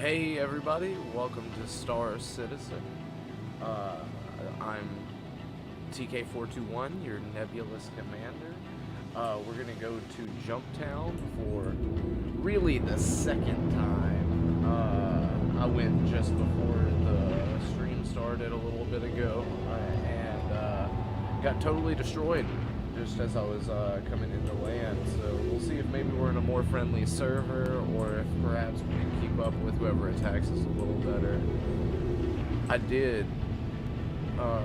Hey everybody, welcome to Star Citizen. I'm TK421, your nebulous commander. We're gonna go to Jumptown for really the second time. I went just before the stream started a little bit ago, and got totally destroyed just as I was coming into land. So we'll see if maybe we're in a more friendly server, or if perhaps we can keep up with whoever attacks us a little better. I did, or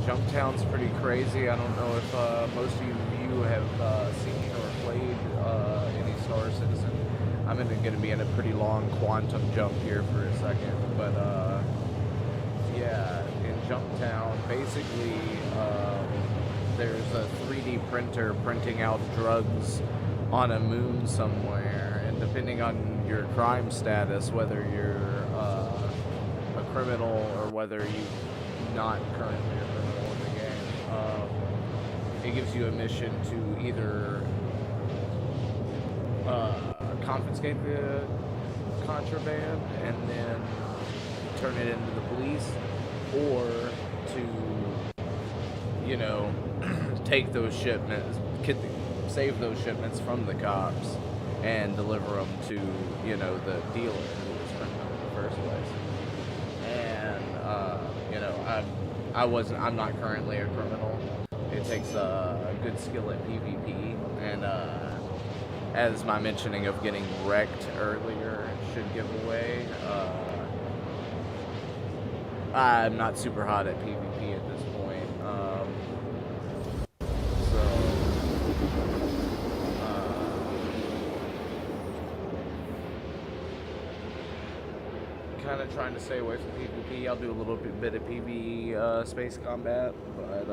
Jumptown's pretty crazy. I don't know if most of you have seen or played any Star Citizen. I'm going to be in a pretty long quantum jump here for a second, but yeah, in Jumptown, basically there's a 3D printer printing out drugs on a moon somewhere, and depending on your crime status, whether you're a criminal or whether you're not currently a criminal in the game, it gives you a mission to either confiscate the contraband and then turn it into the police, or to, you know, take those shipments, save those shipments from the cops and deliver them to, you know, the dealer who was criminal in the first place. And you know, I'm not currently a criminal. It takes a good skill at PvP, and as my mentioning of getting wrecked earlier should give away, I'm not super hot at PvP at this point. Kind of trying to stay away from PvP. I'll do a little bit of PvE space combat, but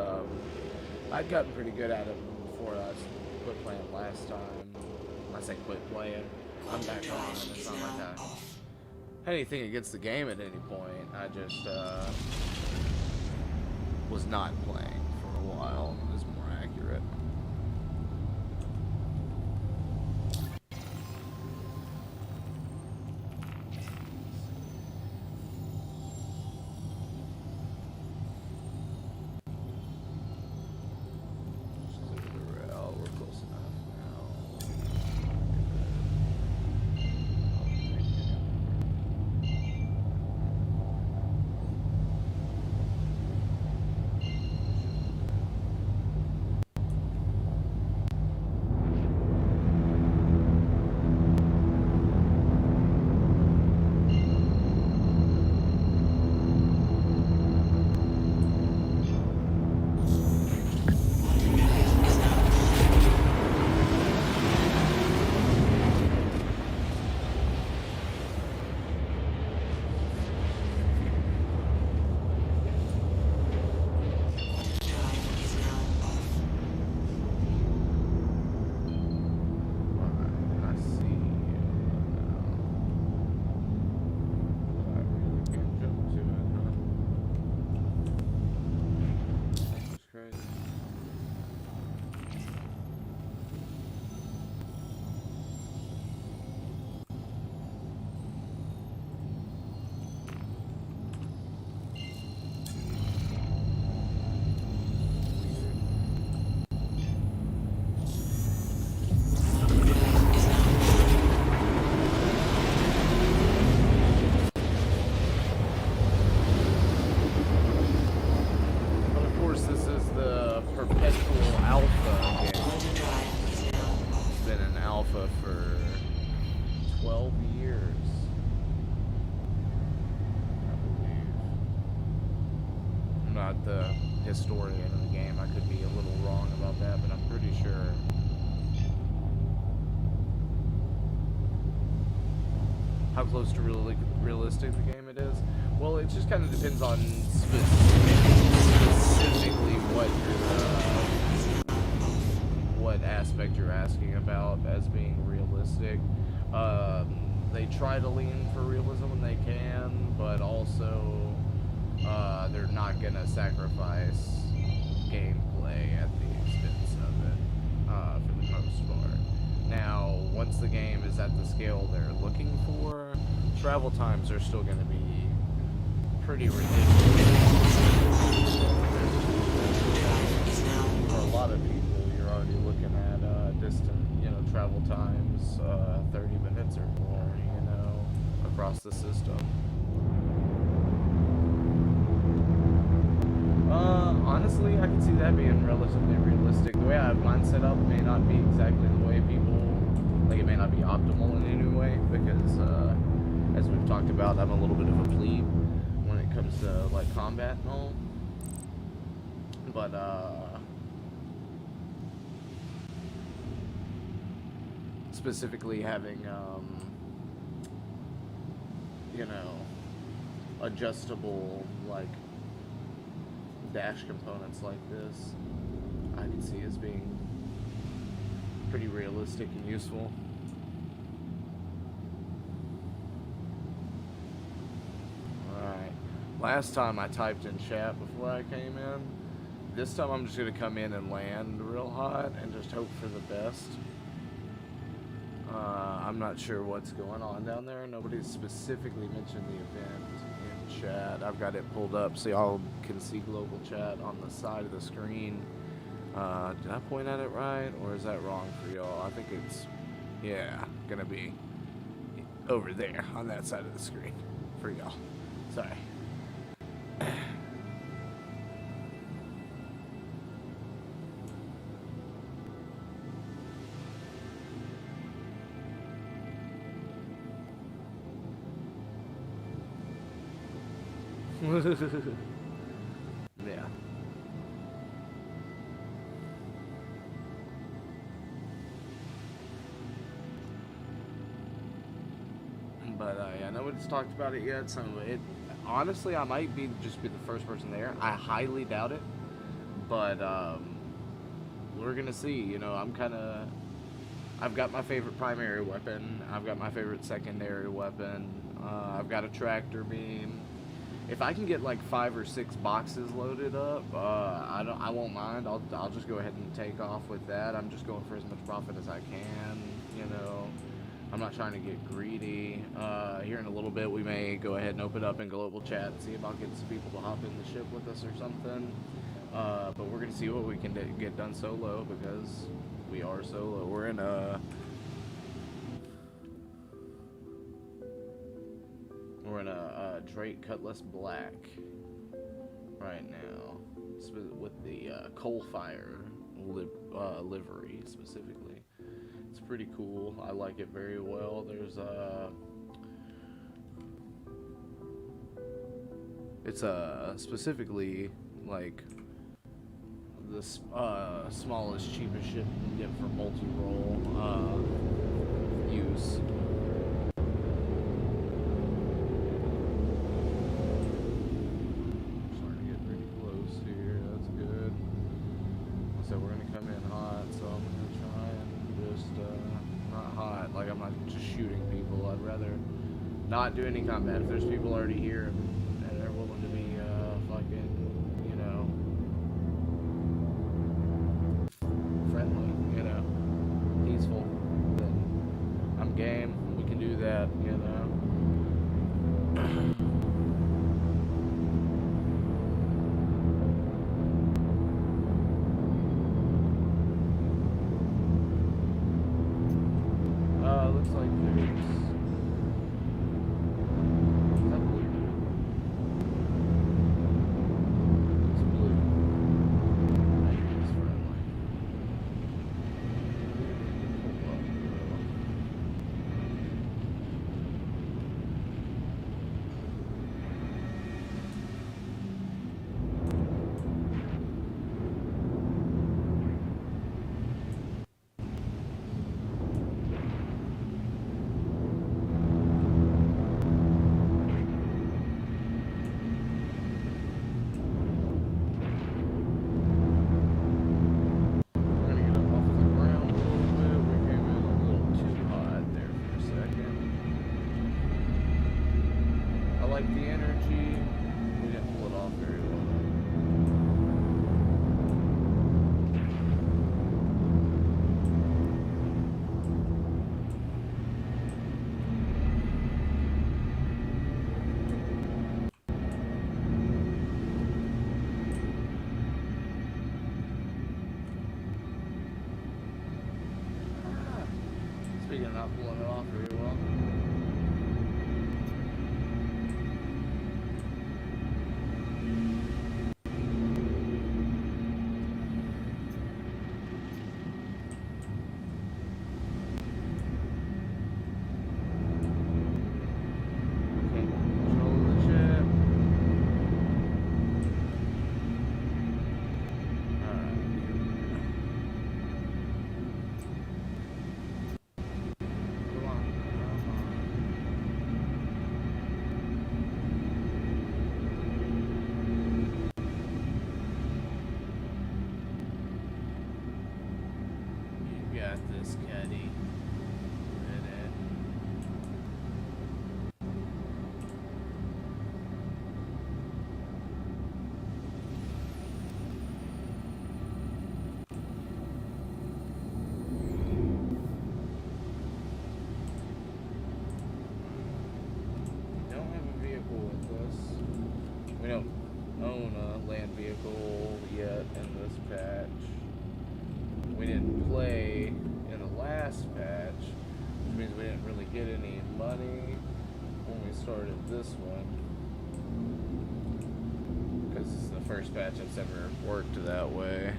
I'd gotten pretty good at it before I quit playing last time. I say quit playing, I'm back on. It's not like I had anything against the game at any point. I just was not playing for a while, is more accurate. the perpetual alpha game. It's been an alpha for 12 years, I believe. I'm not the historian of the game. I could be a little wrong about that, but I'm pretty sure. How close to realistic the game it is? Well, it just kind of depends on specifically what aspect you're asking about as being realistic. They try to lean for realism when they can, but also they're not gonna sacrifice gameplay at the expense of it for the most part. Now, once the game is at the scale they're looking for, travel times are still going to be pretty ridiculous. For a lot of people, you're already looking at distant, travel times, 30 minutes or more, across the system. Honestly, I can see that being relatively realistic. The way I have mine set up may not be exactly the way people, it may not be optimal in any way, because, as we've talked about, I'm a little bit of a plebe when it comes to, combat and all. But, specifically having, adjustable, dash components like this, I can see as being pretty realistic and useful. Alright, last time I typed in chat before I came in. This time I'm just going to come in and land real hot and just hope for the best. I'm not sure what's going on down there. Nobody specifically mentioned the event in chat. I've got it pulled up so y'all can see global chat on the side of the screen. Did I point at it right, or is that wrong for y'all? I think it's, gonna be over there on that side of the screen for y'all. Sorry. Yeah. But nobody's talked about it yet. So honestly, I might just be the first person there. I highly doubt it, but we're gonna see. I've got my favorite primary weapon. I've got my favorite secondary weapon. I've got a tractor beam. If I can get 5 or 6 boxes loaded up, I won't mind. I'll just go ahead and take off with that. I'm just going for as much profit as I can. I'm not trying to get greedy. Here in a little bit, we may go ahead and open up in global chat and see about getting some people to hop in the ship with us or something. But we're gonna see what we can get done solo, because we are solo. We're in a Drake Cutlass Black right now, with the coal fire livery specifically. It's pretty cool. I like it very well. There's it's specifically the smallest, cheapest ship you can get for multi-role use. So we're gonna come in hot, so I'm gonna try and just, not hot, I'm not just shooting people. I'd rather not do any combat. If there's people already here and they're willing to be, fucking, friendly, peaceful, then I'm game. We can do that, looks like there's... Is that blue? not pulling it off very well. Got this, Caddy. We don't have a vehicle with us. We don't own a land vehicle yet in this patch. We didn't play in the last patch, which means we didn't really get any money when we started this one, because it's the first patch that's ever worked that way.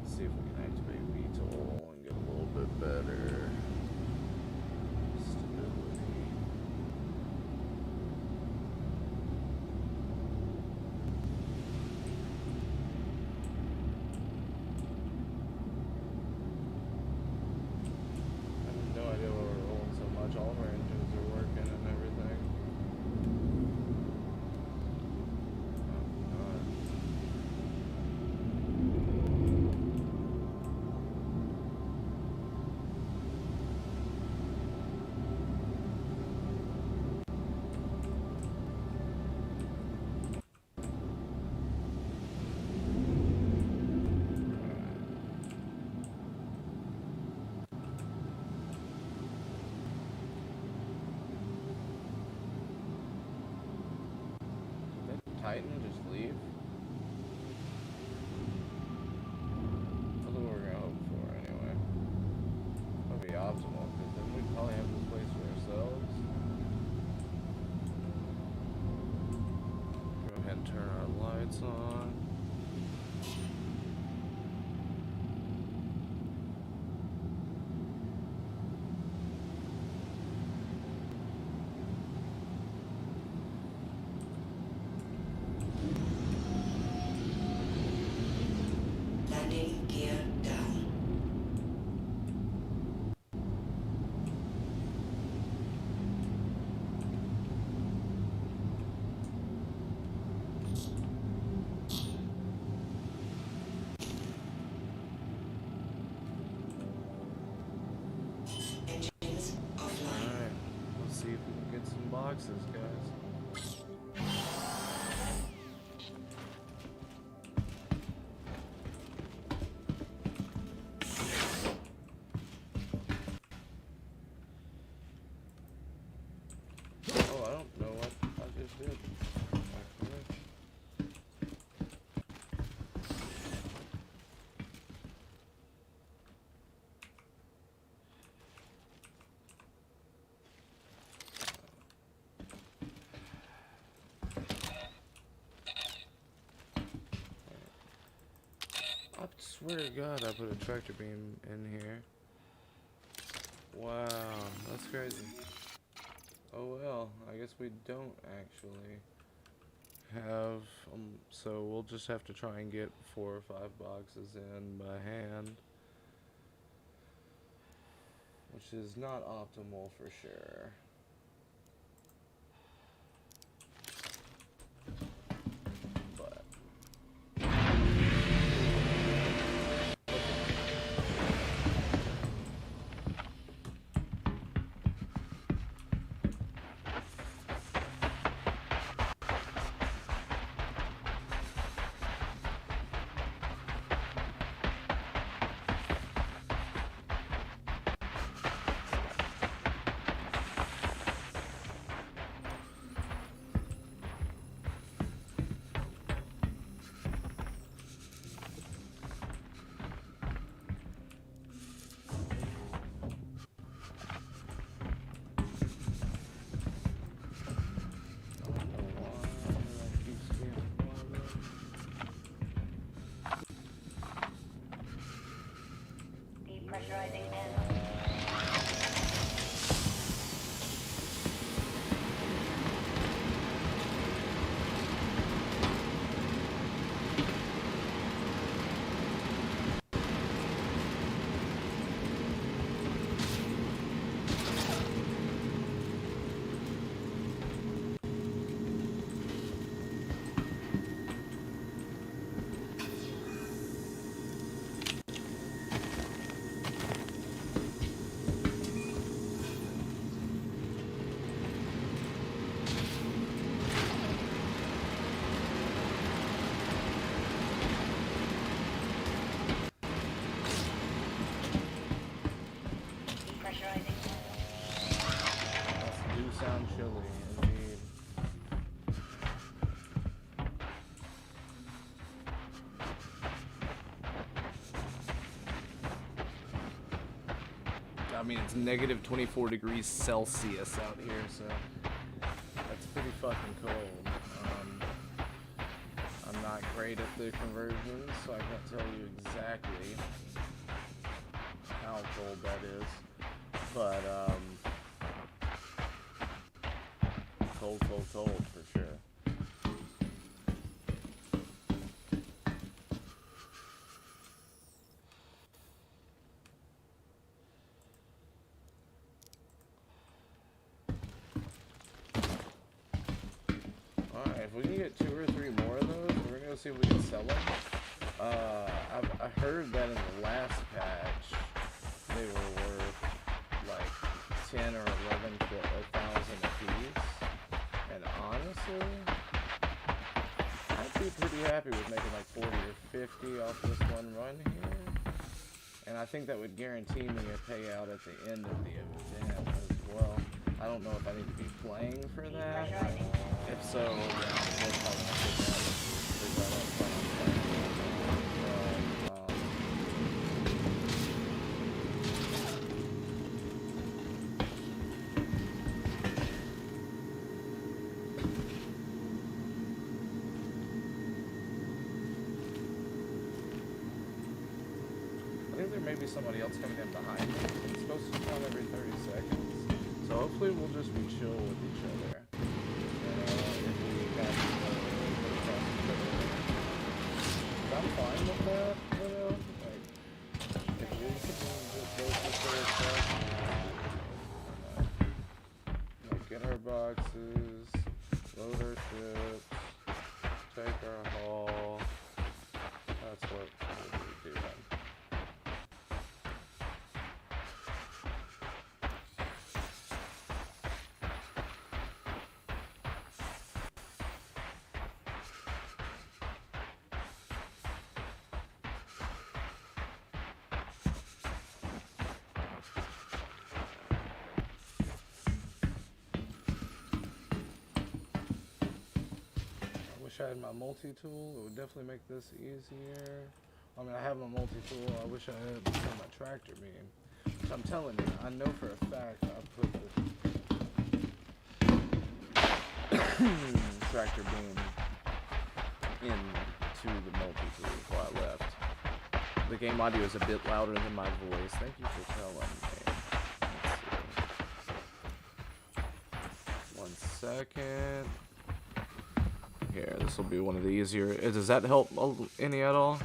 Let's see if we can activate VTOL and get a little bit better stability. All of our engines are working and everything. Titan just leave? That's what we're gonna hope for anyway. That'll be optimal, because then we'd probably have this place for ourselves. Go ahead and turn our lights on. Gear down. Engines offline. Alright, let's see if we can get some boxes, guys. I swear to God, I put a tractor beam in here. Wow, that's crazy. Oh well, I guess we don't actually have, so we'll just have to try and get 4 or 5 boxes in by hand, which is not optimal for sure. I mean, it's negative 24 degrees Celsius out here, so that's pretty fucking cold. I'm not great at the conversions, so I can't tell you exactly how cold that is. But, cold for sure. Alright, if we can get 2 or 3 more of those, we're gonna go see if we can sell them. I heard that in the last patch, they were worth like 10 or 11,000 a piece. And honestly, I'd be pretty happy with making like 40 or 50 off this one run here. And I think that would guarantee me a payout at the end of the event as well. I don't know if I need to be playing for that. If so, yeah, we'll probably have to do that. I think there may be somebody else coming in behind me. It's supposed to come every 30 seconds. So hopefully we'll just be chill with each other. If we have I'm fine with that, you know? Like, if we can just go through stuff, like, get our boxes, load our ships, take our haul. That's what we do then. I had my multi-tool, it would definitely make this easier. I mean, I have my multi-tool, I wish I had my tractor beam. Which I'm telling you, I know for a fact I put the tractor beam into the multi-tool before I left. The game audio is a bit louder than my voice. Thank you for telling me. Let's see. 1 second. Here, this will be one of the easier. Does that help any at all?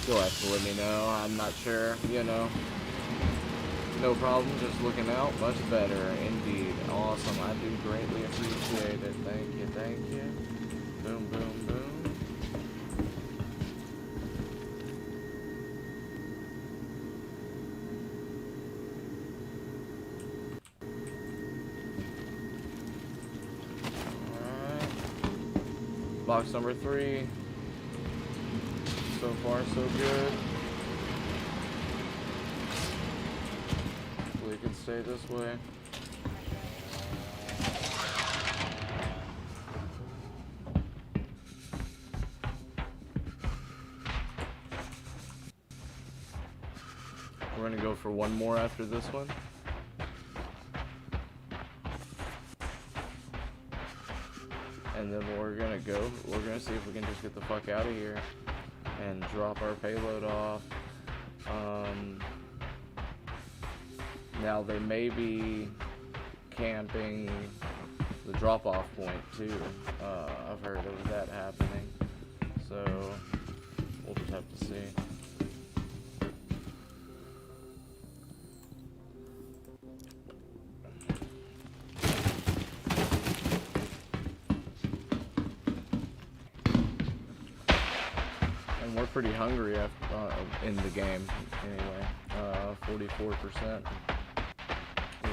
You'll have to let me know. I'm not sure, you know. No problem, just looking out. Much better, indeed. Awesome. I do greatly appreciate it. Thank you, thank you. Boom, boom, boom. Box number 3. So far, so good. Hopefully it can stay this way. We're gonna go for one more after this one. And then we're gonna see if we can just get the fuck out of here and drop our payload off. Now they may be camping the drop-off point too. I've heard of that happening. So we'll just have to see. We're pretty hungry in the game anyway. 44%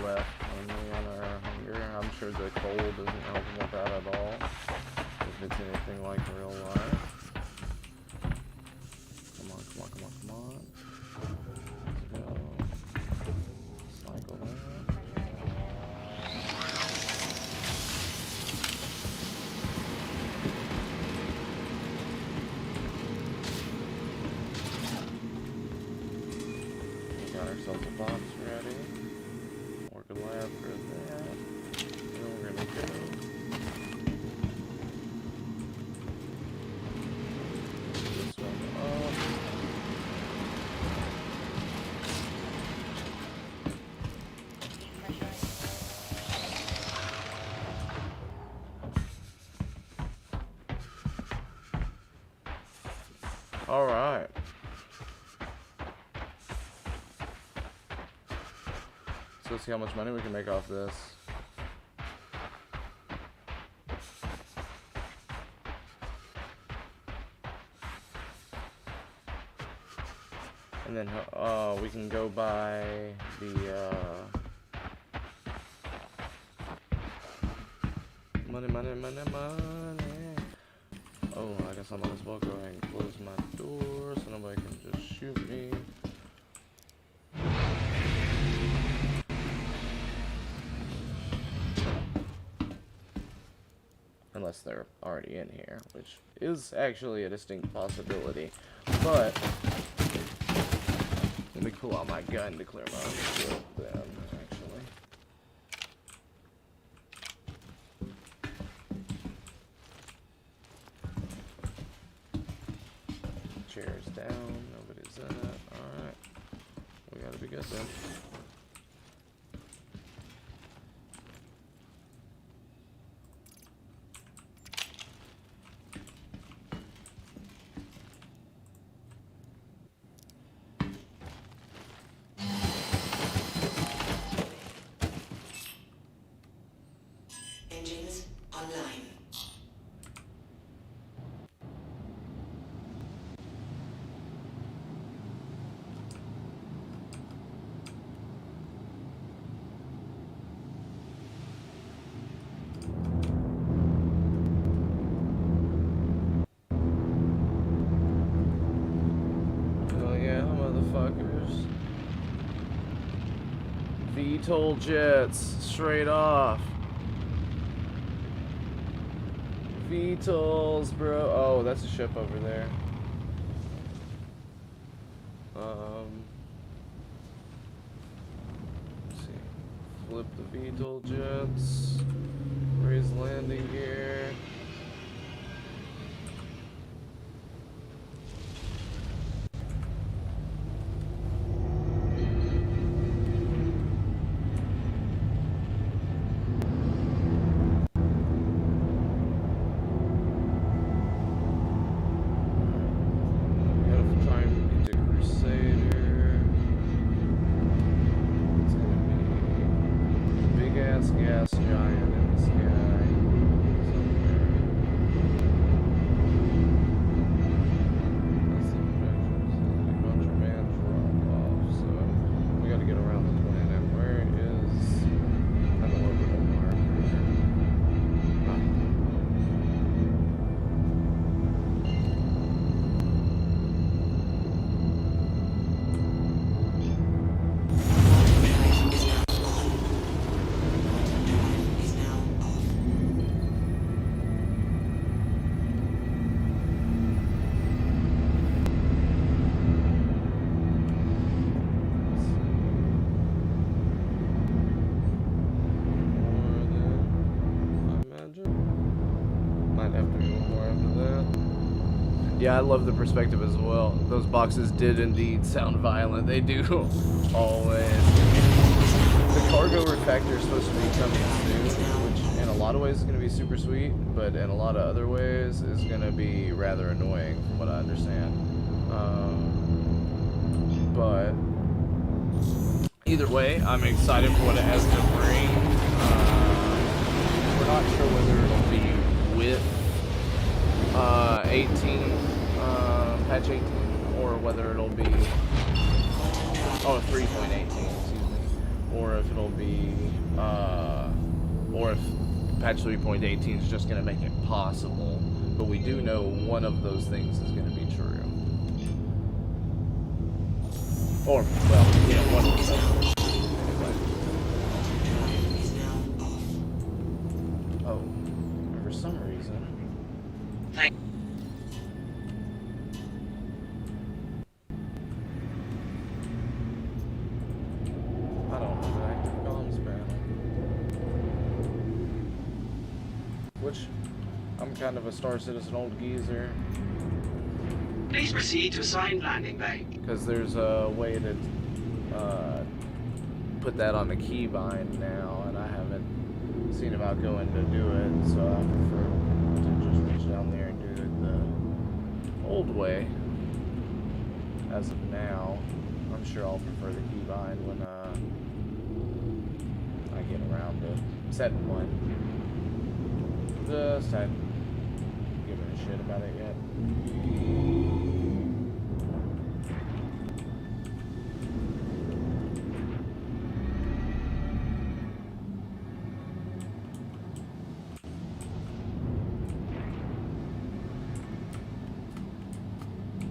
left only on our hunger. I'm sure the cold isn't helping with that at all, if it's anything like real life. Come on, come on, come on, come on. Let's go. Cycle that. ourselves a box ready. Work a lab for that. Then we're gonna go. This one up. All right. So let's see how much money we can make off this. And then we can go buy the money. Oh, I guess I might as well go ahead and close my door so nobody can just shoot me. Unless they're already in here, which is actually a distinct possibility. But let me pull out my gun to clear my own throat then, actually. Chairs down, nobody's in it. Alright. We gotta be good then. Engines online. Oh yeah, motherfuckers. VTOL jets, straight off. VTOLs, bro. Oh, that's a ship over there. Let's see. Flip the VTOL jets. Raise landing gear. Gas giant in the sky somewhere. That's the objective. So a bunch of man drop off. So we got to get around the planet. Where is an orbital marker? Yeah, I love the perspective as well. Those boxes did indeed sound violent. They do always. The cargo refactor is supposed to be coming soon, which in a lot of ways is going to be super sweet, but in a lot of other ways is going to be rather annoying from what I understand. But either way, I'm excited for what it has to bring. We're not sure whether it'll be with 18, patch 18, or whether it'll be, 3.18, excuse me, or if it'll be, or if patch 3.18 is just going to make it possible, but we do know one of those things is going to be true. Or, well, yeah, one of them. Anyway. Oh, for some reason. I don't know, active comms panel. Which, I'm kind of a Star Citizen old geezer. Please proceed to assigned landing bay. Because there's a way to put that on the keybind now, and I haven't seen about going to do it, so I prefer to just reach down there and do it the old way. As of now, I'm sure I'll prefer the keybind when I get around to setting one. Just hadn't given a shit about it yet.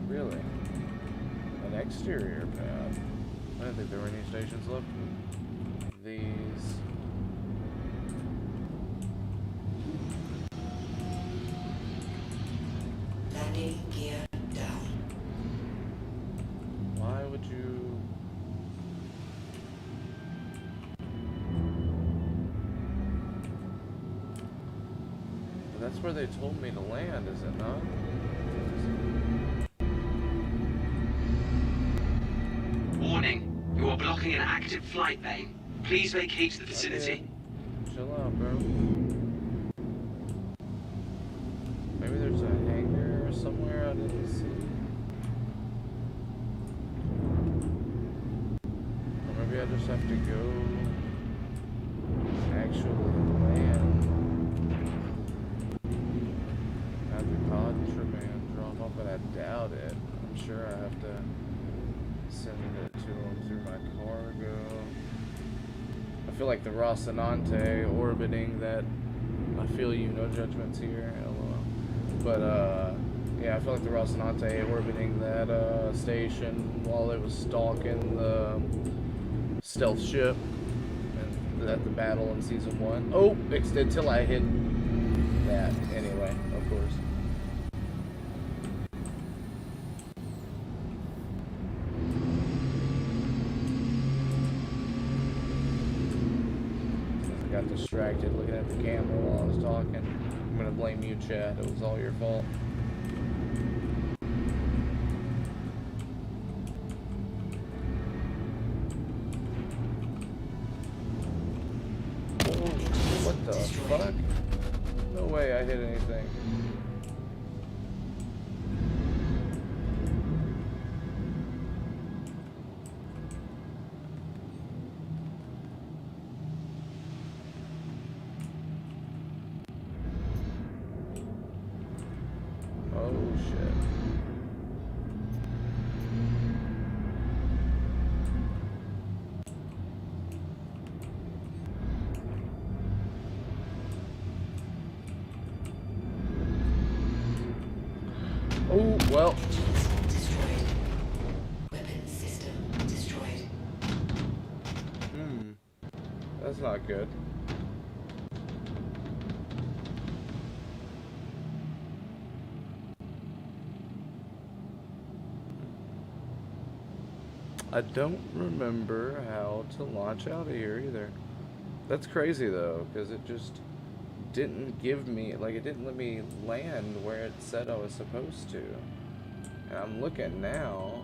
Really? An exterior pad. I didn't think there were any stations left. These. Landing gear down. Why would you? That's where they told me to land, is it not? Warning, you are blocking an active flight lane. Please vacate the vicinity. Okay. Chill out, bro. Maybe there's a hangar somewhere I didn't see. Or maybe I just have to go actually land. Have the contraband drop off, but I doubt it. I'm sure I have to send it to them through my cargo. I feel like the Rocinante orbiting that. I feel you, no judgments here. LOL. But yeah, I feel like the Rocinante orbiting that station while it was stalking the stealth ship and at the battle in season 1. Oh, fixed it till I hit that. Anyway, of course. Got distracted looking at the camera while I was talking. I'm gonna blame you, Chad. It was all your fault. Oh, what the fuck? No way I hit anything. Oh shit. Oh, well. Destroyed. Weapon system destroyed. That's not good. I don't remember how to launch out of here either. That's crazy though, because it just didn't give me, like it didn't let me land where it said I was supposed to. And I'm looking now.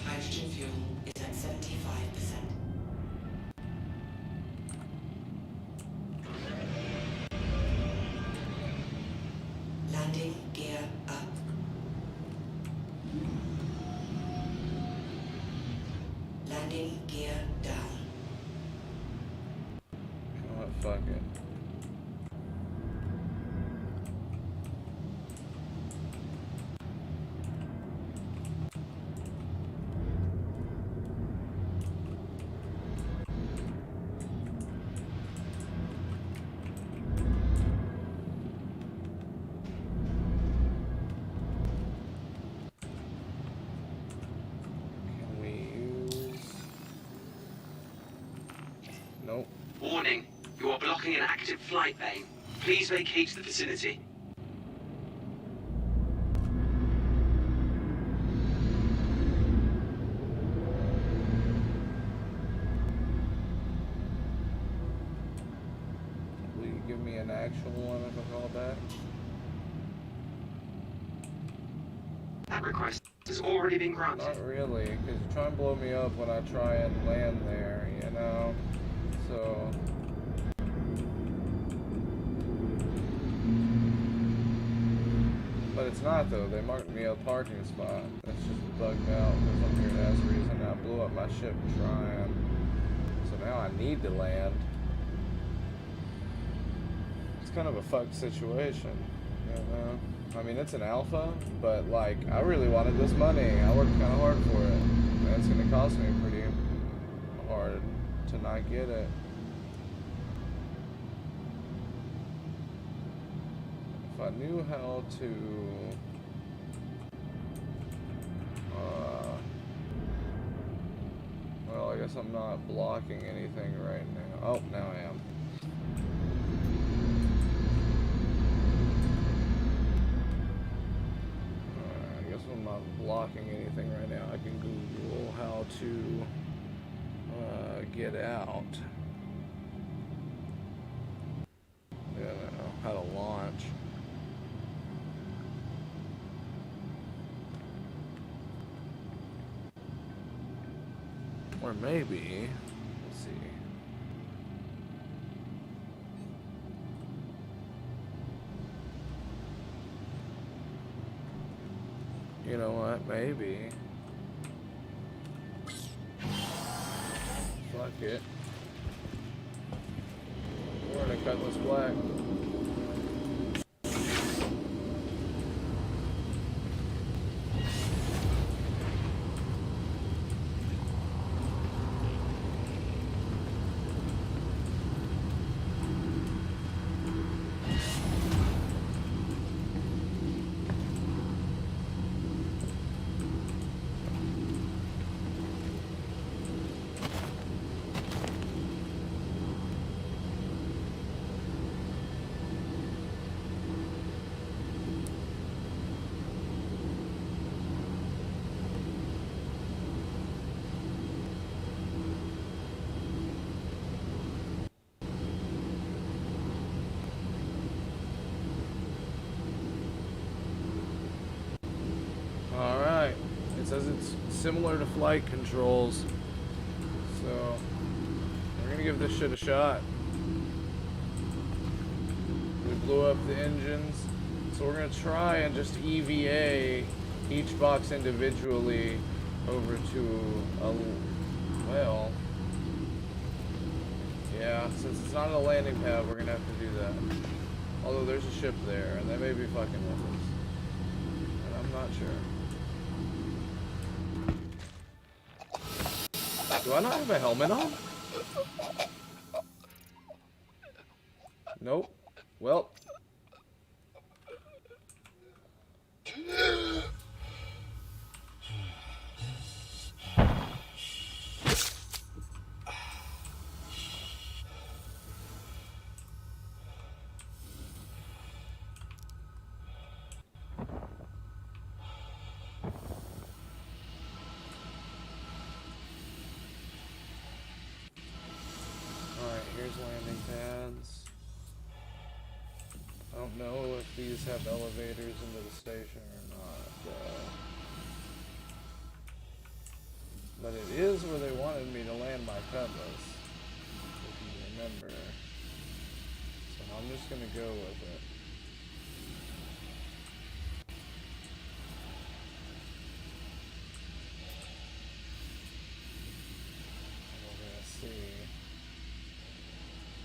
Hydrogen fuel is at 75%. Landing gear up. Landing gear down. Oh, fuck it. Can we use... Nope. Warning, you are blocking an active flight lane. Please vacate the vicinity. Will you give me an actual one if I call back? That request has already been granted. Not really, because you try and blow me up when I try and land there, you know? So... But it's not, though. They marked me a parking spot. That's just bugged out for some weird ass reason. I blew up my ship trying. So now I need to land. It's kind of a fucked situation, you know? I mean, it's an alpha, but, like, I really wanted this money. I worked kind of hard for it. And it's going to cost me pretty hard to not get it. If I knew how to... well, I guess I'm not blocking anything right now. Oh, now I am. I guess I'm not blocking anything right now. I can Google how to get out. You know, how to launch. Or maybe, let's see. You know what, maybe. Fuck it. We're gonna cut this black. Alright, it says it's similar to flight controls, so we're gonna give this shit a shot. We blew up the engines, so we're gonna try and just EVA each box individually over to a, well, yeah, since it's not a landing pad, we're gonna have to do that. Although there's a ship there, and they may be fucking with us, and I'm not sure. Do I not have a helmet on? Nope. Well. Here's landing pads. I don't know if these have elevators into the station or not, but it is where they wanted me to land my Cutlass, if you remember. So I'm just gonna go with it.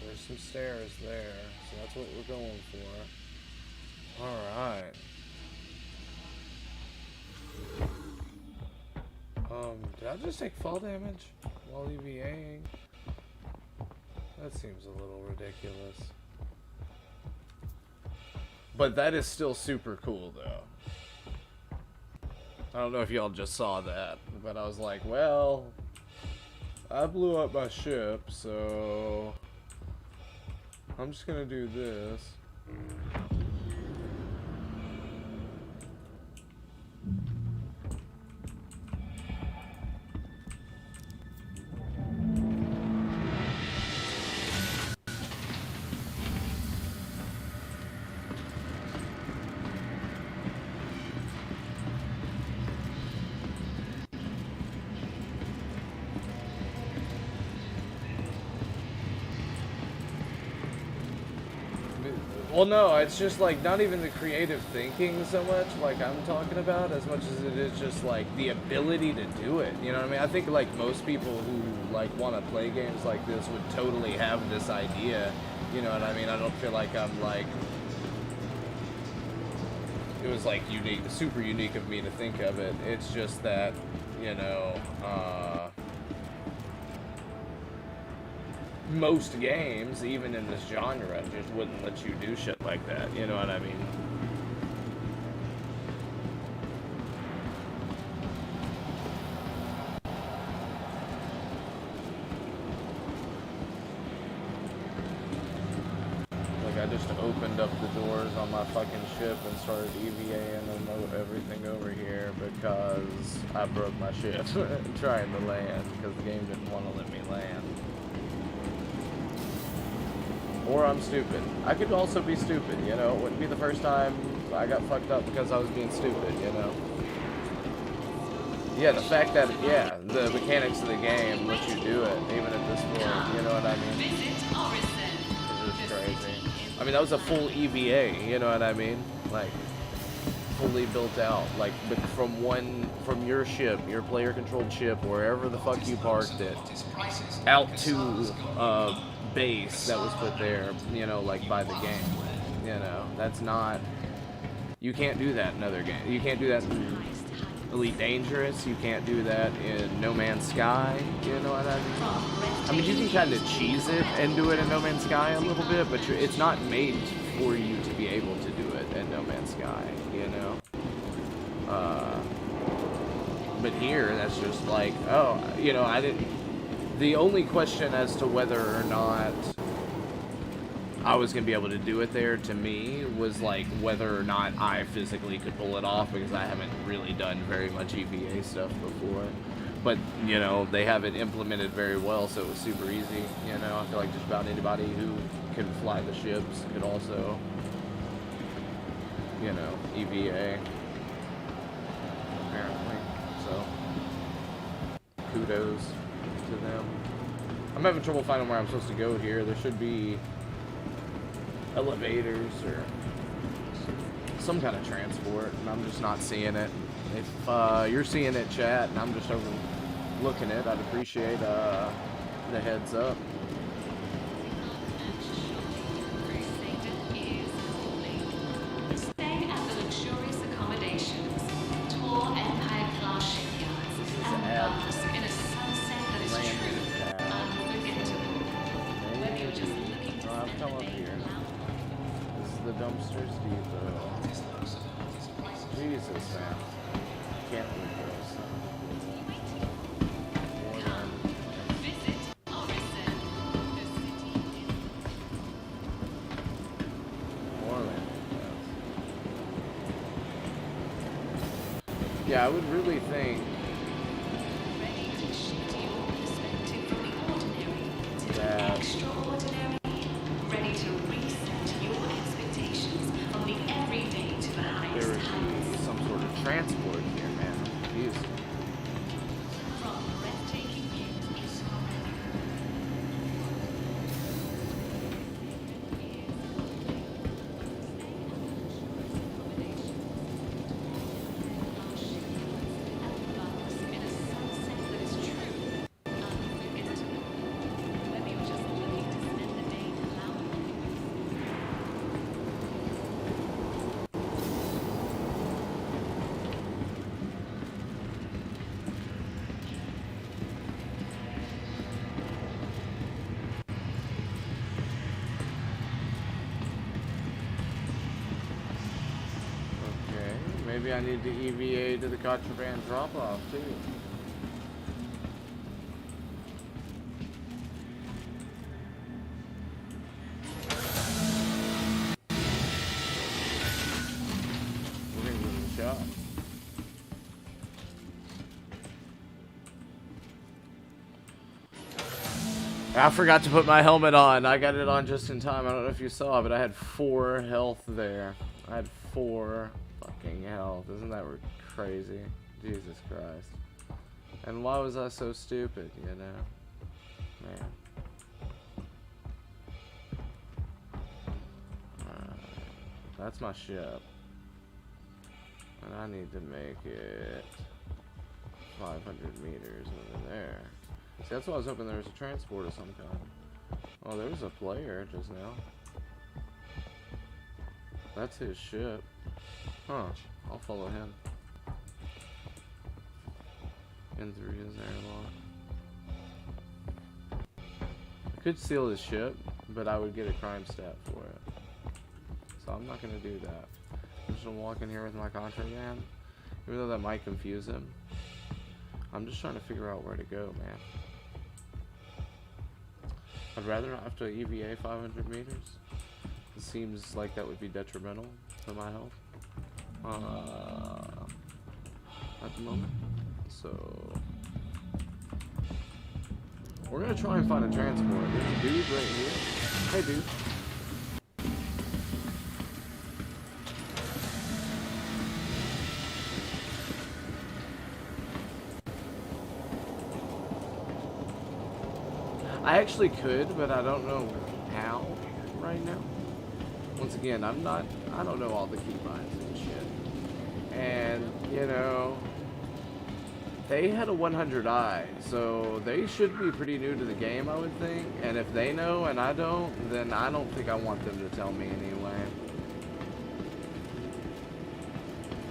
There's some stairs there, so that's what we're going for. Alright. Did I just take fall damage while EVAing? That seems a little ridiculous. But that is still super cool, though. I don't know if y'all just saw that, but I was like, well, I blew up my ship, so I'm just gonna do this. Well, no, it's just like not even the creative thinking so much, like I'm talking about, as much as it is just like the ability to do it. You know what I mean? I think like most people who like want to play games like this would totally have this idea. You know what I mean? I don't feel like I'm like it was like unique, super unique of me to think of it. It's just that, you know, most games, even in this genre, just wouldn't let you do shit like that. You know what I mean? Like, I just opened up the doors on my fucking ship and started EVAing everything over here because I broke my ship trying to land because the game didn't want to let me land. Or I'm stupid. I could also be stupid, you know? It wouldn't be the first time I got fucked up because I was being stupid, you know? Yeah, the fact that, yeah, the mechanics of the game let you do it, even at this point, you know what I mean? It's just crazy. I mean, that was a full EVA, you know what I mean? Like, fully built out. Like, from your ship, your player-controlled ship, wherever the fuck you parked it, out to, base that was put there, you know, like by the game. You know, that's not, you can't do that in other games. You can't do that in Elite Dangerous. You can't do that in No Man's Sky. You know what I mean? I mean, you can kind of cheese it and do it in No Man's Sky a little bit, but it's not made for you to be able to do it in No Man's Sky, you know? But here, that's just like, oh, you know, the only question as to whether or not I was going to be able to do it there, to me, was like whether or not I physically could pull it off, because I haven't really done very much EVA stuff before. But, you know, they have it implemented very well, so it was super easy. You know, I feel like just about anybody who can fly the ships could also, you know, EVA, apparently. So, kudos to them. I'm having trouble finding where I'm supposed to go here. There should be elevators or some kind of transport, and I'm just not seeing it. If you're seeing it, chat, and I'm just overlooking it, I'd appreciate the heads up. Stay at the luxurious accommodations, tall Empire-class shipyards, and baths in a sunset that is truly unforgettable. Whether you're just looking to I've come up here. This is the dumpsters depot. Jesus, man. Can't believe this. visit Orison, the city in Yeah, I would really think ready to shift your perspective from the ordinary to the that extraordinary, ready to reset your expectations from the everyday to the there highest would heights. be some sort of transport here, man. Jeez. From breathtaking views in a sunset that is true, unforgettable. Whether you're just looking to spend the day lounging. Okay, maybe I need to EVA to the contraband drop-off, too. shop. I forgot to put my helmet on. I got it on just in time. I don't know if you saw, but I had 4 health there. I had 4 fucking health. Isn't that crazy? Jesus Christ. And why was I so stupid, you know? Man. That's my ship. And I need to make it 500 meters over there. See, that's why I was hoping there was a transport of some kind. Oh, there was a player just now. That's his ship. Huh. I'll follow him. In through his airlock. I could steal his ship, but I would get a crime stat for it. So I'm not gonna do that. I'm just gonna walk in here with my contraband. Even though that might confuse him. I'm just trying to figure out where to go, man. I'd rather not have to EVA 500 meters. It seems like that would be detrimental to my health. At the moment. So we're gonna try and find a transport. There's a dude right here. Hey, dude. I actually could, but I don't know how right now. Once again, I don't know all the keybinds and shit. And, you know, they had a 100i, so they should be pretty new to the game, I would think. And if they know and I don't, then I don't think I want them to tell me anyway.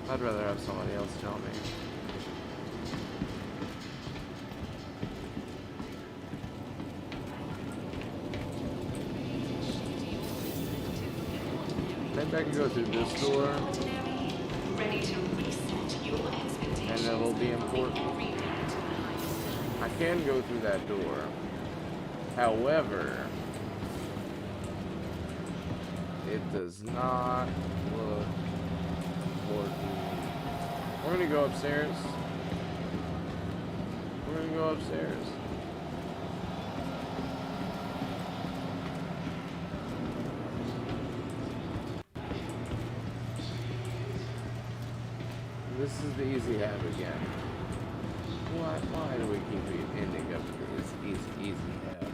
I'd rather have somebody else tell me. Maybe I can go through this door, and it'll be important. I can go through that door. However, it does not look important. We're gonna go upstairs. We're gonna go upstairs. This is the easy hab again. Why do we keep ending up with this easy hab?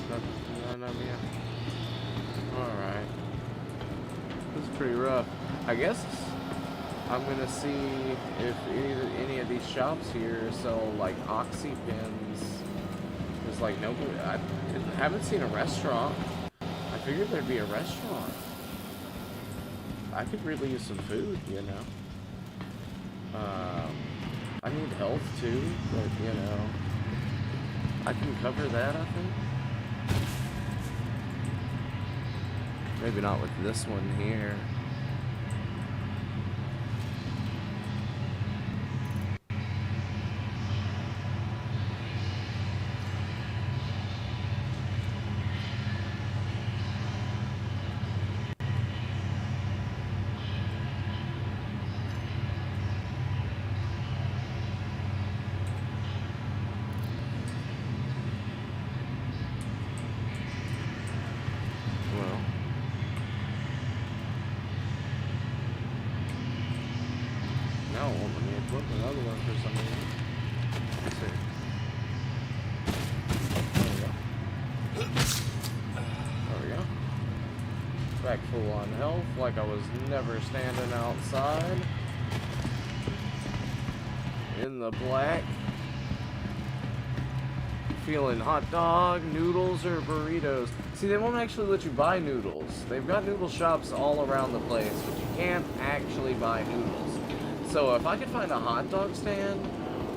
Nothing. No, yeah. Alright. This is pretty rough. I guess I'm gonna see if any of these shops here sell like oxy pins. There's like no, I haven't seen a restaurant. I figured there'd be a restaurant. I could really use some food, you know. I need health too, but you know, I can cover that, I think. Maybe not with this one here. Another one for some reason. Let's see. There we go. Back full on health, like I was never standing outside. In the black. Feeling hot dog, noodles, or burritos. See, they won't actually let you buy noodles. They've got noodle shops all around the place, but you can't actually buy noodles. So if I could find a hot dog stand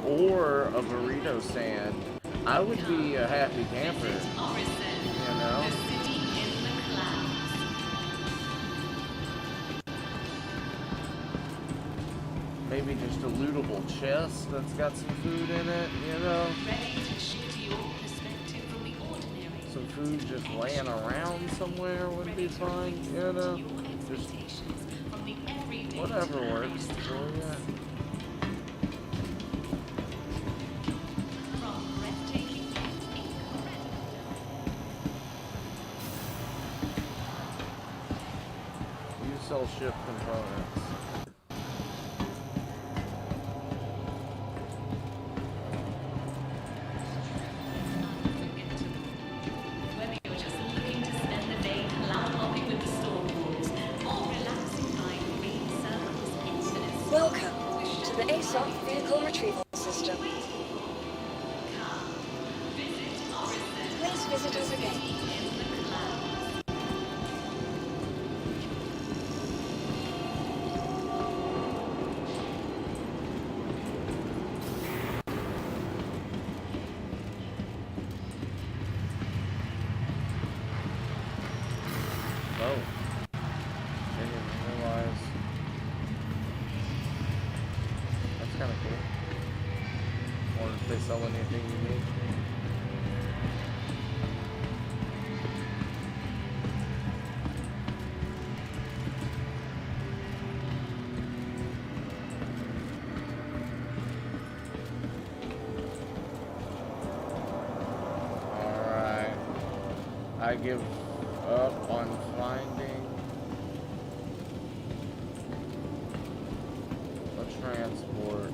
or a burrito stand, I would be a happy camper, you know? maybe just a lootable chest that's got some food in it, you know? Ready to shift your perspective from the ordinary. Some food just laying around somewhere would be fine, you know? Your Just expectations from the everyday whatever to works honest for you. From breathtaking pets incredible. You sell ship components. Whether you're just looking to spend the day cloud hopping with the storm wolves or relaxing by green circles infinite Welcome to the ASOP Vehicle Retrieval System. come visit Orison Please visit us again. in the clouds. Oh. Didn't even realize. That's kind of cool. Wonder if they sell anything unique. Alright. I give up on finding a transport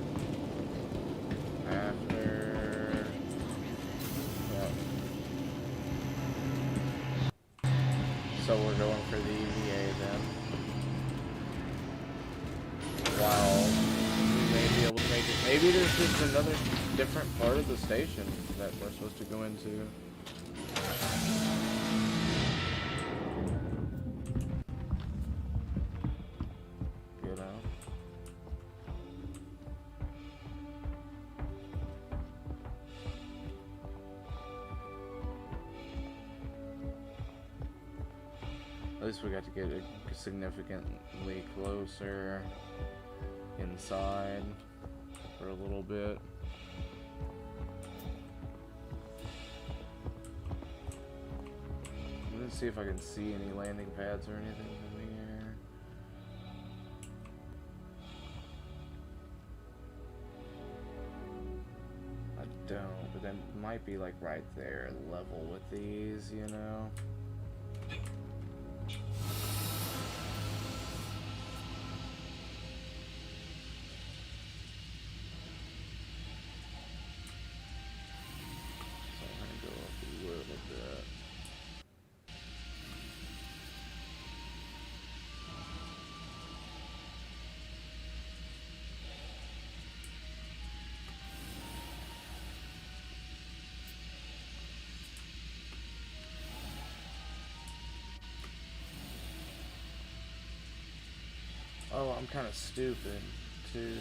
after. Yep. So we're going for the EVA then. Wow. We may be able to make it. Maybe there's just another different part of the station that we're supposed to go into. You know? At least we got to get it significantly closer inside for a little bit. Let's see if I can see any landing pads or anything from here. I don't, but that might be like right there, level with these, you know? So I'm gonna go up a little bit. Oh, I'm kind of stupid, too.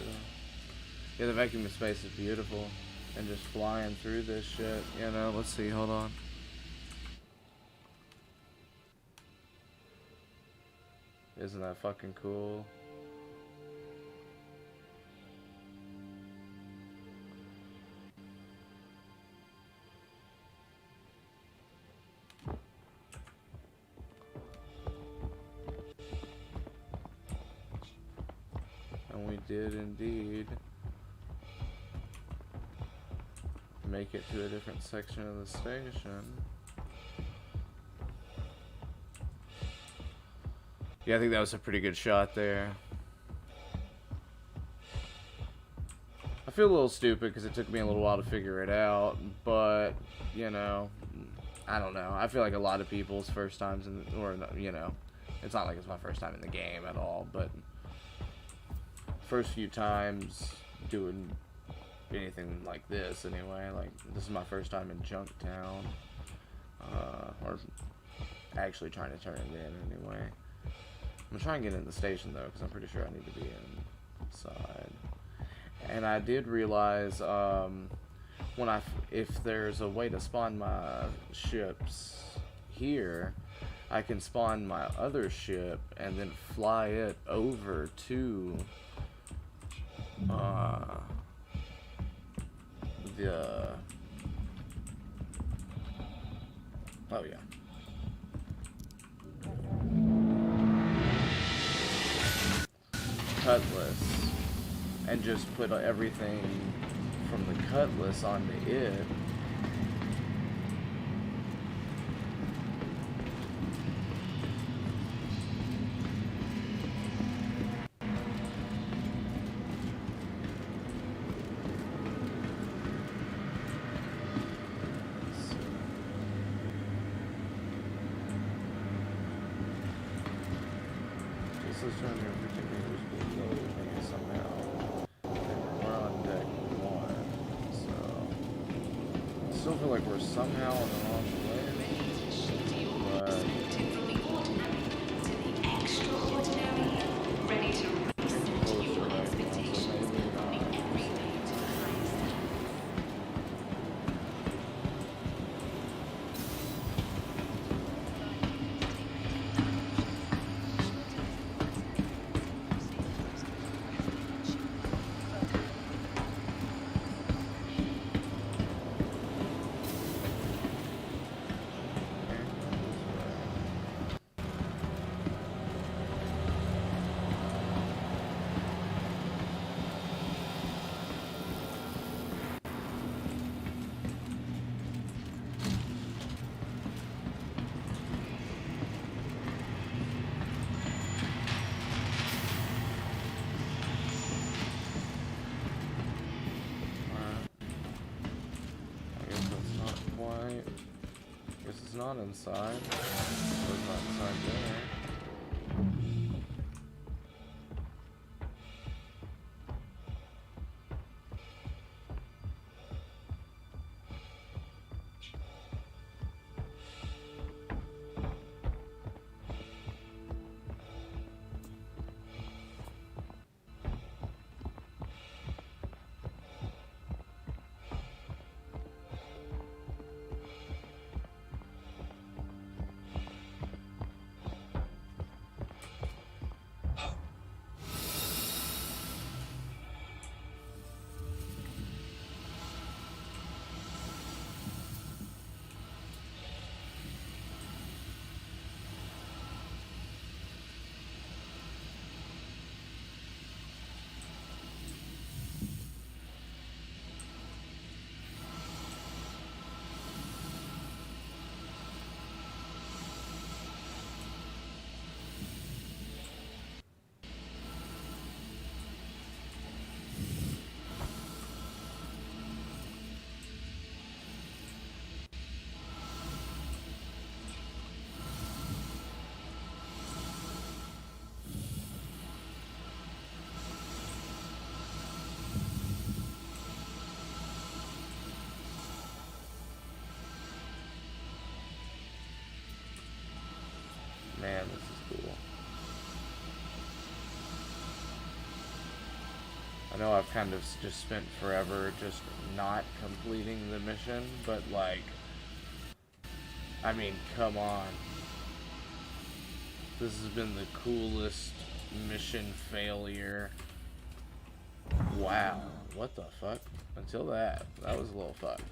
Yeah, the vacuum of space is beautiful. And just flying through this shit, you know? Let's see, hold on. Isn't that fucking cool? And we did indeed make it to a different section of the station. Yeah, I think that was a pretty good shot there. I feel a little stupid because it took me a little while to figure it out, but, you know, I don't know. I feel like a lot of people's first times, you know, it's not like it's my first time in the game at all, but first few times doing anything like this anyway, like this is my first time in Jumptown, or actually trying to turn it in anyway. I'm gonna try and get in the station though, because I'm pretty sure I need to be inside. And I did realize if there's a way to spawn my ships here, I can spawn my other ship and then fly it over to Oh yeah. Cutlass, and just put everything from the cutlass onto it. This is turning everything below me somehow. We're on deck 1, so I still feel like we're somehow on the wrong way. But From the ordinary to the extraordinary, ready to reset your expectations from the everyday to the highest level. not inside. It's not inside there. Man, this is cool. I know I've kind of just spent forever just not completing the mission, but like, I mean, come on. This has been the coolest mission failure. Wow, what the fuck? Until that was a little fucked.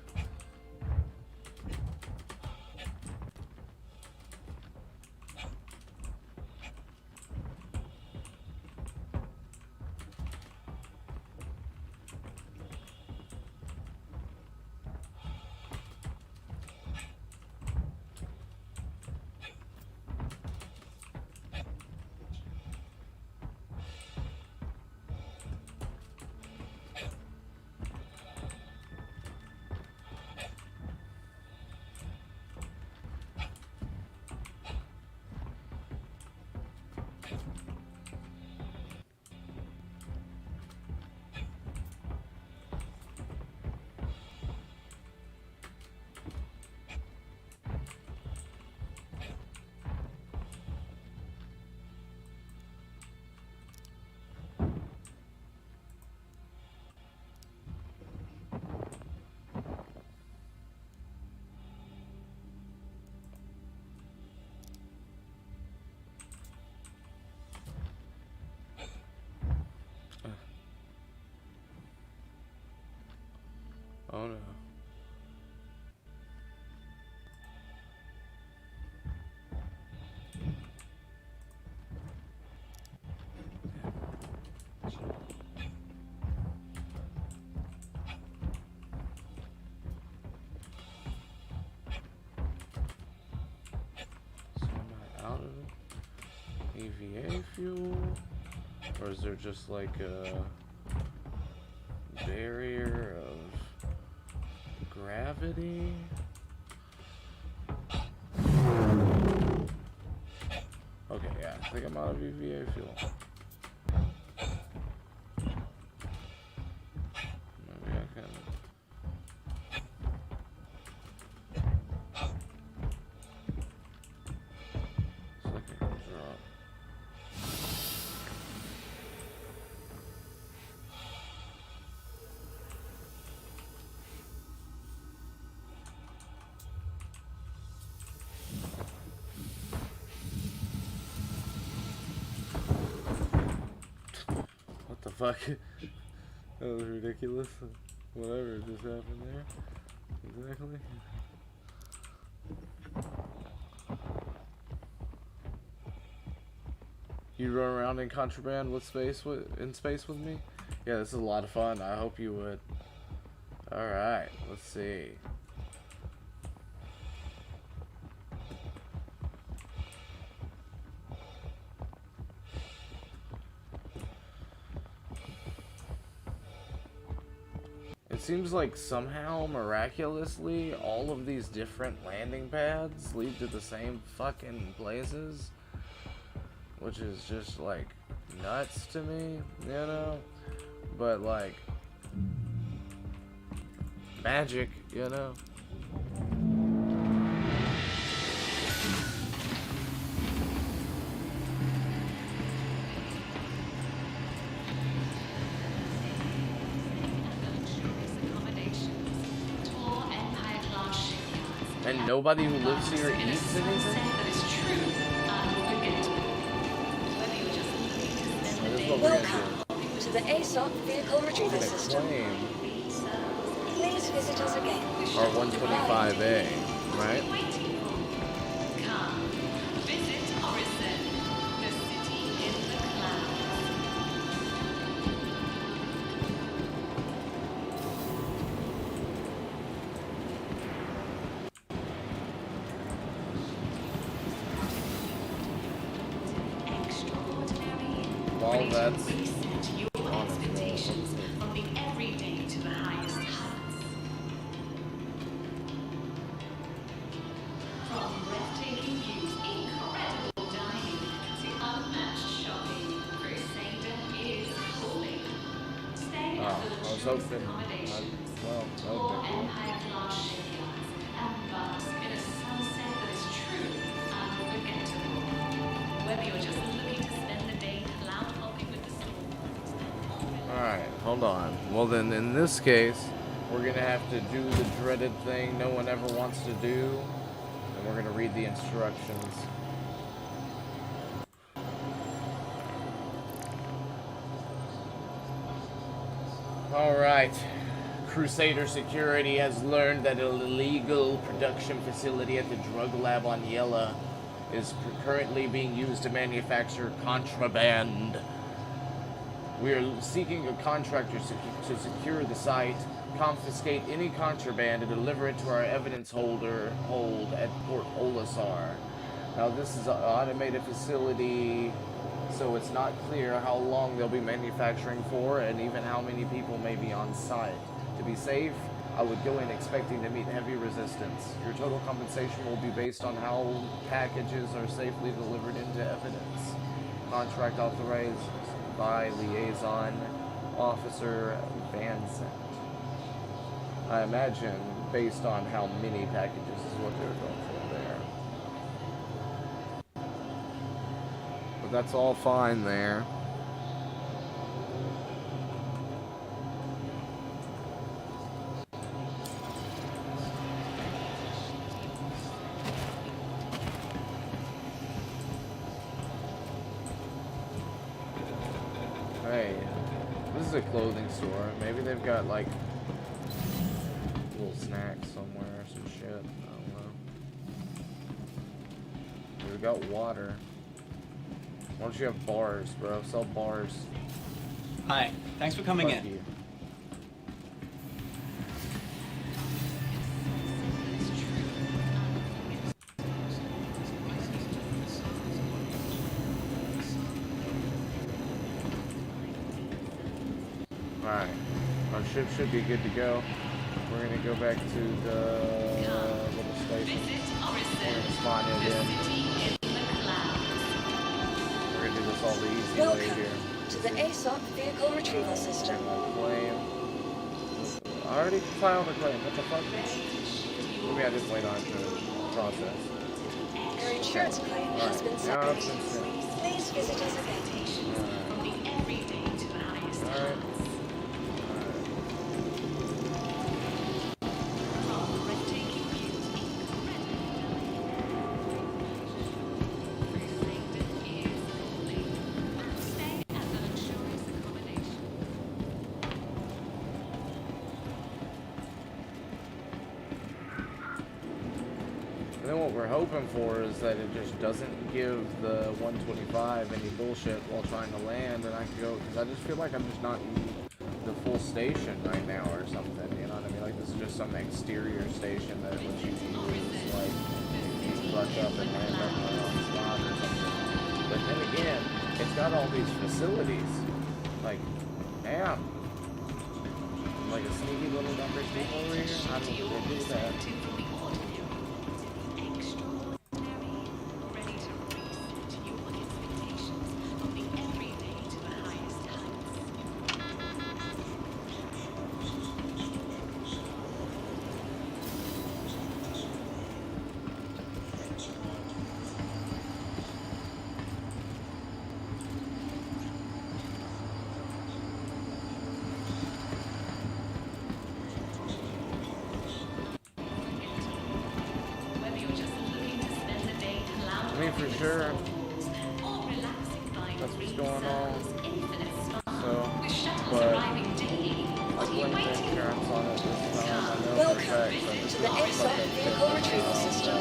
EVA fuel? Or is there just like a barrier of gravity? Okay, yeah, I think I'm out of EVA fuel. Maybe I can... Second drop. What the fuck? That was ridiculous. Whatever just happened there. Exactly. You run around in contraband with space in space with me? Yeah, this is a lot of fun. I hope you would. All right, let's see. It seems like somehow, miraculously, all of these different landing pads lead to the same fucking places. Which is just, like, nuts to me, you know? But, like, magic, you know? And nobody who lives here eats anything? Welcome to the ASOP Vehicle Retrieval System. Please visit us again. R125A, right? Come, visit Orison, the city in the clouds. Extraordinary. Well, that's Reset your expectations from the everyday to the highest heights. From breathtaking views, incredible dining, to unmatched shopping, Crusader is calling. Stay at the I was luxurious hoping. accommodations, Well, that or would be cool. Empire-class shipyards, and bask in a sunset that is truly unforgettable. Whether you're just looking to spend the day cloud hopping with the storms. Alright, hold on. Well then, in this case, we're gonna have to do the dreaded thing no one ever wants to do, and we're gonna read the instructions. Alright. Crusader Security has learned that an illegal production facility at the drug lab on Yella is currently being used to manufacture contraband. We are seeking a contractor to secure the site, confiscate any contraband, and deliver it to our evidence hold at Port Olisar. Now, this is an automated facility, so it's not clear how long they'll be manufacturing for and even how many people may be on site. To be safe, I would go in expecting to meet heavy resistance. Your total compensation will be based on how packages are safely delivered into evidence. Contract authorized by Liaison Officer Van Sant. I imagine, based on how many packages is what they're going for there. But that's all fine there. Hey, this is a clothing store. Maybe they've got like little snacks somewhere or some shit. I don't know. We've got water. Why don't you have bars, bro? Sell bars. Hi, thanks for coming Fuck in. you. Alright. Our ship should be good to go. We're gonna go back to the little station. We're gonna spawn it in. We're gonna do this all the easy way Welcome here. to the ASOP vehicle retrieval system. Claim. I already filed a claim. What the fuck? Maybe I just wait on it to process. Your insurance claim has been Now settled. it's been sent. Please visit us again. Alright. And then what we're hoping for is that it just doesn't give the 125 any bullshit while trying to land, and I can go, because I just feel like I'm just not in the full station right now or something, you know what I mean? Like, this is just some exterior station that lets you use, like, you clutch up and land up on your own spot or something. But then again, it's got all these facilities. Like, damn. Like a sneaky little number of people over here. I don't know what they do with that. I mean, for sure, that's what's going on. So, but I blame the insurance on it this time. I know for a Welcome fact that to the ASOP vehicle retrieval system.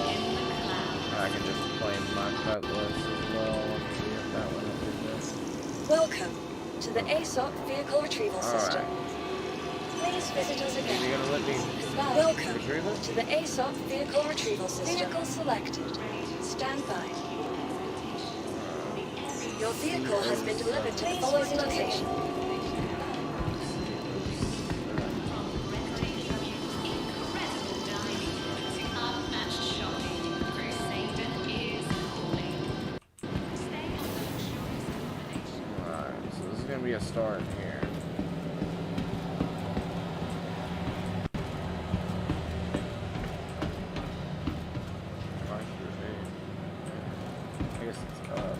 I can just claim my cutlass as well. Let me see if that one will do this. Welcome to the ASOP vehicle retrieval system. Please visit us You're again. gonna let me Welcome retrieve it? to the ASOP vehicle retrieval system. Vehicle selected. Stand by. Your vehicle has been delivered to the following location. Alright, so this is gonna be a start here. I guess it's up.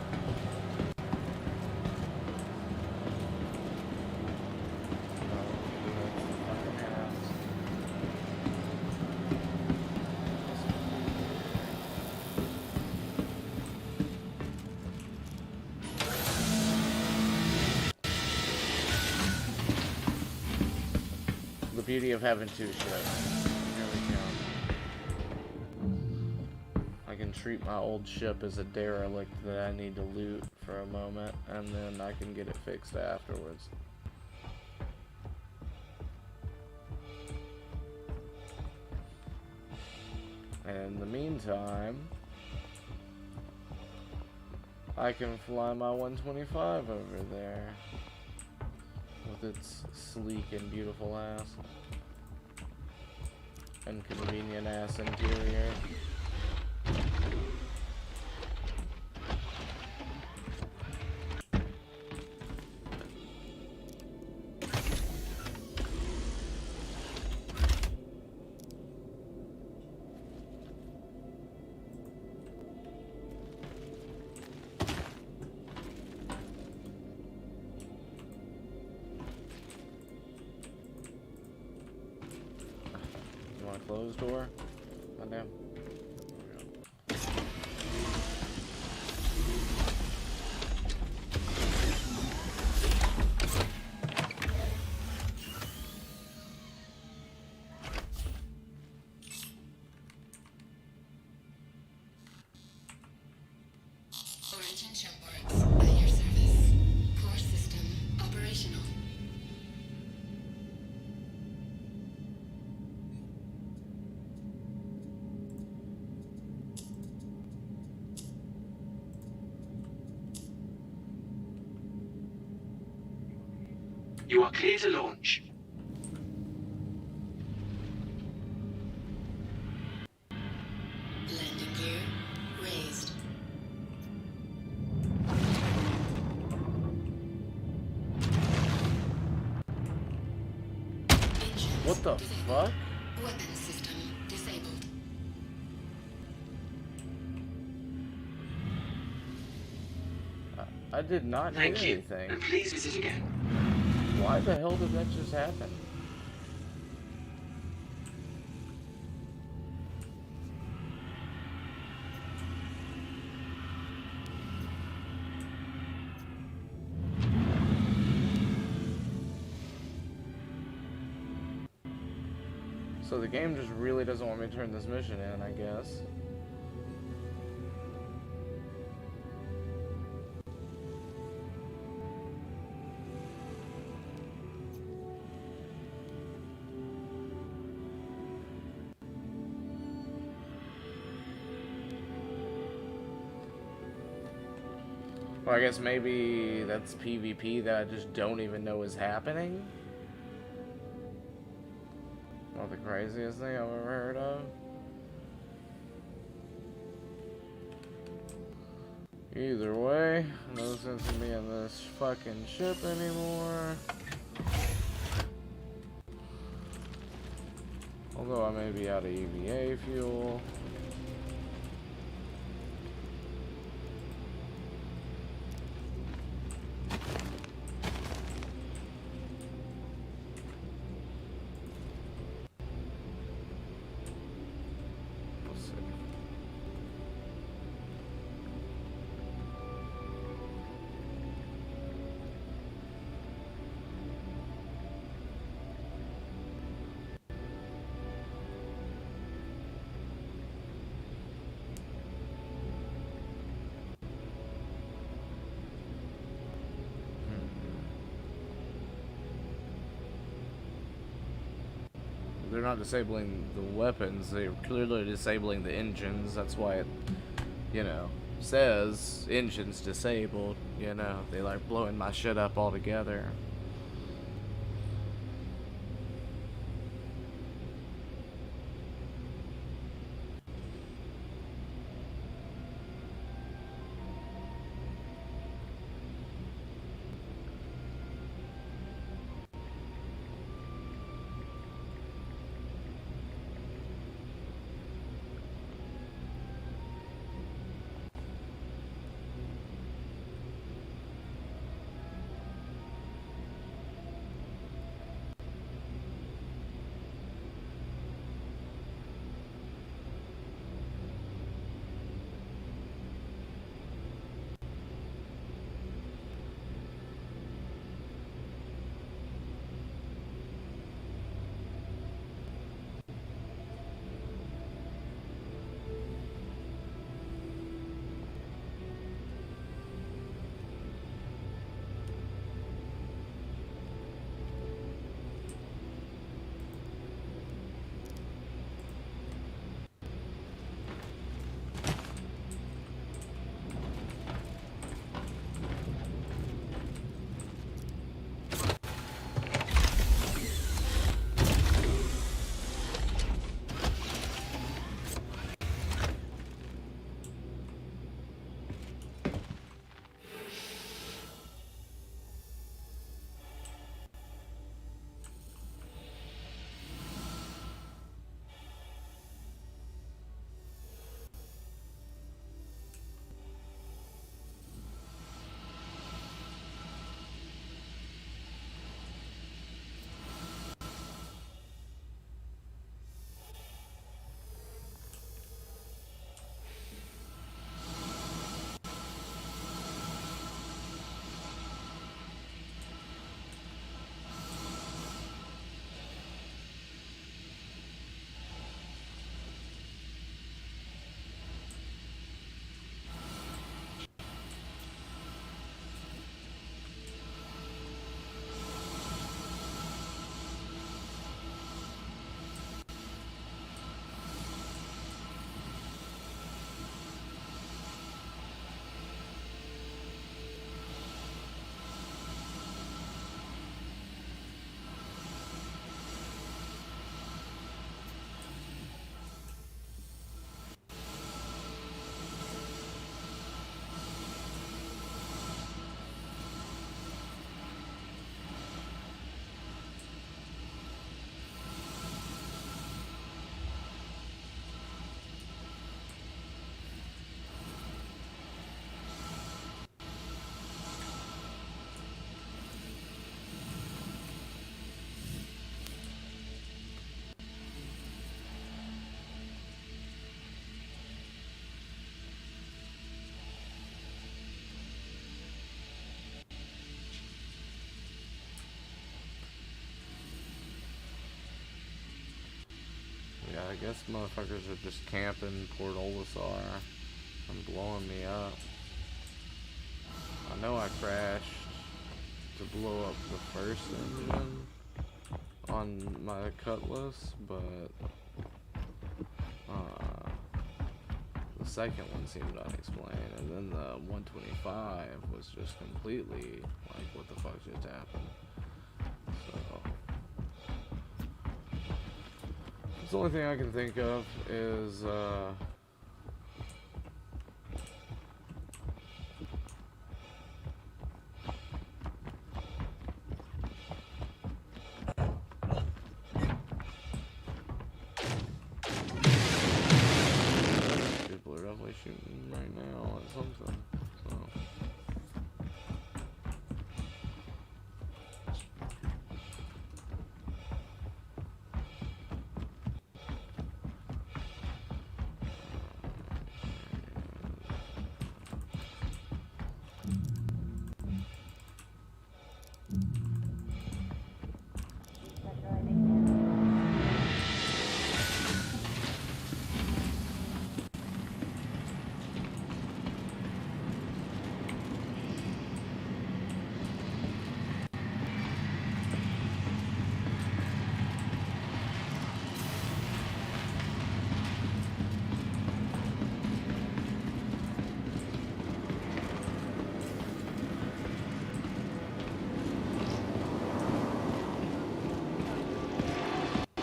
The beauty of having two ships. Here we go. I can treat my old ship as a derelict that I need to loot for a moment, and then I can get it fixed afterwards. And in the meantime, I can fly my 125 over there with its sleek and beautiful ass and convenient ass interior. Closed door. Oh, damn. Origin shipboards at your service. Core system operational. You are clear to launch. Landing gear raised. Engines What the disabled. fuck? Weapon system disabled. I did not hear Thank you. anything. And please visit again. Why the hell did that just happen? So the game just really doesn't want me to turn this mission in, I guess. Well, I guess maybe that's PvP that I just don't even know is happening. Not the craziest thing I've ever heard of. Either way, no sense in me on this fucking ship anymore. Although I may be out of EVA fuel. Let's see. They're not disabling the weapons, they're clearly disabling the engines. That's why it, you know, says engines disabled. You know, they like blowing my shit up altogether. guess motherfuckers are just camping Port Olisar and blowing me up. I know I crashed to blow up the first engine on my Cutlass, but the second one seemed unexplained, and then the 125 was just completely like, what the fuck just happened? So the only thing I can think of is people are definitely shooting right now at something. So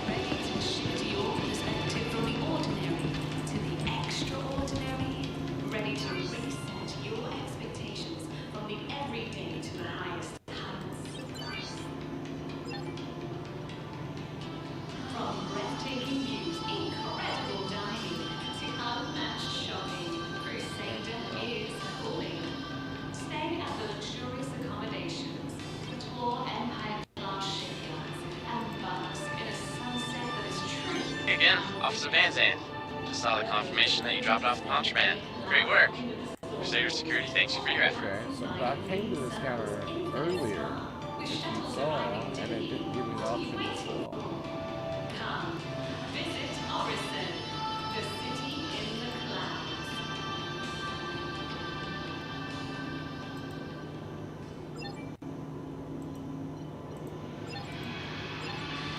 Ready to shift your perspective from the ordinary to the extraordinary. Ready to reset your expectations from the everyday to the highest heights. From breathtaking views, incredible dining, to unmatched shopping, Crusader is calling. Stay at the luxurious accommodations, tour Empire-class shipyards, and bask in a sunset that is true. Hey again, Officer Van Zandt. Just saw the confirmation that you dropped off the contraband. Great work. Crusader Security thanks you for your effort. okay, so I came to this counter earlier, if you saw, and it didn't give me the option to sell. Come, visit Orison, the city in the clouds.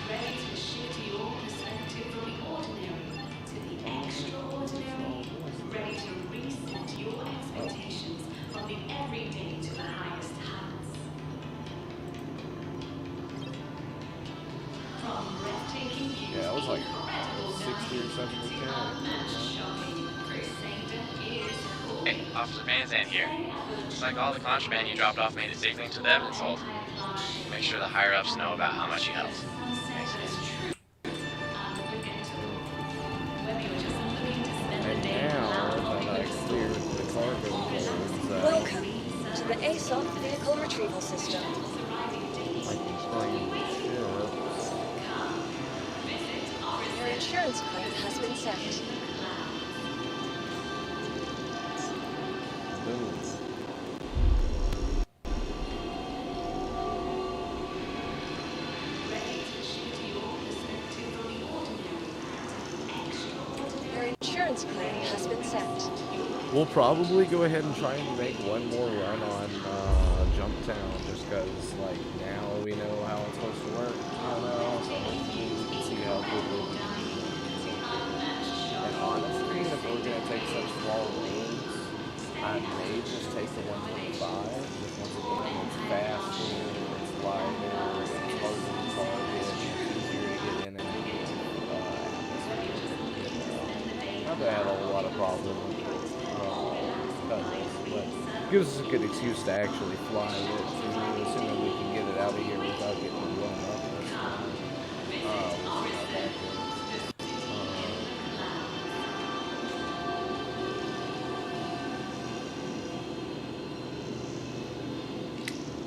Ready to shift your perspective from the ordinary to the extraordinary. Ready to reset your expectations from the everyday to the highest heights. From breathtaking views, Yeah, it was like incredible 60 or dining, 70 to K. unmatched shopping, Crusader is calling. Hey, Officer Van Zandt here. Looks like all the contraband you dropped off made it safely into the evidence hold. Make sure the higher-ups know about how much you helped. Thanks again. And now that I cleared the cargo holds, Welcome to the ASOP Vehicle Retrieval System. I can claim the ships. Your insurance claim has been sent. Boom. Your insurance claim has been sent. We'll probably go ahead and try and make one more run on Jumptown, just because, like, now we know how it's supposed to work, you know, so hopefully we can see how quickly we can do it. And honestly, if we're going to take such small roads, I may just take the 125, just once again, it's faster, it's lighter, it's harder to target, it's easier to get in and out of atmosphere. Not that I had a whole lot of problems with Cutlass, but gives us a good excuse to actually fly it, assuming we can get it out of here without getting blown up. We'll see how that goes.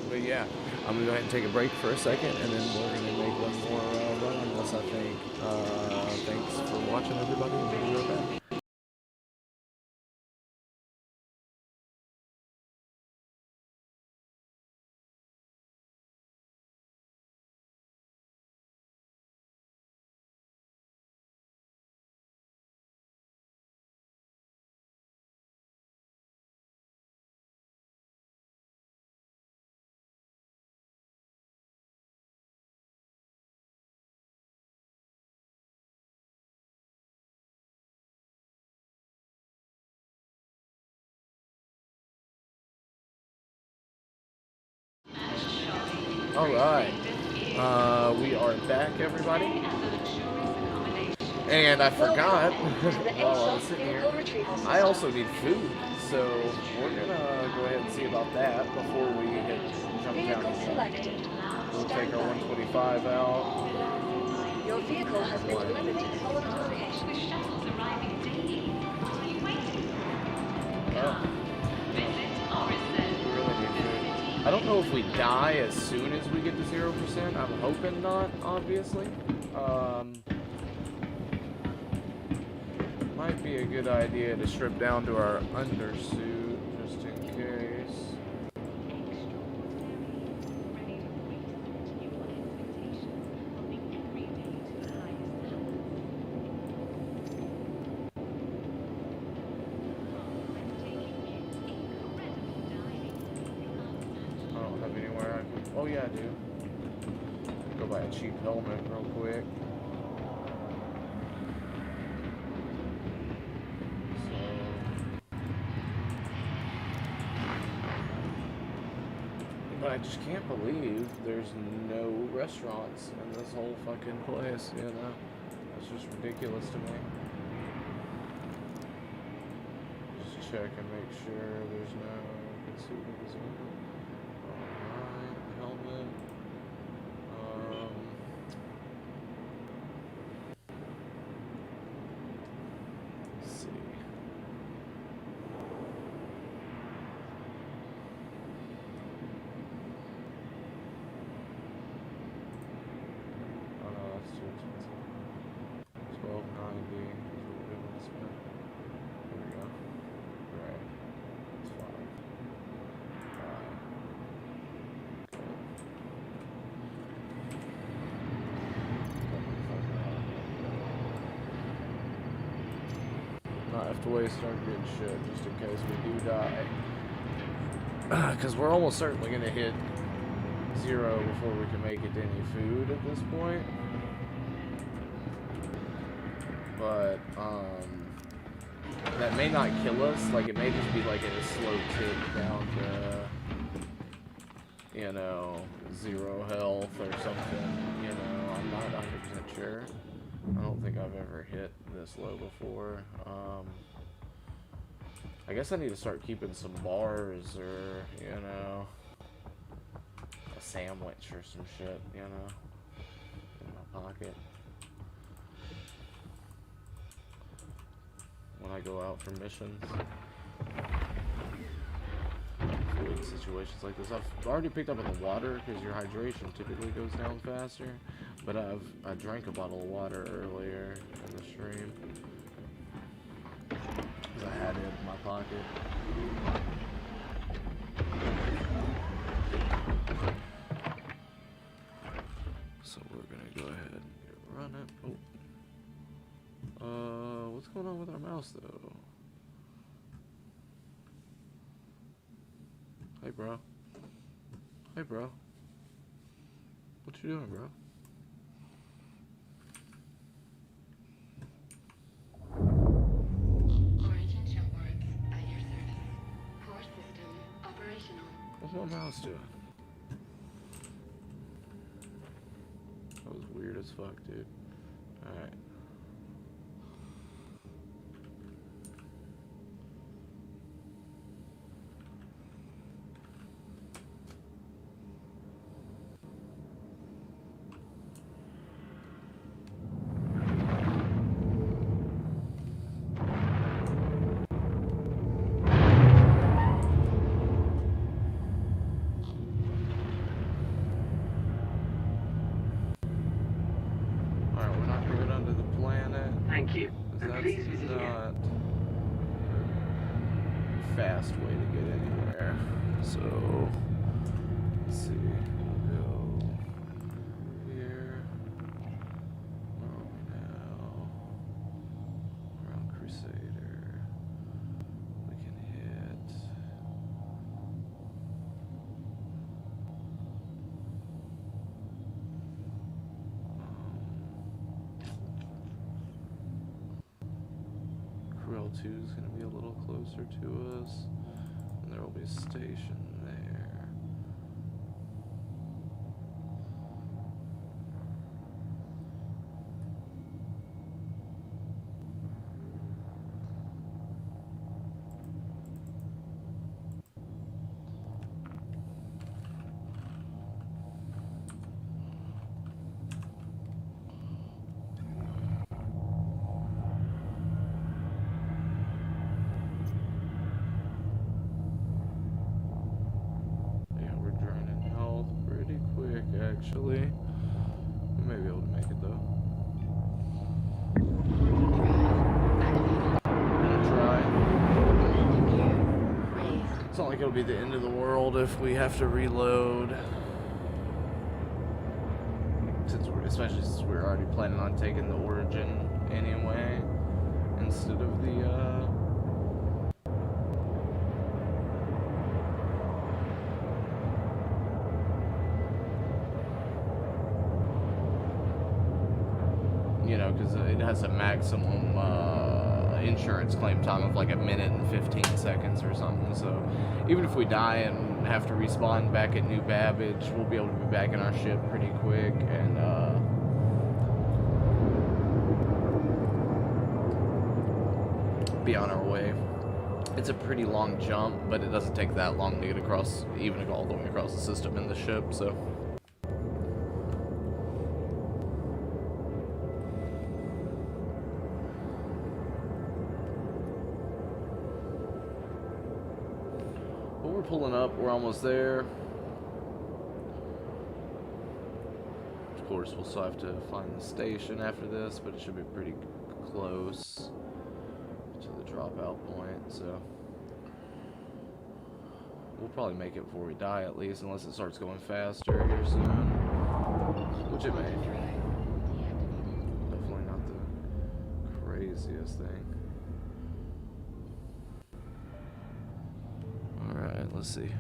But yeah, I'm gonna go ahead and take a break for a second, and then we're gonna make one more run on this, I think. Thanks for watching, everybody, and we'll be right back. Alright. We are back, everybody. And I forgot, while I was sitting here, I also need food. So we're gonna go ahead and see about that before we hit Jumptown 2.0. We'll take our 125 out. Your vehicle has been limited on location. With shuttles arriving daily, what are you waiting for? Oh. Visit Orison. We really need food. I don't know if we die as soon as we get to 0%. I'm hoping not, obviously. Might be a good idea to strip down to our undersuit, just in case. I don't have anywhere I can... Oh yeah, I do. Go buy a cheap helmet real quick. But I just can't believe there's no restaurants in this whole fucking place, you know? It's just ridiculous to me. Just check and make sure there's no consumables in it. Alright, helmet. Let's see. Oh no, that's too expensive. $12.90 is what we're going to spend. Here we go. Right. It's fine. Not have to waste our good shit just in case we do die. Because we're almost certainly going to hit 0 before we can make it to any food at this point. But, that may not kill us. Like, it may just be like a slow tick down to, you know, 0 health or something. You know, I'm not 100% sure. I don't think I've ever hit this low before. I guess I need to start keeping some bars or, you know, a sandwich or some shit, you know, in my pocket. When I go out for missions. Fluid situations like this. I've already picked up on the water because your hydration typically goes down faster. But I drank a bottle of water earlier in the stream. Because I had it in my pocket. So we're gonna go ahead and get running. Oh. What's going on with our mouse though? Hey bro. Hey bro. What you doing, bro? Origin Jumpworks at your service. Core system operational. What's my mouse doing? That was weird as fuck, dude. Alright. Thank you. And That's please visit again. not a fast way to get anywhere. So, let's see. We'll go here. Where are we now? Around Crusader. We can hit. L2 is going to be a little closer to us, and there will be a station there. actually. We may be able to make it though. Gonna try. It's not like it'll be the end of the world if we have to reload. Especially since we're already planning on taking the Origin anyway, instead of the you know, because it has a maximum insurance claim time of like 1 minute and 15 seconds or something. So even if we die and have to respawn back at New Babbage, we'll be able to be back in our ship pretty quick and be on our way. It's a pretty long jump, but it doesn't take that long to get across, even to go all the way across the system in the ship, so. Well, we're pulling up, we're almost there. Of course, we'll still have to find the station after this, but it should be pretty close to the dropout point, so we'll probably make it before we die at least, unless it starts going faster here soon, which it may. Definitely not the craziest thing. Alright, let's see.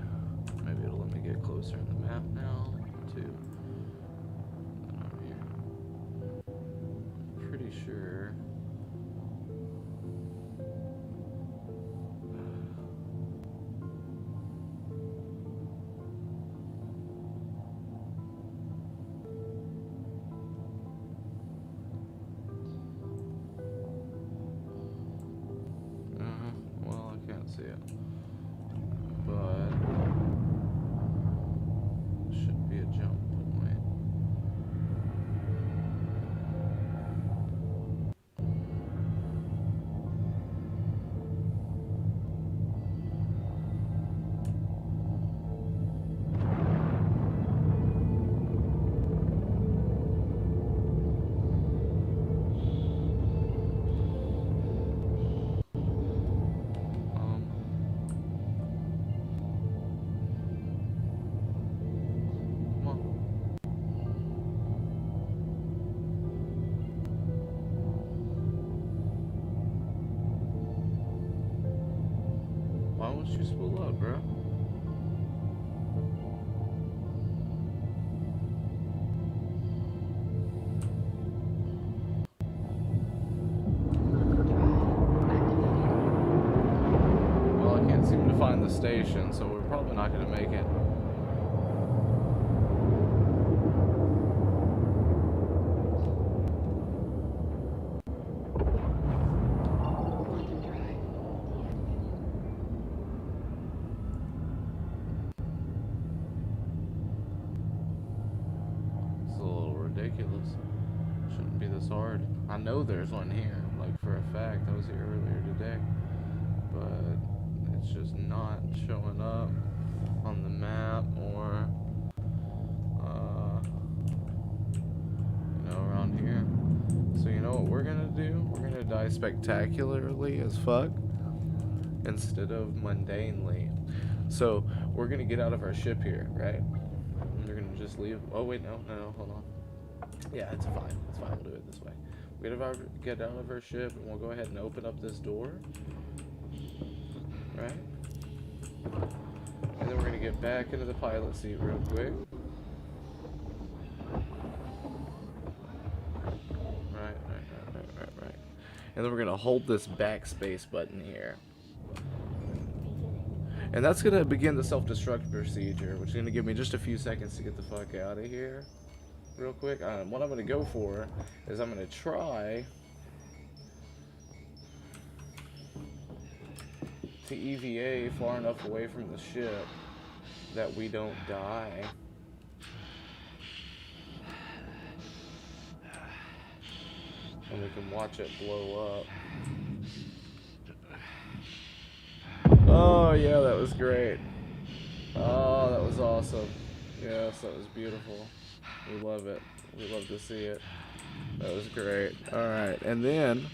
Maybe it'll let me get closer in the map now, too. Over here. Pretty sure. Well, I can't see it. But should be a jump point. Why won't you spool up, bro? Well, I can't seem to find the station, so we're probably not going to make it. Ridiculous. Shouldn't be this hard. I know there's one here, like for a fact. I was here earlier today, but it's just not showing up on the map or you know, around here. So you know what we're gonna do? We're gonna die spectacularly as fuck instead of mundanely. So we're gonna get out of our ship here, right? And we're gonna just leave. Oh wait, no, hold on. Yeah, it's fine. It's fine. We'll do it this way. We get out of our ship, and we'll go ahead and open up this door. Right? And then we're going to get back into the pilot seat real quick. Right. And then we're going to hold this backspace button here. And that's going to begin the self-destruct procedure, which is going to give me just a few seconds to get the fuck out of here. Real quick, what I'm going to go for is I'm going to try to EVA far enough away from the ship that we don't die. And we can watch it blow up. Oh yeah, that was great. Oh, that was awesome. Yes, that was beautiful. We love it. We love to see it. That was great. Alright, and then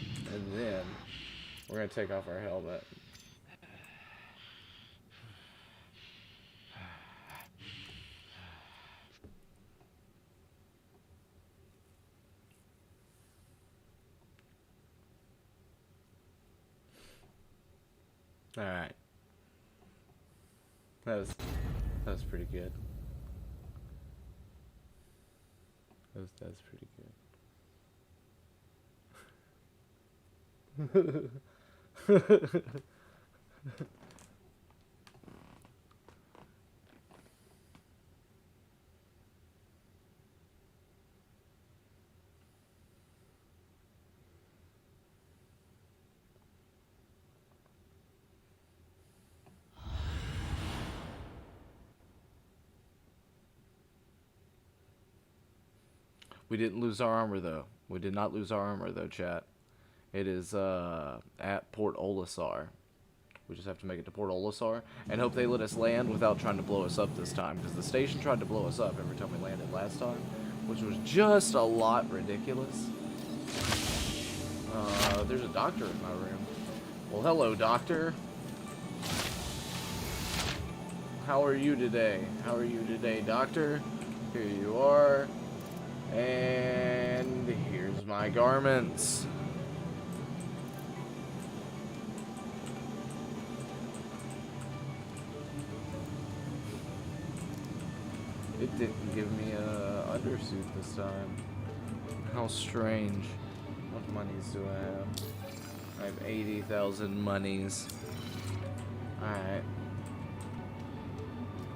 we're gonna take off our helmet. Alright. That was pretty good. That's pretty good. We didn't lose our armor though. We did not lose our armor though, chat. It is at Port Olisar. We just have to make it to Port Olisar and hope they let us land without trying to blow us up this time, because the station tried to blow us up every time we landed last time, which was just a lot ridiculous. There's a doctor in my room. Well, hello, doctor. How are you today? How are you today, doctor? Here you are. And here's my garments. It didn't give me a undersuit this time. How strange. What monies do I have? I have 80,000 monies. Alright.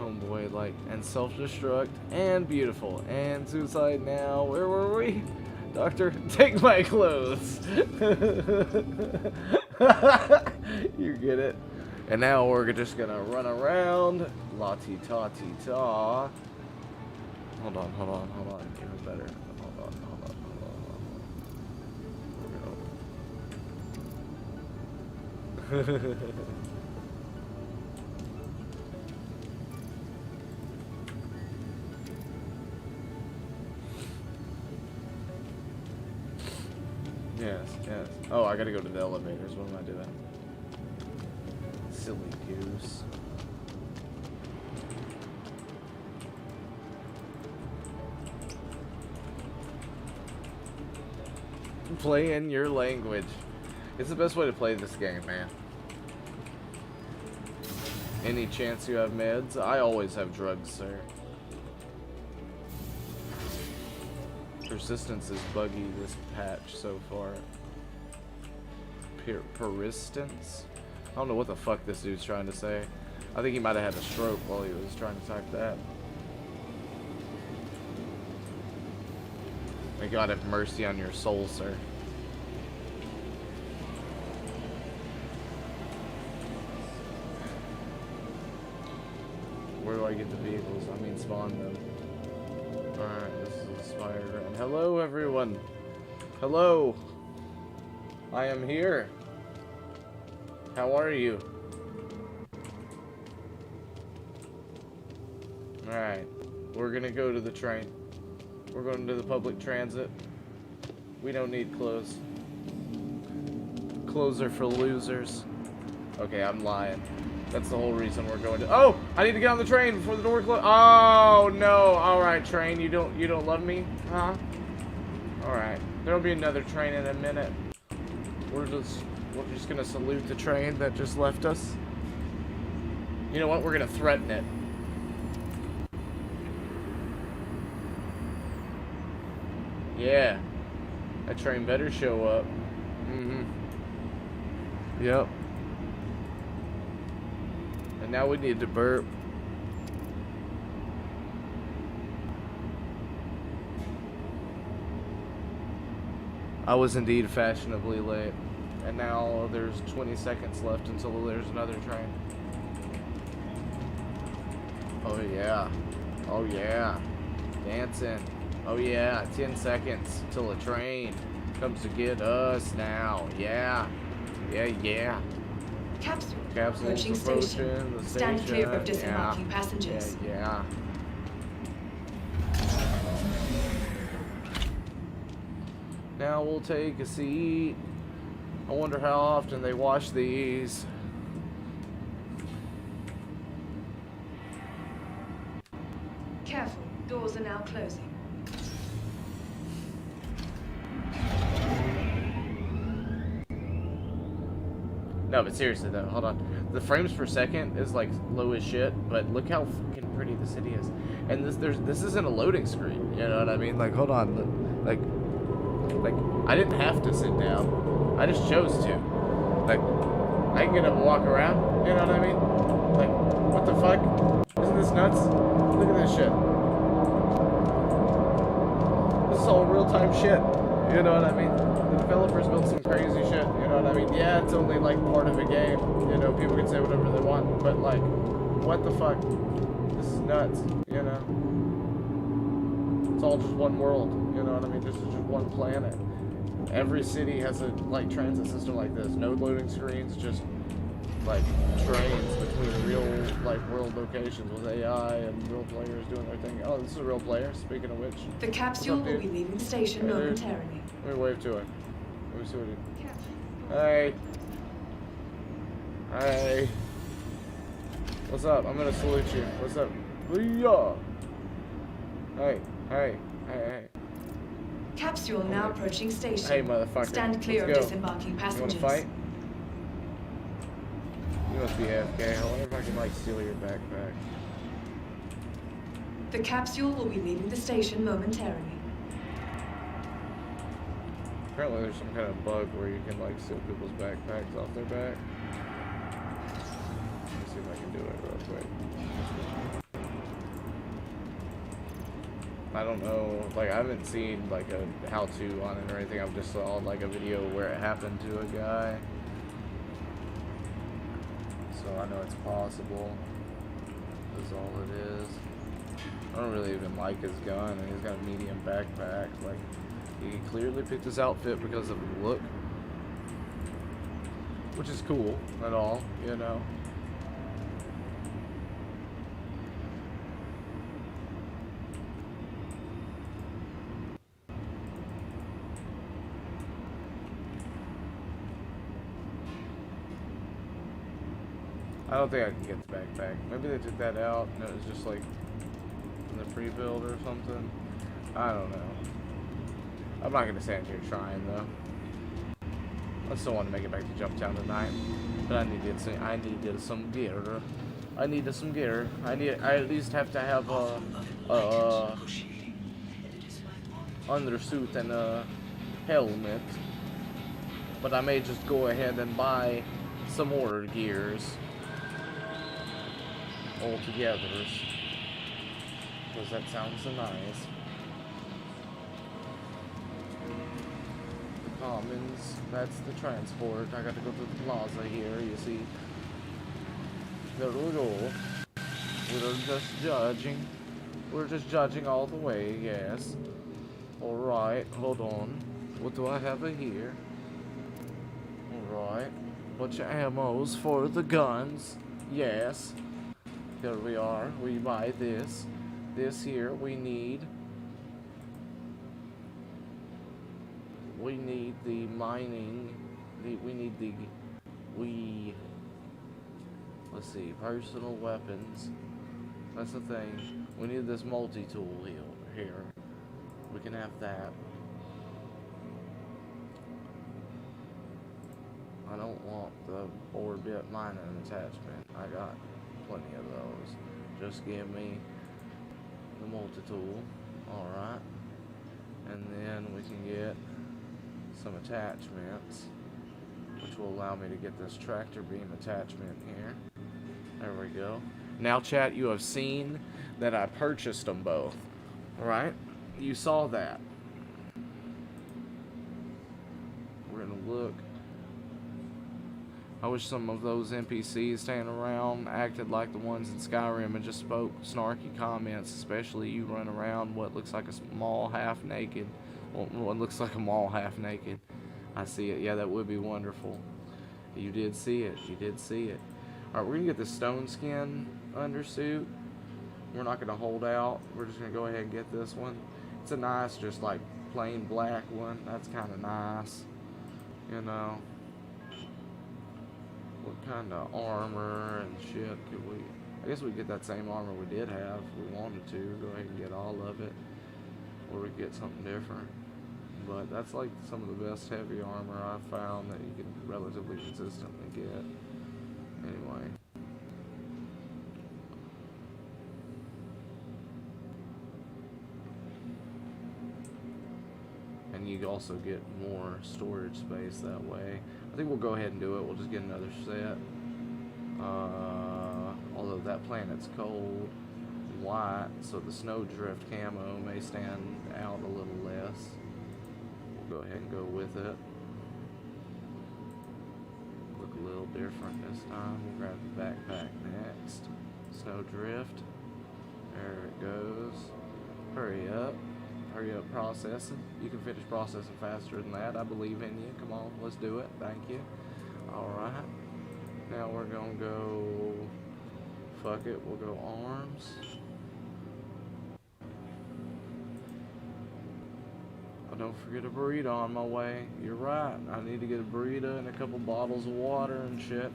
Homeboy, like, and self-destruct, and beautiful, and suicide now. Where were we? Doctor, take my clothes. You get it. And now we're just gonna run around. La-ti-ta-ti-ta. Hold on. Even better. Hold on. We're gonna... Yes. Oh, I gotta go to the elevators. What am I doing? Silly goose. Play in your language. It's the best way to play this game, man. Any chance you have meds? I always have drugs, sir. Persistence is buggy this patch so far. Persistence? I don't know what the fuck this dude's trying to say. I think he might have had a stroke while he was trying to type that. May God have mercy on your soul, sir. Where do I get the vehicles? I mean, spawn them. Alright, this is a spire ground. Hello, everyone. Hello. I am here. How are you? Alright. We're gonna go to the train. We're going to the public transit. We don't need clothes. Clothes are for losers. Okay, I'm lying. That's the whole reason we're going to... Oh! I need to get on the train before the door closes. Oh, no. Alright, train. You don't love me? Huh? Alright. There'll be another train in a minute. We're just gonna salute the train that just left us. You know what? We're gonna threaten it. Yeah. That train better show up. Yep. And now we need to burp. I was indeed fashionably late. And now there's 20 seconds left until there's another train. Oh yeah. Oh yeah. Dancing. Oh yeah. 10 seconds till a train comes to get us now. Yeah. Yeah. Capsules approaching the station. Stand clear of disembarking passengers. Yeah. Now we'll take a seat. I wonder how often they wash these. Careful, doors are now closing. No, but seriously though, hold on. The frames per second is like low as shit, but look how fucking pretty the city is. And this isn't a loading screen. You know what I mean? Like, hold on, like I didn't have to sit down. I just chose to. Like, I can get up and walk around. You know what I mean? Like, what the fuck? Isn't this nuts? Look at this shit. This is all real-time shit. You know what I mean? The developers built some crazy shit. You know what I mean? Yeah, it's only like part of a game. You know, people can say whatever they want, but like, what the fuck? This is nuts. You know? It's all just one world. You know what I mean? This is just one planet. Every city has a like transit system like this. No loading screens, just like trains between real like world locations with AI and real players doing their thing. Oh, this is a real player. Speaking of which, The capsule will be leaving the station Hey, dude. momentarily. let me wave to him. Let me see what he. Hey. Hey. What's up? I'm gonna salute you. What's up? Leah. Hey. Hey. Hey. Hey. Capsule now approaching station. Hey, motherfucker. Stand clear of Let's go. disembarking You passengers. wanna fight? You must be AFK. I wonder if I can like steal your backpack. The capsule will be leaving the station momentarily. Apparently there's some kind of bug where you can like steal people's backpacks off their back. Let me see if I can do it real quick. I don't know, like I haven't seen like a how-to on it or anything. I've just saw like a video where it happened to a guy. So I know it's possible. That's all it is. I don't really even like his gun, and he's got a medium backpack. Like, he clearly picked his outfit because of the look, which is cool and all, you know. I don't think I can get the backpack. Maybe they took that out and it was just like in the pre-build or something. I don't know. I'm not gonna stand here trying though. I still want to make it back to Jumptown tonight, but I needed some gear. I needed some gear. I at least have to have a undersuit and a helmet. But I may just go ahead and buy some more gears all together, because that sounds so nice. The Commons, that's the transport. I got to go to the plaza here, you see. There we go. We're just judging. We're just judging all the way, yes. Alright, hold on. What do I have here? Alright. Bunch of ammos for the guns. Yes. Here we are. We buy this. This here we need. We need the mining. Let's see. Personal weapons. That's the thing. We need this multi-tool here. We can have that. I don't want the orbit mining attachment. I got plenty of those. Just give me the multi-tool. Alright. And then we can get some attachments, which will allow me to get this tractor beam attachment here. There we go. Now, chat, you have seen that I purchased them both. Alright? You saw that. We're gonna look. I wish some of those NPCs standing around acted like the ones in Skyrim and just spoke snarky comments, especially you run around what looks like a small half-naked. What looks like a mall half-naked. I see it. Yeah, that would be wonderful. You did see it. You did see it. Alright, we're going to get the stone skin undersuit. We're not going to hold out. We're just going to go ahead and get this one. It's a nice, just like plain black one. That's kind of nice, you know. What kind of armor and shit could we... I guess we get that same armor we did have if we wanted to. Go ahead and get all of it. Or we get something different. But that's like some of the best heavy armor I've found that you can relatively consistently get. Anyway. And you also get more storage space that way. I think we'll go ahead and do it. We'll just get another set. Although that planet's cold and white, so the snowdrift camo may stand out a little less. We'll go ahead and go with it. Look a little different this time. We'll grab the backpack next. Snowdrift. There it goes. Hurry up. Hurry up processing. You can finish processing faster than that. I believe in you. Come on, let's do it. Thank you. Alright. Now we're gonna go... Fuck it, we'll go arms. Oh, don't forget a burrito on my way. You're right. I need to get a burrito and a couple bottles of water and shit.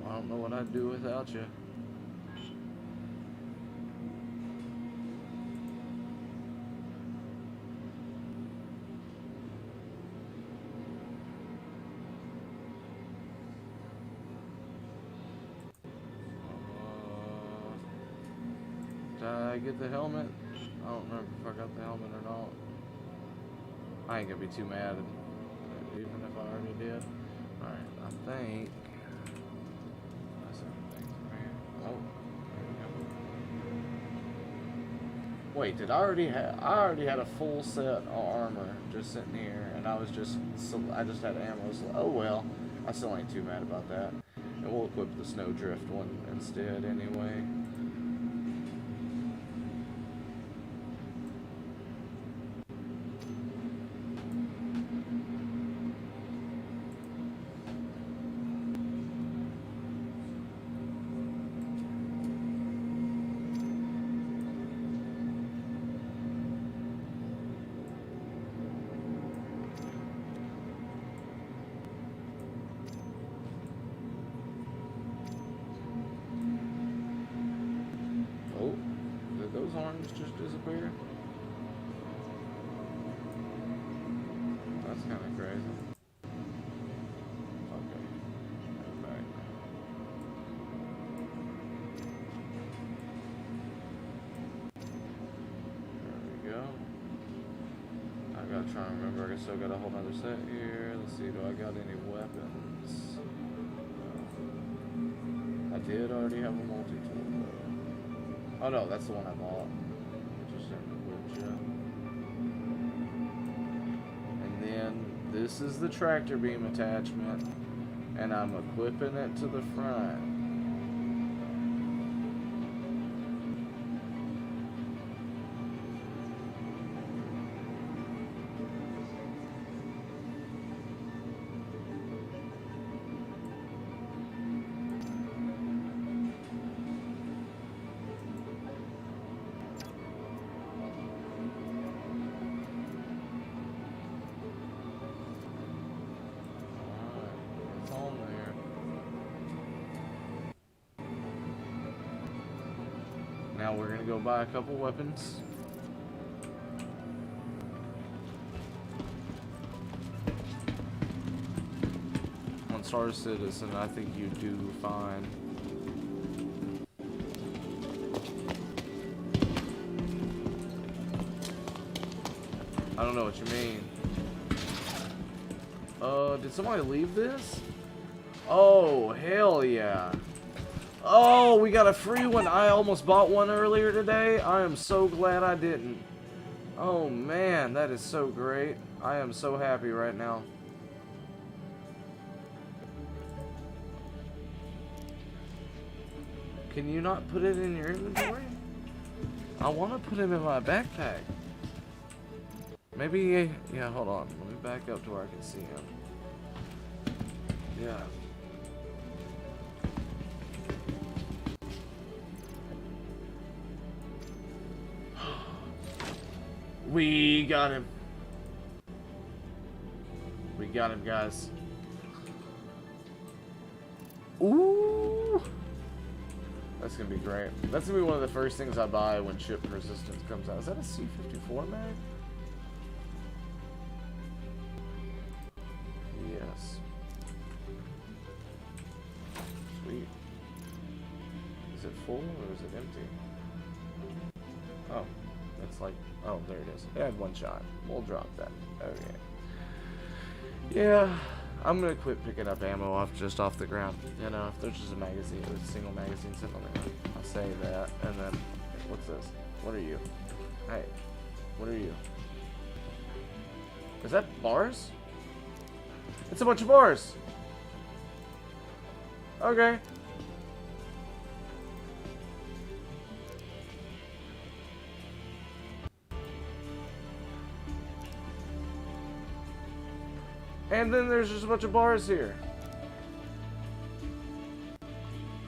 I don't know what I'd do without you. Did I get the helmet? I don't remember if I got the helmet or not. I ain't gonna be too mad even if I already did. Alright, I think... Oh, there we go. Wait, did I already had a full set of armor just sitting here, and I just had ammo. So, oh well, I still ain't too mad about that. And we'll equip the snowdrift one instead anyway. Arms just disappear? That's kind of crazy. Okay. Go back. There we go. I gotta try and remember. I still got a whole other set here. Let's see, do I got any weapons? I did already have a multi-tool though. Oh no, that's the one I bought. Just and then this is the tractor beam attachment, and I'm equipping it to the front. Now we're gonna go buy a couple weapons. On Star Citizen, I think you do fine. I don't know what you mean. Did somebody leave this? Oh, hell yeah. Oh, we got a free one. I almost bought one earlier today. I am so glad I didn't. Oh man, that is so great. I am so happy right now. Can you not put it in your inventory? I want to put him in my backpack. Maybe, yeah, hold on. Let me back up to where I can see him. Yeah. We got him. We got him, guys. Ooh. That's gonna be great. That's gonna be one of the first things I buy when ship persistence comes out. Is that a C-54 mag? Yes. Sweet. Is it full or is it empty? Oh, it's like, oh, there it is. It had one shot. We'll drop that. Okay. Yeah, I'm gonna quit picking up ammo just off the ground. You know, if there's just a magazine, a single magazine sitting on the ground, I'll say that. And then, what's this? What are you? Hey, what are you? Is that bars? It's a bunch of bars. Okay. And then there's just a bunch of bars here.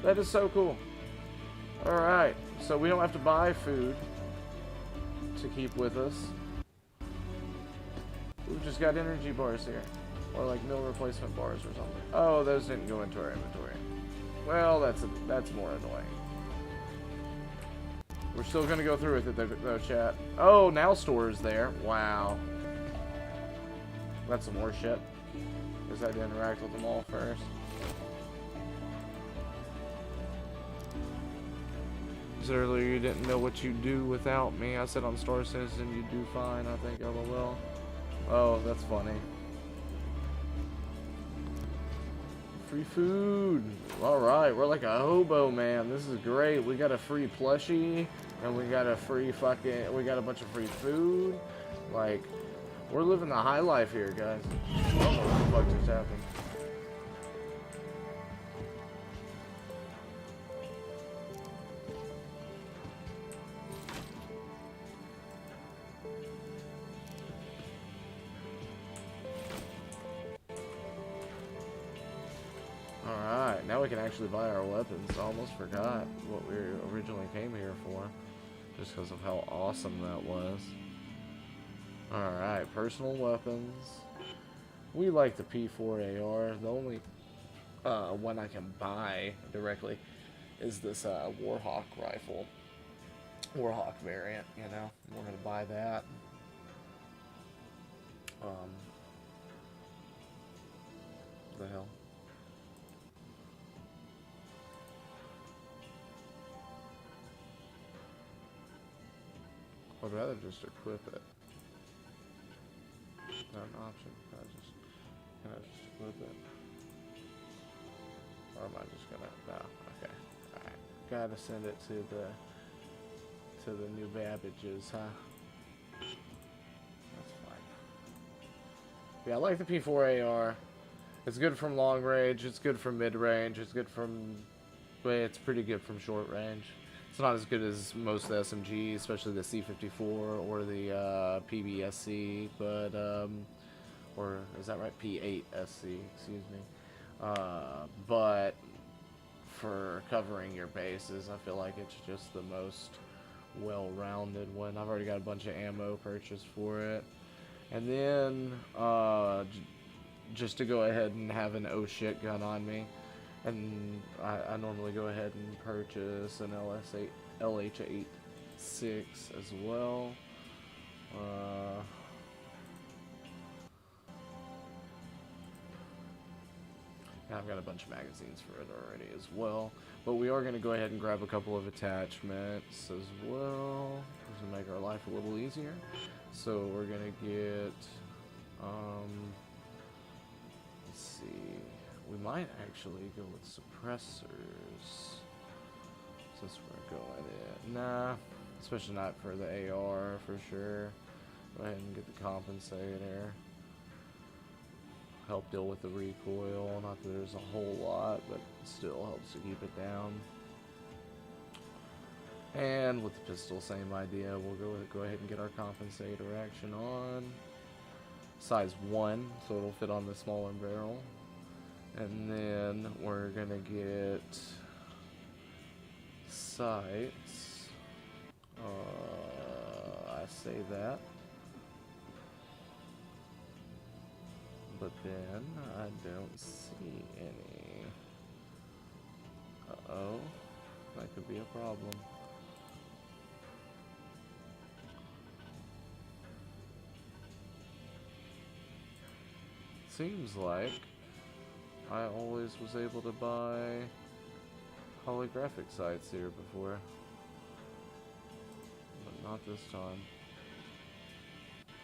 That is so cool. Alright, so we don't have to buy food to keep with us. We've just got energy bars here. Or like meal replacement bars or something. Oh, those didn't go into our inventory. Well, that's more annoying. We're still gonna go through with it though, chat. Oh, now store is there. Wow. That's some more shit. Because I had to interact with them all first. You said earlier you didn't know what you'd do without me. I said on Star Citizen you'd do fine, I think, LOL. Oh, that's funny. Free food. Alright, we're like a hobo, man. This is great. We got a free plushie. And we got a free fucking... We got a bunch of free food. Like... We're living the high life here, guys. I don't know what the fuck just happened. Alright, now we can actually buy our weapons. I almost forgot what we originally came here for. Just because of how awesome that was. Alright, personal weapons. We like the P4AR. The only one I can buy directly is this Warhawk rifle. Warhawk variant, you know. We're going to buy that. The hell? I'd rather just equip it. Not an option. Can I just equip it? Or am I just gonna? No. Okay. All right. Gotta send it to the new Babbages, huh? That's fine. Yeah, I like the P4AR. It's good from long range. It's good from mid range. It's good from. Well, it's pretty good from short range. It's not as good as most of the SMGs, especially the C-54 or the PBSC, but, or is that right? P8SC, excuse me. But for covering your bases, I feel like it's just the most well-rounded one. I've already got a bunch of ammo purchased for it. And then, just to go ahead and have an oh shit gun on me. And I normally go ahead and purchase an LH86 as well. And I've got a bunch of magazines for it already as well. But we are going to go ahead and grab a couple of attachments as well. Just to make our life a little easier. So we're going to get... let's see... We might actually go with suppressors, since we're going in. Nah, especially not for the AR, for sure. Go ahead and get the compensator. Help deal with the recoil. Not that there's a whole lot, but it still helps to keep it down. And with the pistol, same idea. We'll go ahead and get our compensator action on. Size 1, so it'll fit on the smaller barrel. And then we're gonna get sights. I say that. But then I don't see any. Uh-oh. That could be a problem. Seems like I always was able to buy holographic sites here before. But not this time.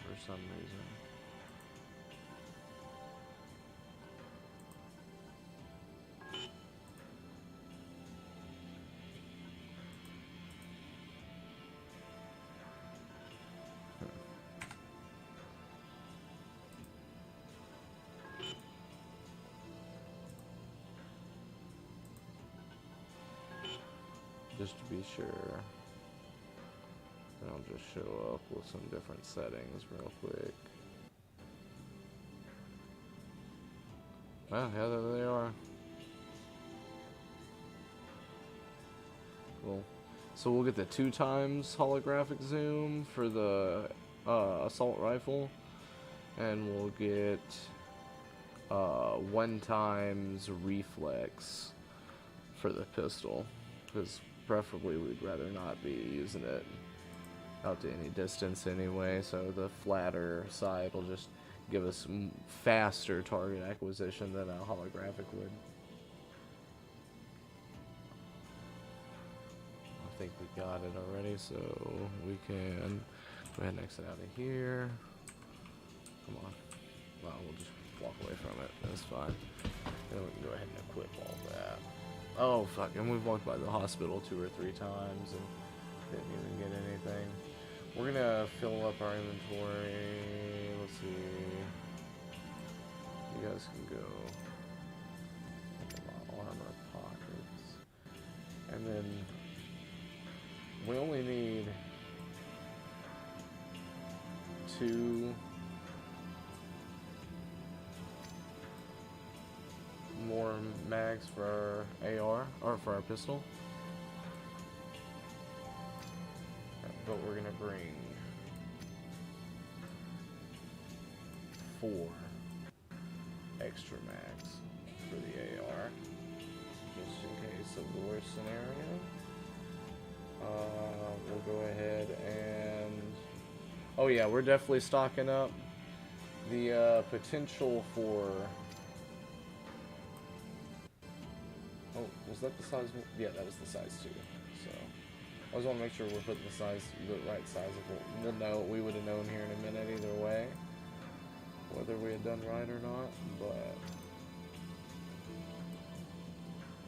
For some reason. Just to be sure, and I'll just show up with some different settings real quick. Oh, yeah, there they are. Cool. So we'll get the 2 times holographic zoom for the assault rifle, and we'll get 1 times reflex for the pistol, because preferably we'd rather not be using it out to any distance anyway, so the flatter side will just give us faster target acquisition than a holographic would. I think we got it already, so we can go ahead and exit out of here. Come on. Well, we'll just walk away from it. That's fine. Then we can go ahead and equip all that. Oh, fuck. And we've walked by the hospital 2 or 3 times and didn't even get anything. We're gonna fill up our inventory. Let's see. You guys can go. Armor pockets. And then we only need 2 more mags for our AR, or for our pistol. But we're gonna bring 4 extra mags for the AR, just in case of the worst scenario. We'll go ahead and... Oh yeah, we're definitely stocking up. The potential for... Oh, was that the size? Yeah, that was the size 2. So I just want to make sure we're putting the right size of it. We'll know. We would have known here in a minute either way, whether we had done right or not. But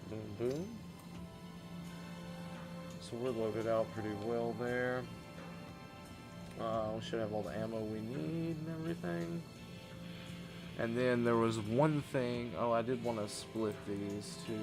boom, boom. So we're loaded out pretty well there. We should have all the ammo we need and everything. And then there was one thing. Oh, I did want to split these 2.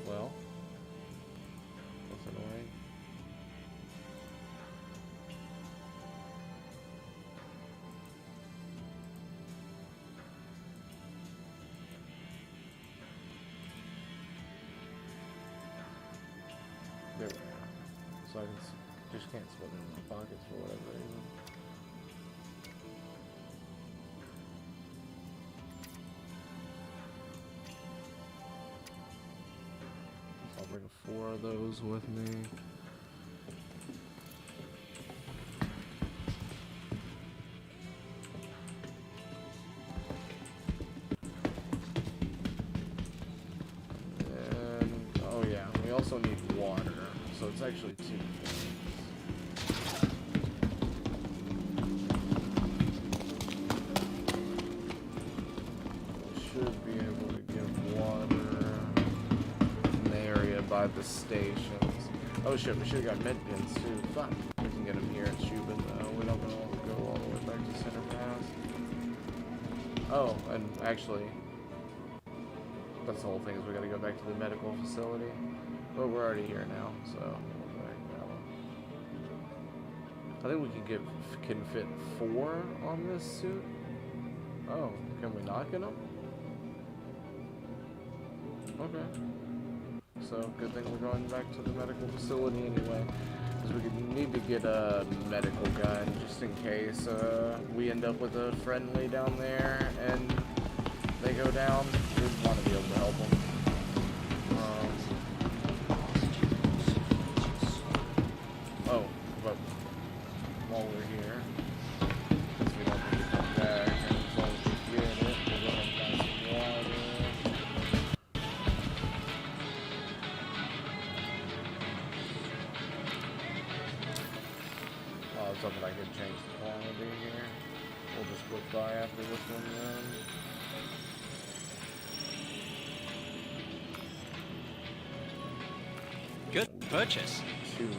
Well, that's annoying. There we are. So I just can't split it in my pockets for whatever reason. I'll bring 4 of those with me. And, oh yeah, we also need water, so it's actually 2 things. inside the stations. Oh shit, we should have got med pins too. Fuck. We can get them here at Shubin though. We don't go all the way back to Center Pass. Oh, and actually, that's the whole thing, is we gotta go back to the medical facility. But we're already here now, so we'll go back that one. I think we can fit 4 on this suit. Oh, can we not get them? Okay. So, good thing we're going back to the medical facility anyway. Because we need to get a medical gun just in case we end up with a friendly down there and they go down. We want to be able to help them. Oh, but while we're here, since we don't need to come back, and as long as we get it, we'll go ahead and buy some water. Oh, I was hoping I could change the quantity here. We'll just look by after this one then. Good purchase. 2 more.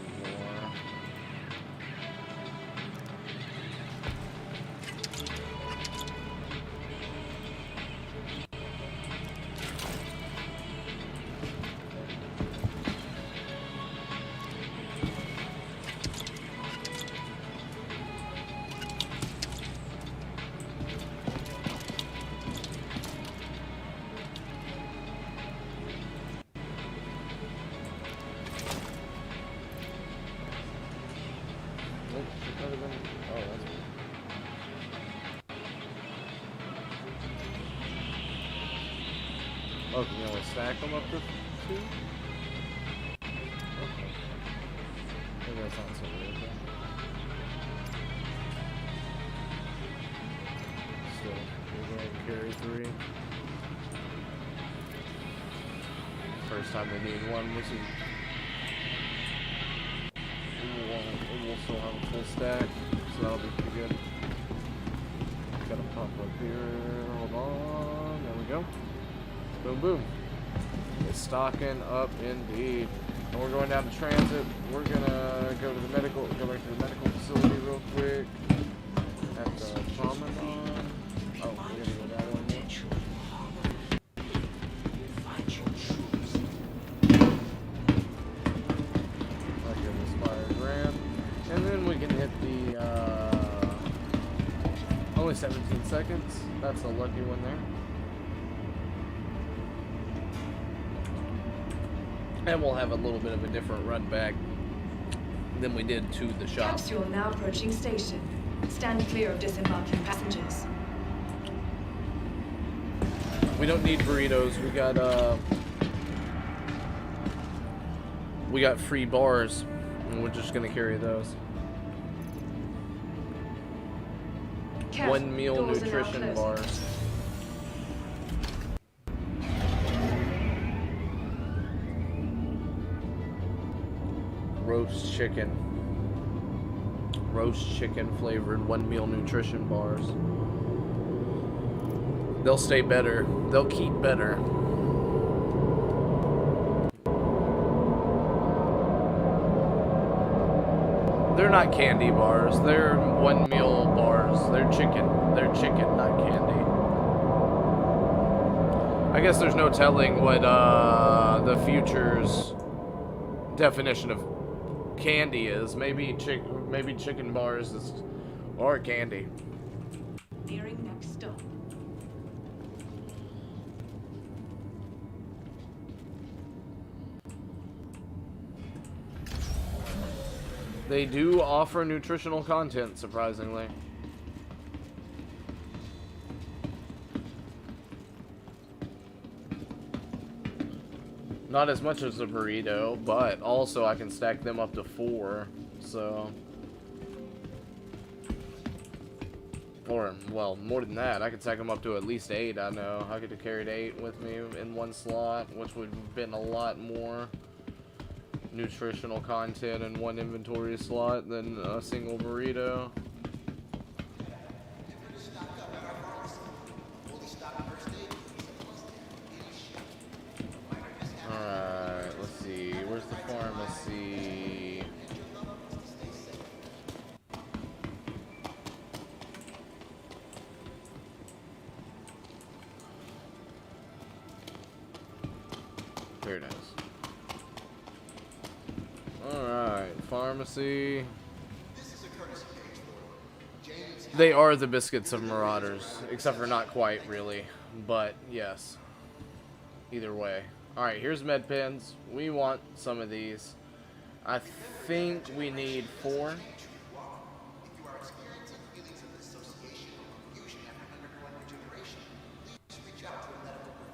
Oh, can you only stack them up to 2? Okay. Maybe that's not so weird then. So, we're going to carry 3. First time we need one, which is... We'll still have a full stack, so that'll be pretty good. Gotta pop up here, hold on, there we go. Boom, boom. It's stocking up indeed. And we're going down to transit. We're gonna go back to the medical facility real quick. At the promenade. Oh, we're gonna go that one. I'll give this $5,000. And then we can hit the, only 17 seconds. That's a lucky one there. And we'll have a little bit of a different run back than we did to the shop. Capsule now approaching station. Stand clear of disembarking passengers. We don't need burritos. We got free bars, and we're just gonna carry those. Careful, 1 meal doors are now nutrition closing. bars. Roast chicken flavored 1 meal nutrition bars. They'll stay better. They'll keep better. They're not candy bars. They're 1 meal bars. They're chicken. They're chicken, not candy. I guess there's no telling what the future's definition of candy is. Maybe chicken bars are candy. Nearing next stop. They do offer nutritional content, surprisingly. Not as much as a burrito, but also I can stack them up to 4, so... Or, well, more than that. I could stack them up to at least 8, I know. I could have carried 8 with me in one slot, which would have been a lot more nutritional content in one inventory slot than a single burrito. Alright, let's see. pharmacy. Here it is. Alright, pharmacy. They are the biscuits of Marauders, except for not quite, really. But, yes. Either way. Alright, here's med pens. We want some of these. I think we need 4.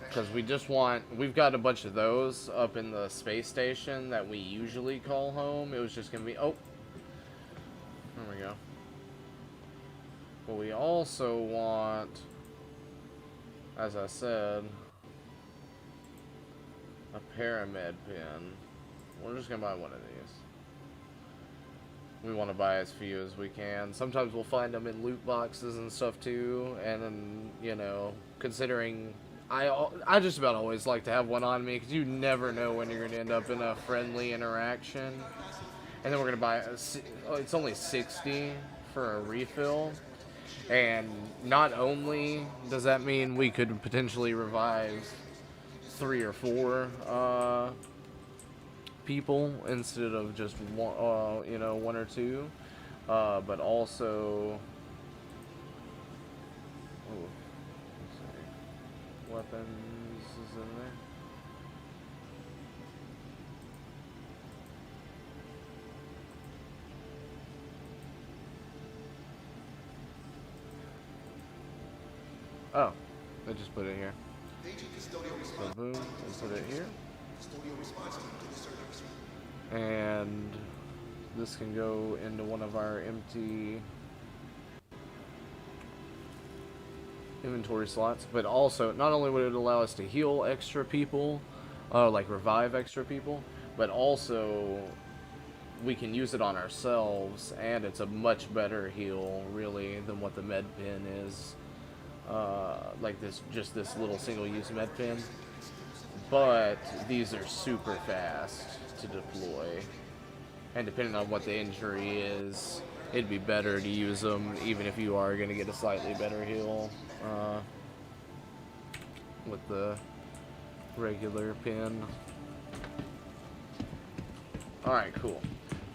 Because we just want, we've got a bunch of those up in the space station that we usually call home. It was just going to be, oh, there we go. But we also want, as I said, a paramed pen. We're just going to buy one of these. We want to buy as few as we can. Sometimes we'll find them in loot boxes and stuff too. And then, you know, considering I just about always like to have one on me because you never know when you're going to end up in a friendly interaction. And then we're going to buy, it's only 60 for a refill. And not only does that mean we could potentially revive 3 or 4 people instead of just one, you know, 1 or 2, but also, ooh, let's see, weapons is in there. Oh, they just put it here. So boom, we put it here. And this can go into one of our empty inventory slots, but also not only would it allow us to heal extra people, like revive extra people, but also we can use it on ourselves, and it's a much better heal really than what the med pen is. Like this, just this little single-use med pen. But these are super fast to deploy, and depending on what the injury is, it'd be better to use them even if you are going to get a slightly better heal with the regular pen. Alright, cool.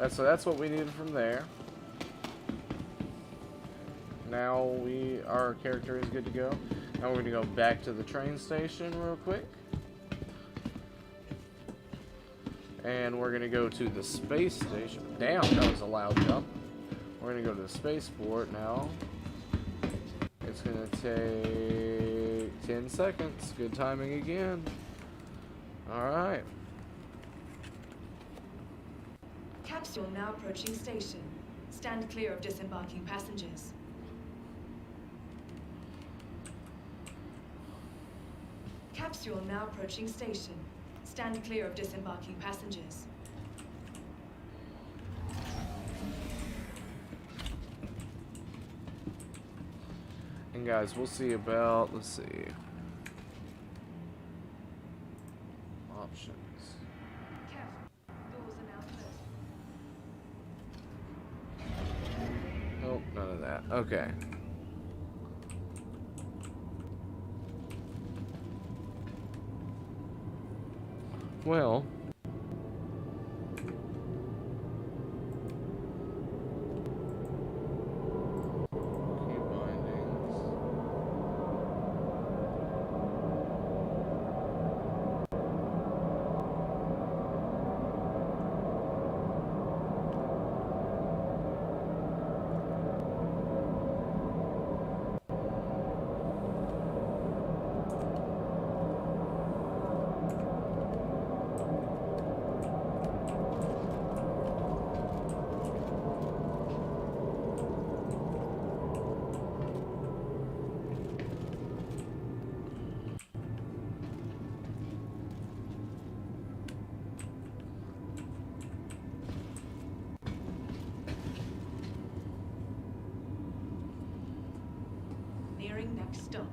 So that's what we needed from there. Now our character is good to go. Now we're going to go back to the train station real quick. And we're going to go to the space station. Damn, that was a loud jump. We're going to go to the spaceport now. It's going to take 10 seconds. Good timing again. Alright. Capsule now approaching station. Stand clear of disembarking passengers. Capsule now approaching station. Stand clear of disembarking passengers. And guys, we'll see about, let's see. Options. Careful. Doors are now closed. Nope, none of that. Okay. Well, key bindings. Nearing next stop.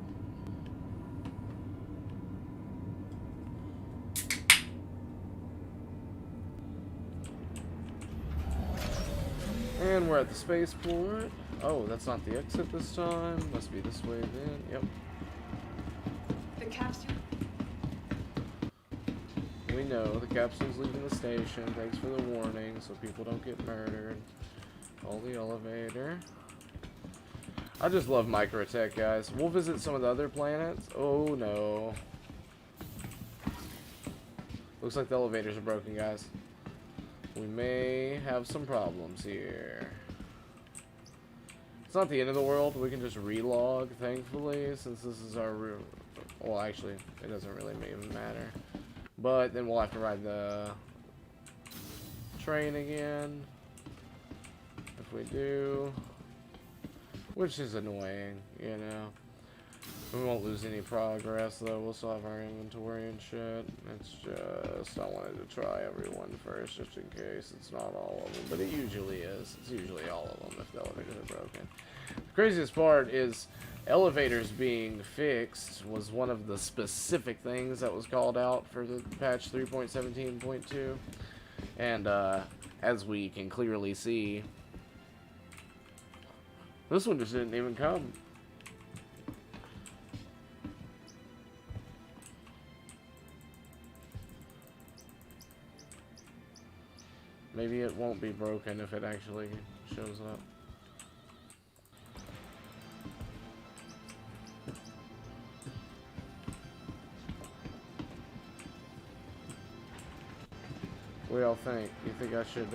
And we're at the spaceport. Oh, that's not the exit this time. Must be this way then. Yep. The capsule. We know the capsule's leaving the station. Thanks for the warning so people don't get murdered. Call the elevator. I just love microtech, guys. We'll visit some of the other planets. Oh no. Looks like the elevators are broken, guys. We may have some problems here. It's not the end of the world. We can just relog, thankfully, since this is our... Well, actually, it doesn't really even matter. But then we'll have to ride the train again. If we do. Which is annoying, you know. We won't lose any progress, though. We'll still have our inventory and shit. It's just, I wanted to try everyone first, just in case. It's not all of them, but it usually is. It's usually all of them if the elevators are broken. The craziest part is elevators being fixed was one of the specific things that was called out for the patch 3.17.2. And as we can clearly see, this one just didn't even come. Maybe it won't be broken if it actually shows up. What do y'all think? You think I should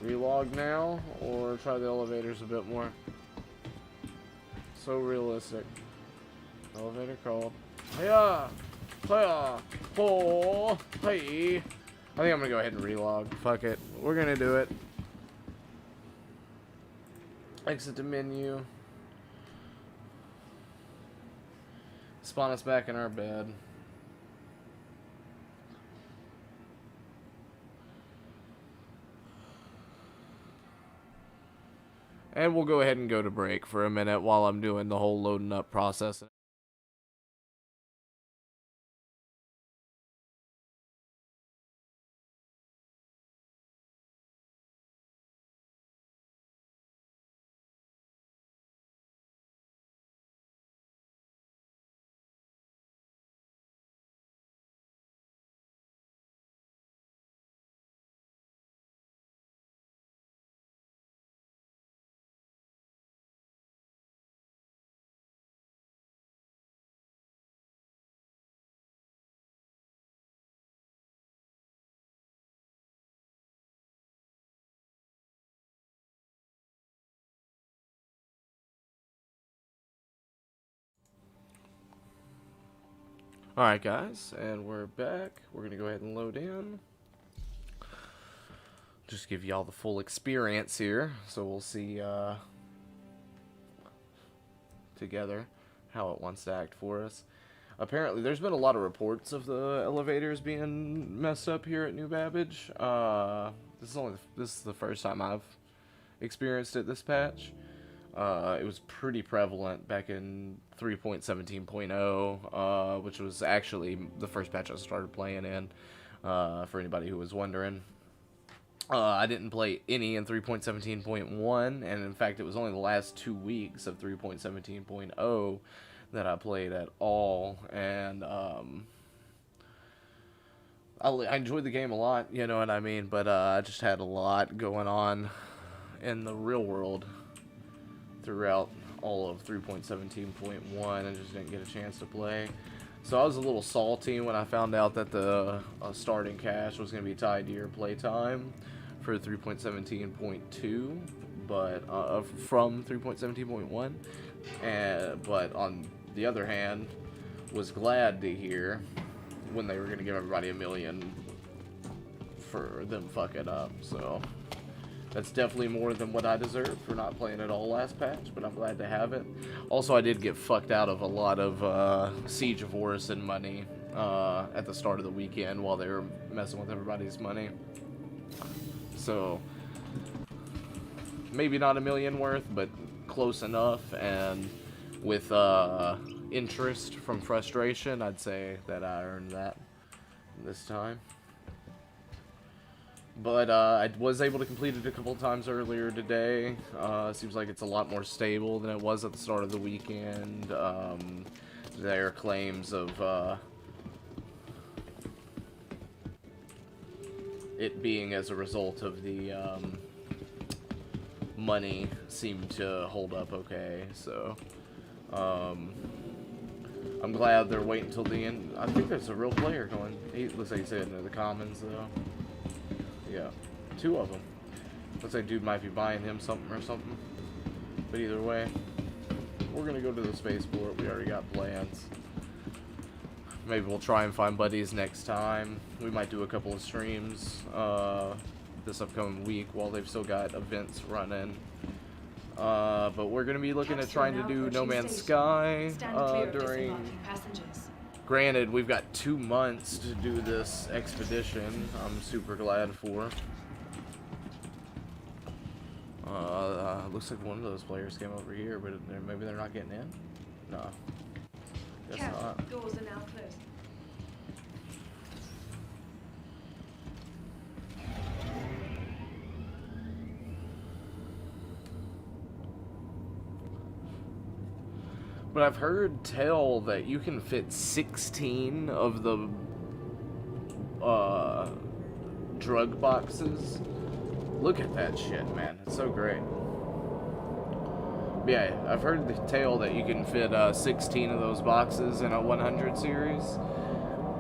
relog now or try the elevators a bit more? So realistic. Elevator called. Hiya! Hiya! Oh! Hey! I think I'm gonna go ahead and relog. Fuck it. We're gonna do it. Exit the menu. Spawn us back in our bed. And we'll go ahead and go to break for a minute while I'm doing the whole loading up process. Alright guys, and we're back. We're gonna go ahead and load in. Just give y'all the full experience here, so we'll see together how it wants to act for us. Apparently, there's been a lot of reports of the elevators being messed up here at New Babbage. This is the first time I've experienced it this patch. It was pretty prevalent back in 3.17.0, which was actually the first patch I started playing in, for anybody who was wondering. I didn't play any in 3.17.1, and in fact it was only the last 2 weeks of 3.17.0 that I played at all, and I enjoyed the game a lot, you know what I mean, but I just had a lot going on in the real world throughout all of 3.17.1 and just didn't get a chance to play. So I was a little salty when I found out that the starting cache was going to be tied to your playtime for 3.17.2, but from 3.17.1. But on the other hand, was glad to hear when they were going to give everybody $1 million for them fucking up. So that's definitely more than what I deserve for not playing it all last patch, but I'm glad to have it. Also, I did get fucked out of a lot of Siege of Orison money at the start of the weekend while they were messing with everybody's money. So, maybe not $1 million worth, but close enough. And with interest from frustration, I'd say that I earned that this time. But I was able to complete it a couple times earlier today. Seems like it's a lot more stable than it was at the start of the weekend. There are claims of it being as a result of the money seemed to hold up okay, so I'm glad they're waiting until the end. I think there's a real player going. He looks like he's heading to the commons though. Yeah, 2 of them. Looks like dude might be buying him something or something. But either way, we're gonna go to the spaceport. We already got plans. Maybe we'll try and find buddies next time. We might do a couple of streams this upcoming week while they've still got events running. But we're gonna be looking at trying to do No Man's Sky during. Granted, we've got 2 months to do this expedition. I'm super glad for. Looks like one of those players came over here, but maybe they're not getting in? No. Guess not. Doors are now closed. But I've heard tell that you can fit 16 of the drug boxes. Look at that shit, man. It's so great. Yeah, I've heard the tale that you can fit 16 of those boxes in a 100 series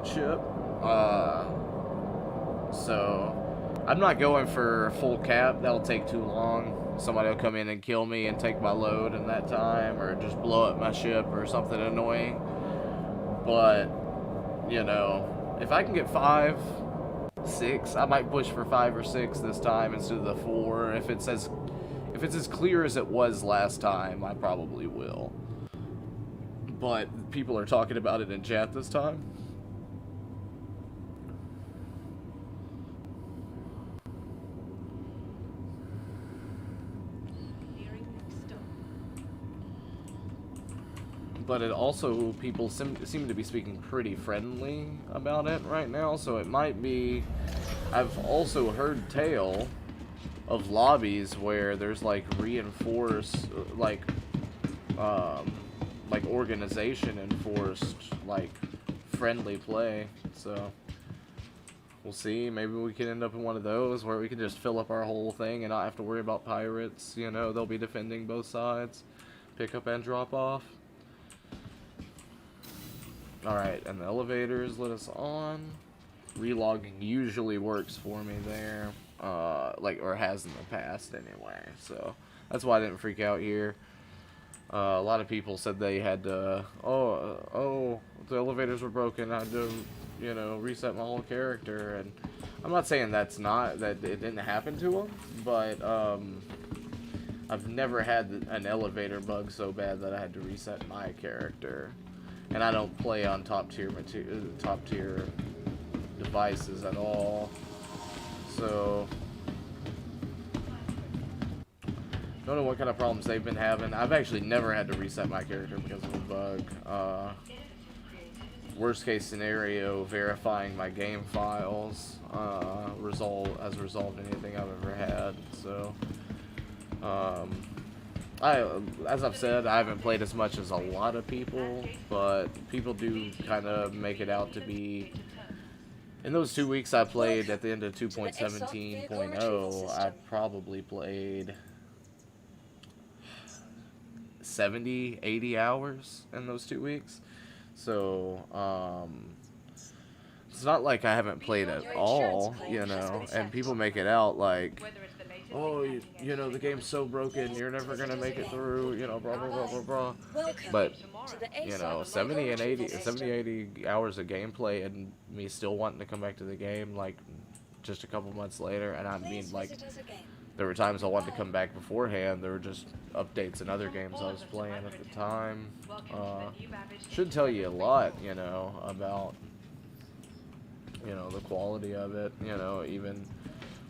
chip. So I'm not going for full cap. That'll take too long. Somebody will come in and kill me and take my load in that time, or just blow up my ship or something annoying. But, you know, if I can get 5, 6, I might push for 5 or 6 this time instead of the 4. If it's as clear as it was last time, I probably will. But people are talking about it in chat this time. But it also, people seem to be speaking pretty friendly about it right now, so it might be. I've also heard tale of lobbies where there's like reinforced, like organization enforced, like friendly play. So we'll see. Maybe we can end up in one of those where we can just fill up our whole thing and not have to worry about pirates. You know, they'll be defending both sides, pick up and drop off. Alright, and the elevators let us on. Relogging usually works for me there. Or has in the past anyway. So, that's why I didn't freak out here. A lot of people said they had to, the elevators were broken. I had to, you know, reset my whole character. And I'm not saying that it didn't happen to them, but, I've never had an elevator bug so bad that I had to reset my character. And I don't play on top tier devices at all. So don't know what kind of problems they've been having. I've actually never had to reset my character because of a bug. Worst case scenario, verifying my game files has resolved anything I've ever had. So as I've said, I haven't played as much as a lot of people, but people do kind of make it out to be. In those 2 weeks I played at the end of 2.17.0, I probably played 70, 80 hours in those 2 weeks. So, it's not like I haven't played at all, you know, and people make it out like, oh, you know, the game's so broken, you're never gonna make it through, you know, blah, blah, blah, blah, blah. But, you know, 70, 80 hours of gameplay and me still wanting to come back to the game, like, just a couple months later, and I mean, like, there were times I wanted to come back beforehand, there were just updates in other games I was playing at the time. Should tell you a lot, you know, about, you know, the quality of it, you know, even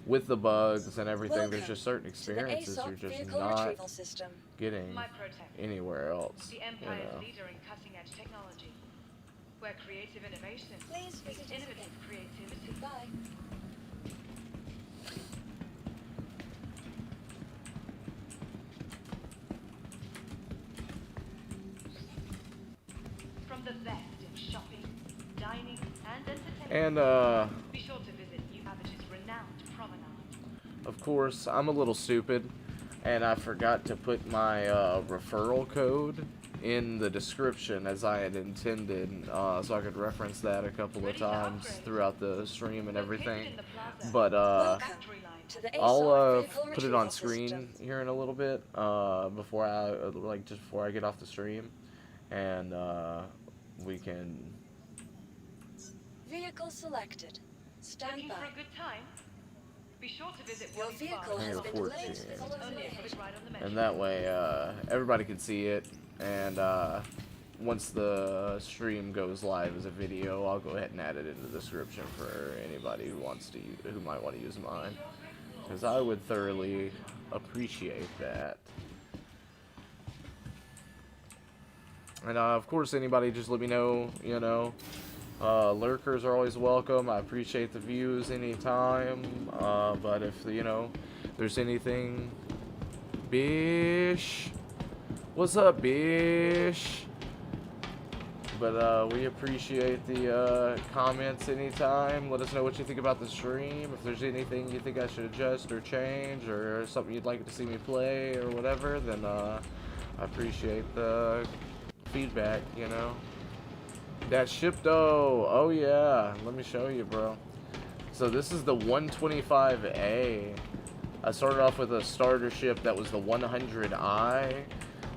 with the bugs and everything, there's Welcome just certain to the experiences ASOC you're just vehicle not retrieval system. getting My protect. anywhere else. The You Empire's know. leader in cutting-edge technology. Where creative innovation Please meets visit us innovative again. creativity. Goodbye. From the best in shopping, dining, and entertainment. And Be sure to visit New Babbage's renowned promenade. of course, I'm a little stupid, and I forgot to put my referral code in the description as I had intended, so I could reference that a couple of times throughout the stream and everything. But Welcome to the I'll ASOC vehicle put it on retrieval screen system. here in a little bit, before I just before I get off the stream, and we can. Vehicle selected. Stand Looking by. for a good time? Be sure to visit Your Wally's vehicle Bar. has Number been 14. delayed to the Only a location. quick ride on the metro. And that way, everybody can see it. And once the stream goes live as a video, I'll go ahead and add it in the description for anybody who wants to, who might want to use mine, because I would thoroughly appreciate that. And of course, anybody just let me know. You know, lurkers are always welcome. I appreciate the views anytime. But if there's anything, Bish. What's up, Bish? But we appreciate the comments anytime. Let us know what you think about the stream. If there's anything you think I should adjust or change, or something you'd like to see me play or whatever, then I appreciate the feedback, you know. That ship though, oh yeah, let me show you, bro. So this is the 125A. I started off with a starter ship that was the 100I,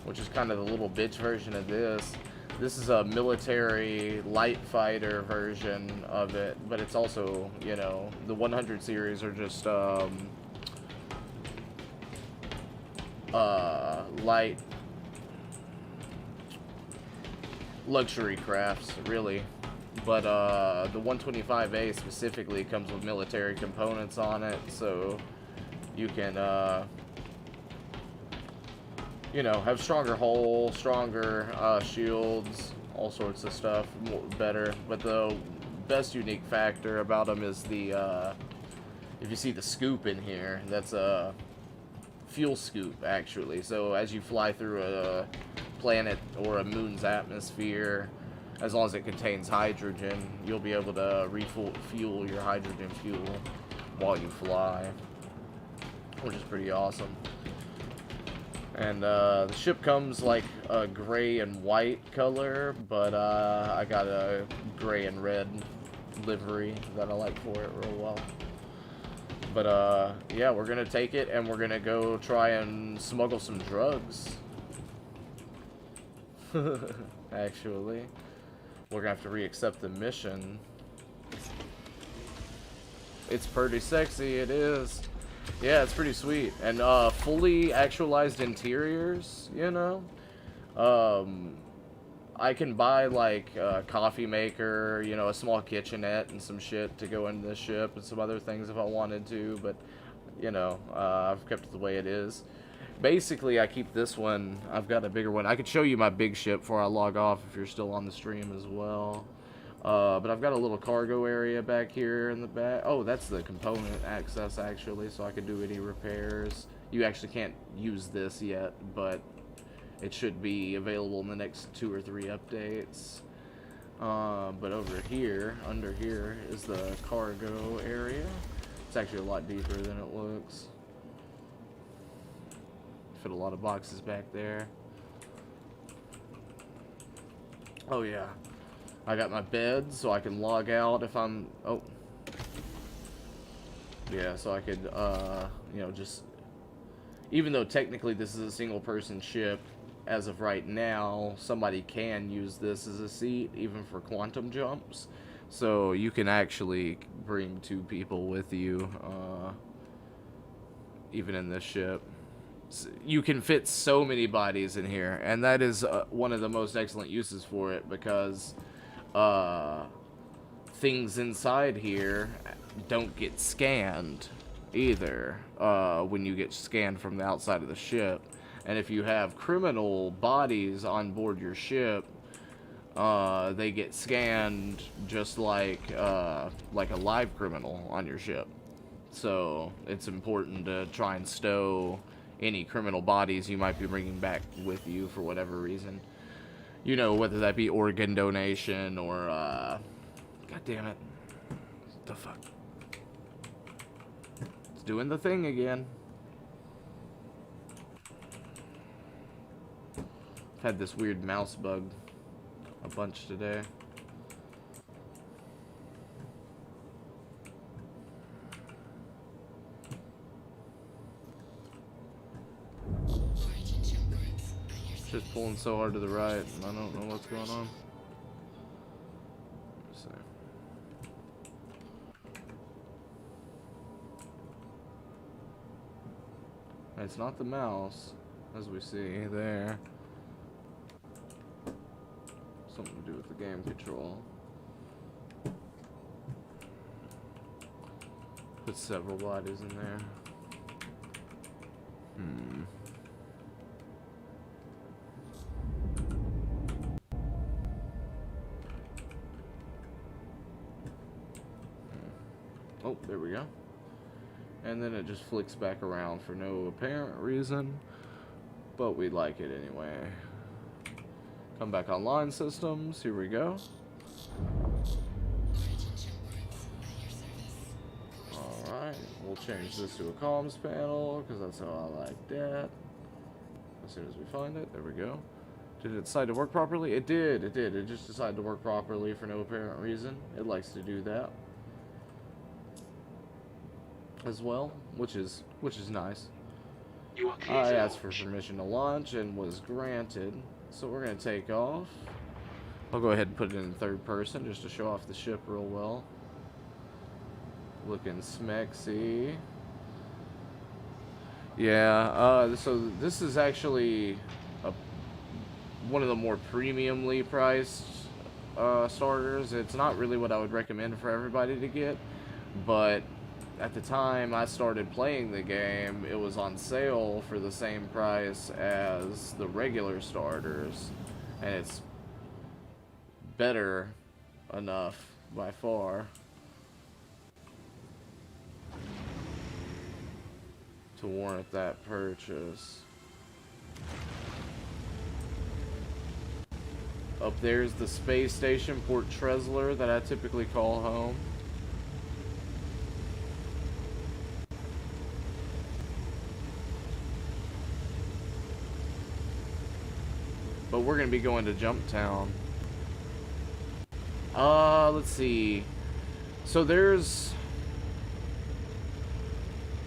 which is kind of the little bitch version of this. This is a military light fighter version of it, but it's also, you know, the 100 series are just light luxury crafts, really. But the 125A specifically comes with military components on it, so you can you know, have stronger hull, stronger shields, all sorts of stuff, better. But the best unique factor about them is the if you see the scoop in here, that's a fuel scoop, actually. So as you fly through a planet or a moon's atmosphere, as long as it contains hydrogen, you'll be able to refuel your hydrogen fuel while you fly, which is pretty awesome. And the ship comes like a gray and white color, but I got a gray and red livery that I like for it real well. But yeah, we're gonna take it and we're gonna go try and smuggle some drugs. Actually, we're gonna have to re-accept the mission. It's pretty sexy, it is. Yeah, it's pretty sweet. And fully actualized interiors, you know. I can buy like a coffee maker, you know, a small kitchenette and some shit to go into the ship and some other things if I wanted to, but you know, I've kept it the way it is. Basically, I keep this one. I've got a bigger one. I could show you my big ship before I log off if you're still on the stream as well. But I've got a little cargo area back here in the back. Oh, that's the component access, actually, so I could do any repairs. You actually can't use this yet, but it should be available in the next 2 or 3 updates. But over here, under here, is the cargo area. It's actually a lot deeper than it looks. Fit a lot of boxes back there. Oh, yeah. I got my bed, so I can log out if I'm... Oh. Yeah, so I could, you know, just... Even though technically this is a single-person ship, as of right now, somebody can use this as a seat, even for quantum jumps. So you can actually bring 2 people with you, even in this ship. You can fit so many bodies in here, and that is one of the most excellent uses for it, because... things inside here don't get scanned. either when you get scanned from the outside of the ship. And if you have criminal bodies on board your ship, they get scanned just like a live criminal on your ship. So it's important to try and stow any criminal bodies you might be bringing back with you for whatever reason. You know, whether that be organ donation or, God damn it. What the fuck? It's doing the thing again. I've had this weird mouse bug a bunch today. Just pulling so hard to the right, and I don't know what's going on. Let's see. It's not the mouse, as we see there. Something to do with the game control. Put several bodies in there. Oh, there we go. And then it just flicks back around for no apparent reason, but we like it anyway. Come back online systems, here we go. Alright, we'll change this to a comms panel, because that's how I like that. As soon as we find it, there we go. Did it decide to work properly? It did, it did. It just decided to work properly for no apparent reason. It likes to do that as well, which is nice. You are clear I to asked for launch. permission to launch and was granted, so we're gonna take off. I'll go ahead and put it in third person just to show off the ship real well. Looking smexy. Yeah, so this is actually one of the more premiumly priced starters. It's not really what I would recommend for everybody to get, but at the time I started playing the game, it was on sale for the same price as the regular starters, and it's better enough by far to warrant that purchase. Up there's the space station, Port Tresler, that I typically call home. But we're going to be going to Jumptown. Let's see. So there's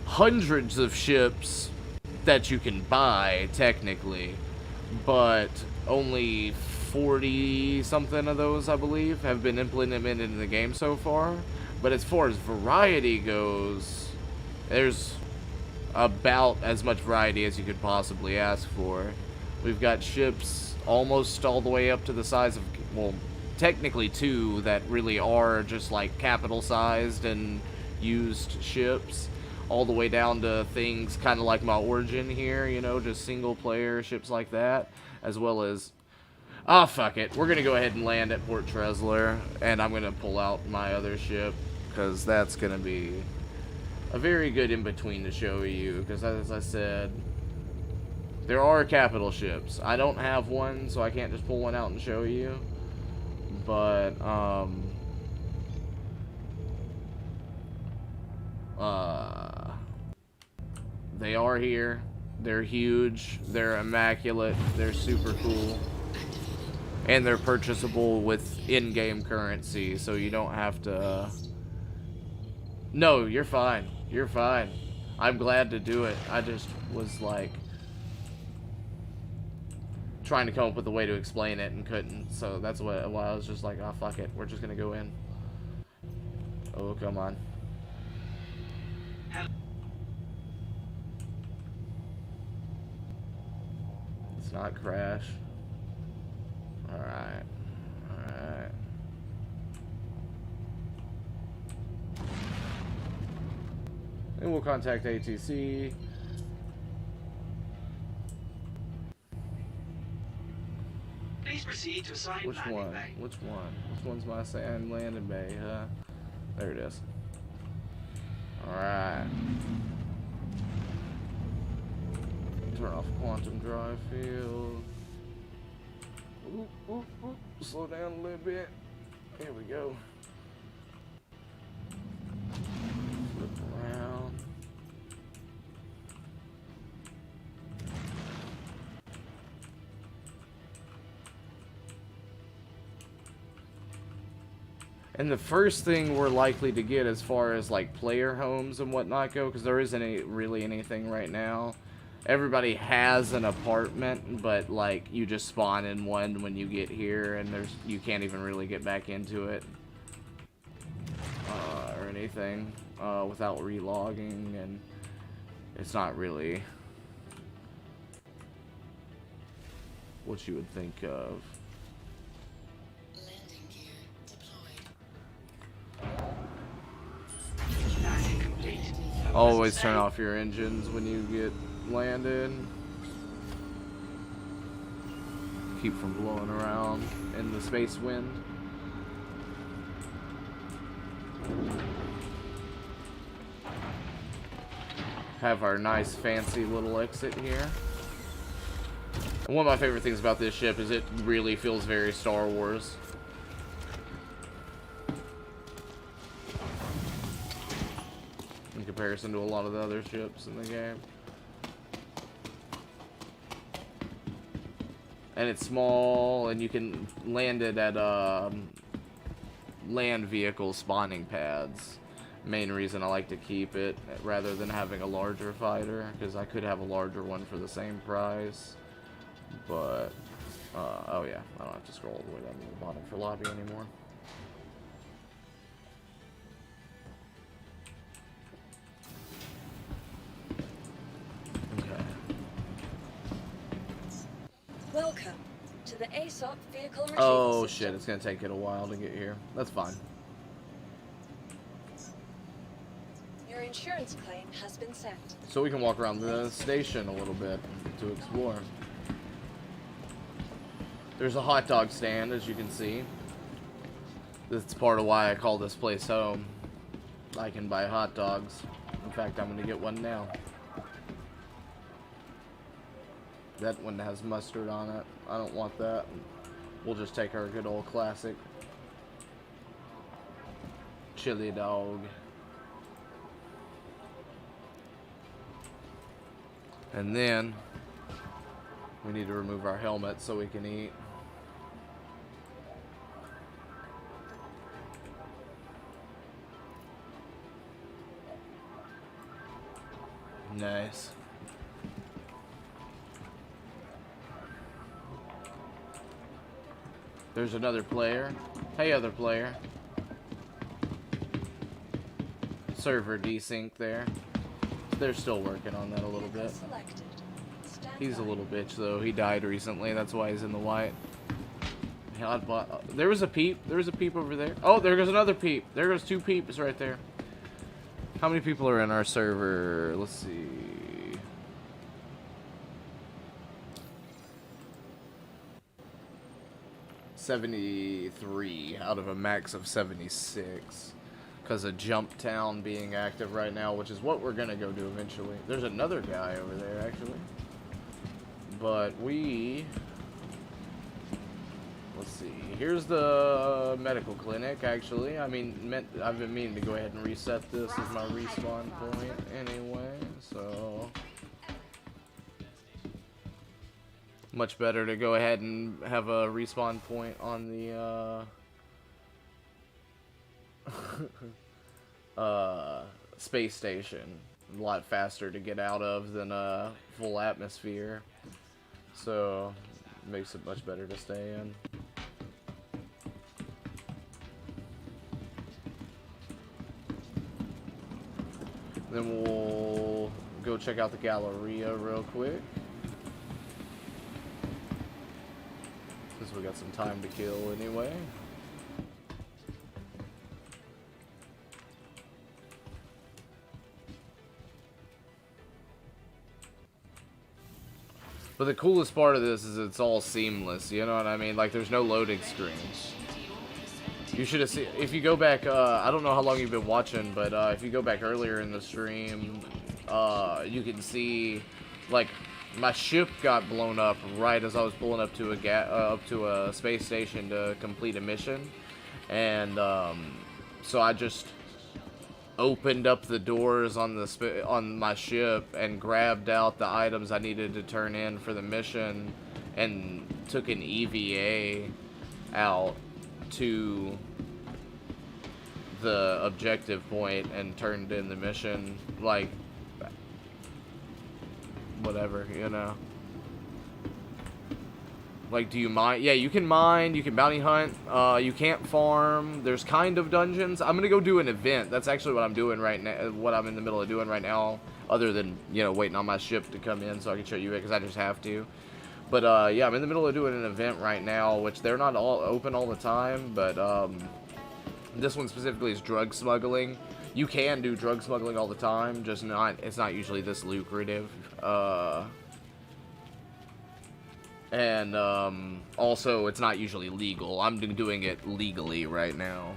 hundreds of ships that you can buy, technically. But only 40 something of those, I believe, have been implemented in the game so far. But as far as variety goes, there's about as much variety as you could possibly ask for. We've got ships almost all the way up to the size of, well, technically two that really are just like capital sized and used ships, all the way down to things kind of like my Origin here, you know, just single player ships like that, as well as, fuck it, we're gonna go ahead and land at Port Tresler, and I'm gonna pull out my other ship, because that's gonna be a very good in-between to show you, because as I said, there are capital ships. I don't have one, so I can't just pull one out and show you. But, they are here. They're huge. They're immaculate. They're super cool. And they're purchasable with in-game currency, so you don't have to... No, you're fine. You're fine. I'm glad to do it. I just was like... trying to come up with a way to explain it and couldn't, so that's why I was just like, oh fuck it, we're just gonna go in. Oh, come on. Let's not crash. Alright. Alright. And we'll contact ATC. Please proceed to assigned Which landing one? bay. Which one? Which one's my assigned landing bay, huh? There it is. Alright. Turn off quantum drive field. Oop, oop, oop. Slow down a little bit. Here we go. Flip around. And the first thing we're likely to get as far as like player homes and whatnot go, because there isn't really anything right now. Everybody has an apartment, but like you just spawn in one when you get here, and you can't even really get back into it or anything without relogging, and it's not really what you would think of. Landing gear deployed. Landing complete. Always turn off your engines when you get landed. Keep from blowing around in the space wind. Have our nice fancy little exit here. And one of my favorite things about this ship is it really feels very Star Wars. In comparison to a lot of the other ships in the game. And it's small, and you can land it at land vehicle spawning pads. Main reason I like to keep it rather than having a larger fighter, because I could have a larger one for the same price. But, oh yeah, I don't have to scroll all the way down to the bottom for lobby anymore. Okay. Welcome to the ASOP vehicle retrieval Oh system. shit, it's gonna take it a while to get here. That's fine. Your insurance claim has been sent. So we can walk around the station a little bit to explore. There's a hot dog stand, as you can see. That's part of why I call this place home. I can buy hot dogs. In fact, I'm gonna get one now. That one has mustard on it. I don't want that. We'll just take our good old classic chili dog. And then we need to remove our helmet so we can eat. Nice. There's another player. Hey, other player. Server desync there. They're still working on that a little bit. Selected. Stand He's a by. little bitch though. He died recently. That's why he's in the white. There was a peep. There was a peep over there. Oh, there goes another peep. There goes two peeps right there. How many people are in our server? Let's see. $73 out of a max of 76. Because of Jumptown being active right now, which is what we're going to go do eventually. There's another guy over there, actually. But we... Let's see. Here's the medical clinic, actually. I mean, I've been meaning to go ahead and reset this as my respawn point anyway, so... Much better to go ahead and have a respawn point on the, space station. A lot faster to get out of than a full atmosphere. So, makes it much better to stay in. Then we'll go check out the Galleria real quick. Since we got some time to kill anyway. But the coolest part of this is it's all seamless, you know what I mean? Like, there's no loading screen. You should have seen, if you go back, I don't know how long you've been watching, but if you go back earlier in the stream, you can see, like, my ship got blown up right as I was pulling up to a space station to complete a mission, and so I just opened up the doors on my ship and grabbed out the items I needed to turn in for the mission, and took an EVA out to the objective point and turned in the mission, like, whatever, you know. Like, do you mine? Yeah, you can mine, you can bounty hunt, you can't farm, there's kind of dungeons. I'm gonna go do an event. That's actually what I'm doing right now, what I'm in the middle of doing right now, other than, you know, waiting on my ship to come in so I can show you it, because I just have to. But, yeah, I'm in the middle of doing an event right now, which they're not all open all the time, but, this one specifically is drug smuggling. You can do drug smuggling all the time, just it's not usually this lucrative. And also, it's not usually legal. I'm doing it legally right now.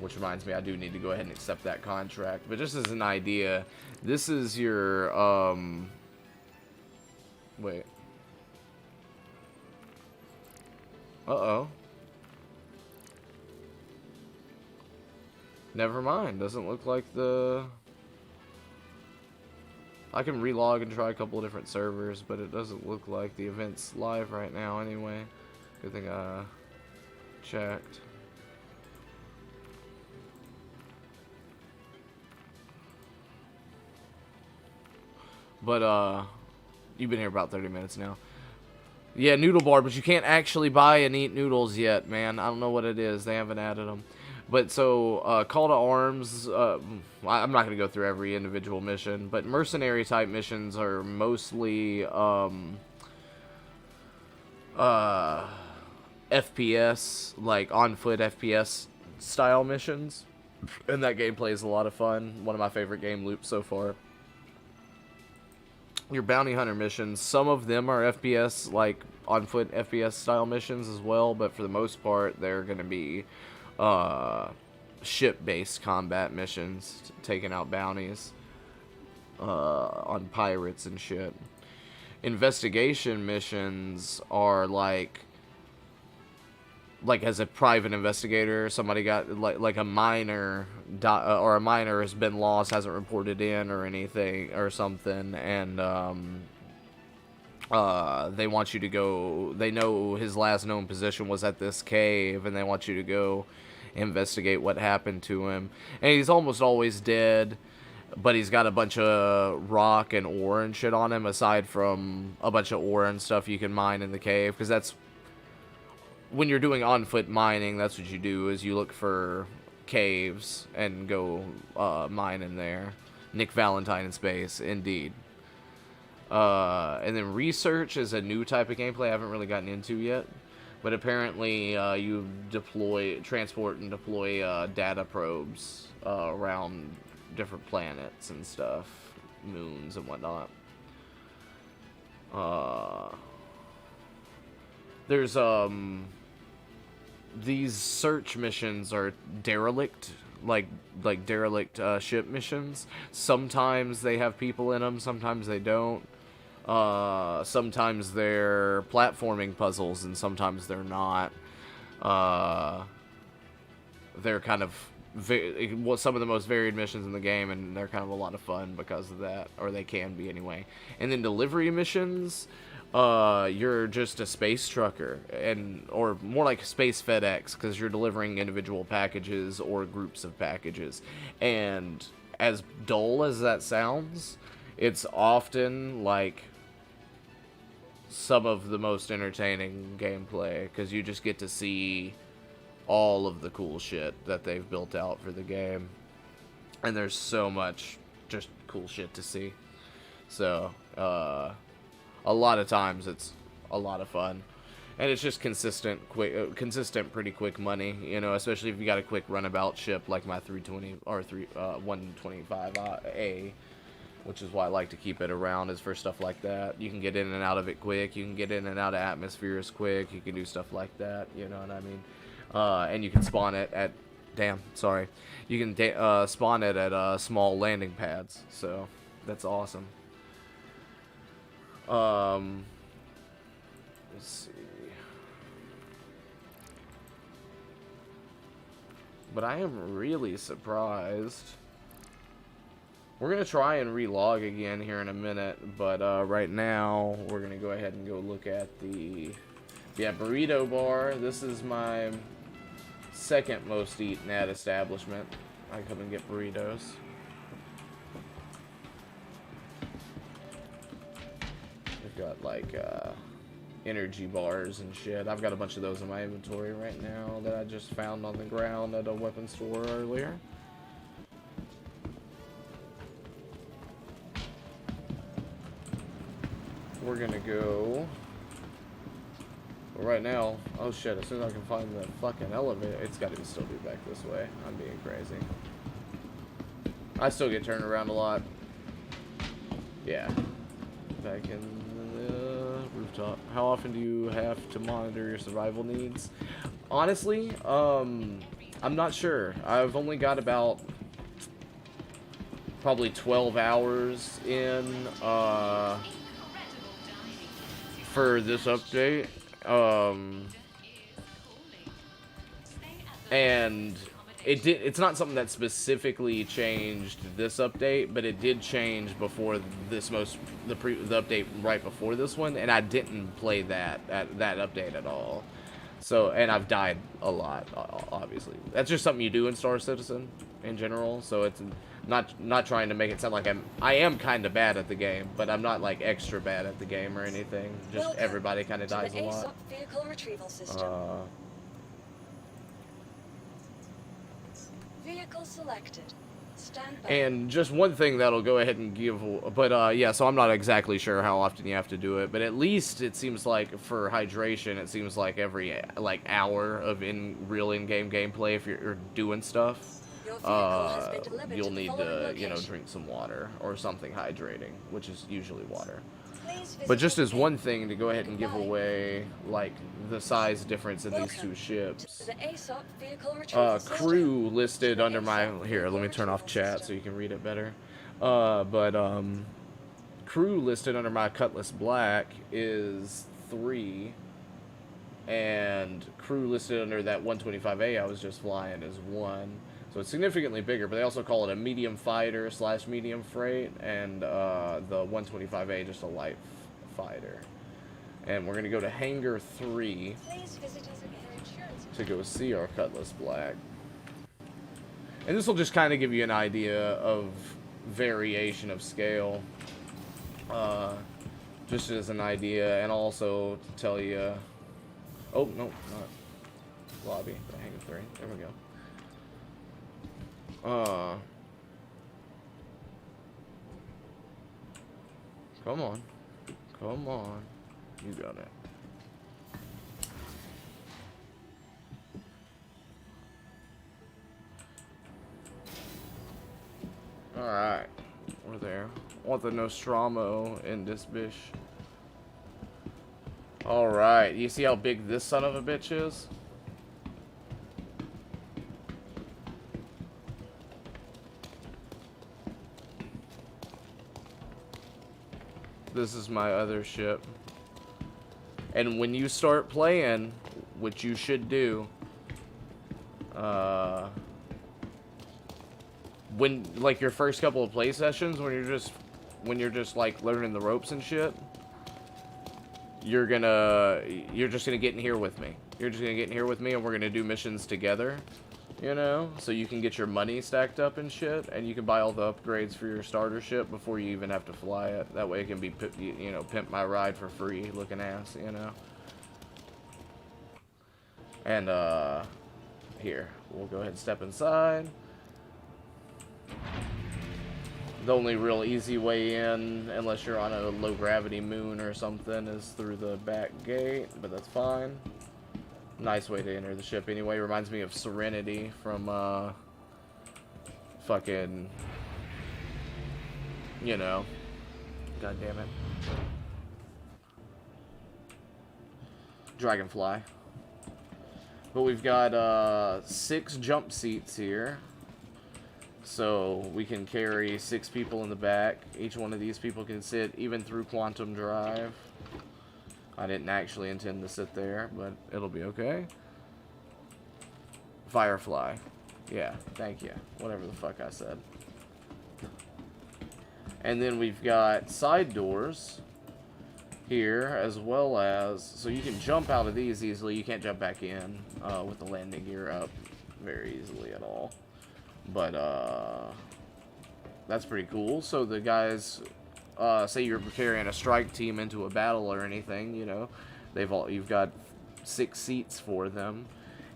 Which reminds me, I do need to go ahead and accept that contract. But just as an idea, this is your, wait. Uh-oh. Never mind. Doesn't look like the... I can relog and try a couple of different servers, but it doesn't look like the event's live right now anyway. Good thing I checked. But, you've been here about 30 minutes now. Yeah, noodle bar, but you can't actually buy and eat noodles yet, man. I don't know what it is. They haven't added them. But so, Call to Arms, I'm not going to go through every individual mission, but mercenary type missions are mostly, FPS, like on-foot FPS style missions. And that gameplay is a lot of fun. One of my favorite game loops so far. Your bounty hunter missions, some of them are FPS, like on-foot FPS style missions as well, but for the most part, they're going to be ship-based combat missions, taking out bounties on pirates and shit. Investigation missions are like as a private investigator, somebody got like a minor or a minor has been lost, hasn't reported in or anything or something, and they want you to go. They know his last known position was at this cave, and they want you to go investigate what happened to him. And he's almost always dead, but he's got a bunch of rock and ore and shit on him, aside from a bunch of ore and stuff you can mine in the cave, because that's when you're doing on-foot mining, that's what you do, is you look for caves and go mine in there. Nick Valentine in space, indeed. And then research is a new type of gameplay I haven't really gotten into yet. But apparently you transport and deploy data probes around different planets and stuff, moons and whatnot. There's these search missions are derelict, like derelict ship missions. Sometimes they have people in them, sometimes they don't. Sometimes they're platforming puzzles, and sometimes they're not. They're kind of some of the most varied missions in the game, and they're kind of a lot of fun because of that, or they can be anyway. And then delivery missions, you're just a space trucker, or more like space FedEx, because you're delivering individual packages or groups of packages. And as dull as that sounds, it's often like some of the most entertaining gameplay, because you just get to see all of the cool shit that they've built out for the game. And there's so much just cool shit to see. So, a lot of times it's a lot of fun. And it's just consistent, pretty quick money, you know, especially if you got a quick runabout ship like my 320 or 125A. which is why I like to keep it around, is for stuff like that. You can get in and out of it quick. You can get in and out of atmospheres quick. You can do stuff like that. You know what I mean? And you can spawn it at... Damn, sorry. You can spawn it at small landing pads. So, that's awesome. Let's see. But I am really surprised. We're going to try and relog again here in a minute, but right now we're going to go ahead and go look at the burrito bar. This is my second most eaten at establishment. I come and get burritos. We've got like energy bars and shit. I've got a bunch of those in my inventory right now that I just found on the ground at a weapons store earlier. We're gonna go right now. Oh shit, as soon as I can find the fucking elevator, it's gotta still be back this way. I'm being crazy. I still get turned around a lot. Yeah. Back in the rooftop. How often do you have to monitor your survival needs? Honestly, I'm not sure. I've only got about probably 12 hours in for this update, and it's not something that specifically changed this update, but it did change before this the update right before this one, and I didn't play that update at all. So, and I've died a lot, obviously. That's just something you do in Star Citizen in general, so it's not trying to make it sound like I am kind of bad at the game, but I'm not like extra bad at the game or anything. Just Welcome everybody kind of dies a lot. ASOP vehicle retrieval system. Vehicle selected. Stand by. And just one thing that'll go ahead and give, but yeah, so I'm not exactly sure how often you have to do it, but at least it seems like for hydration, it seems like every like hour of real in-game gameplay, if you're doing stuff, you'll need to, you know, drink some water or something hydrating, which is usually water. But just as one thing to go ahead and give away, like, the size difference in these two ships. Crew listed under my... Here, let me turn off chat so you can read it better. Crew listed under my Cutlass Black is 3. And crew listed under that 125A I was just flying is 1. So it's significantly bigger, but they also call it a medium fighter / medium freight, and the 125A just a light fighter. And we're going to go to Hangar 3 to go see our Cutlass Black. And this will just kind of give you an idea of variation of scale. Just as an idea, and also to tell you... Oh, no, not lobby, but Hangar 3. There we go. Come on. Come on. You got it. Alright. We're there. Want the Nostromo in this bitch. Alright. You see how big this son of a bitch is? This is my other ship. And when you start playing, which you should do, when like your first couple of play sessions, when you're just like learning the ropes and shit, you're just gonna get in here with me. You're just gonna get in here with me, and we're gonna do missions together. You know, so you can get your money stacked up and shit, and you can buy all the upgrades for your starter ship before you even have to fly it. That way it can be, you know, pimp my ride for free looking ass, you know. And, here, we'll go ahead and step inside. The only real easy way in, unless you're on a low gravity moon or something, is through the back gate, but that's fine. Nice way to enter the ship anyway. Reminds me of Serenity from fucking you know. God damn it. Dragonfly. But we've got 6 jump seats here. So we can carry 6 people in the back. Each one of these people can sit even through quantum drive. I didn't actually intend to sit there, but it'll be okay. Firefly. Yeah, thank you. Whatever the fuck I said. And then we've got side doors here, as well as... So you can jump out of these easily. You can't jump back in with the landing gear up very easily at all. But, that's pretty cool. So the guys... say you're carrying a strike team into a battle or anything, you know, you've got 6 seats for them,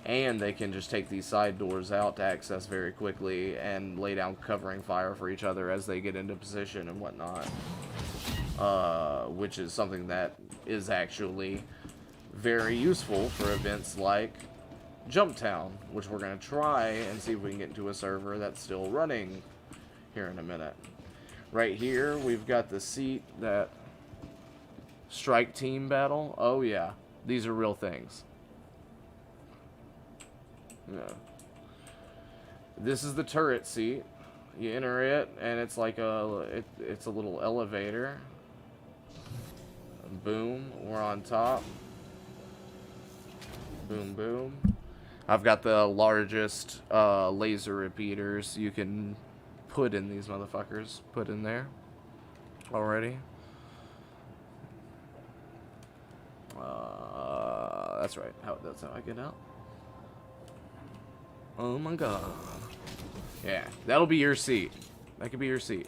and they can just take these side doors out to access very quickly and lay down covering fire for each other as they get into position and whatnot, which is something that is actually very useful for events like Jumptown, which we're going to try and see if we can get into a server that's still running here in a minute. Right here, we've got the seat that strike team battle. Oh yeah, these are real things. Yeah. This is the turret seat. You enter it, and it's like it's a little elevator. Boom, we're on top. Boom, boom. I've got the largest laser repeaters you can put in these motherfuckers. Put in there already. That's right. That's how I get out. Oh my god. Yeah, that'll be your seat. That could be your seat.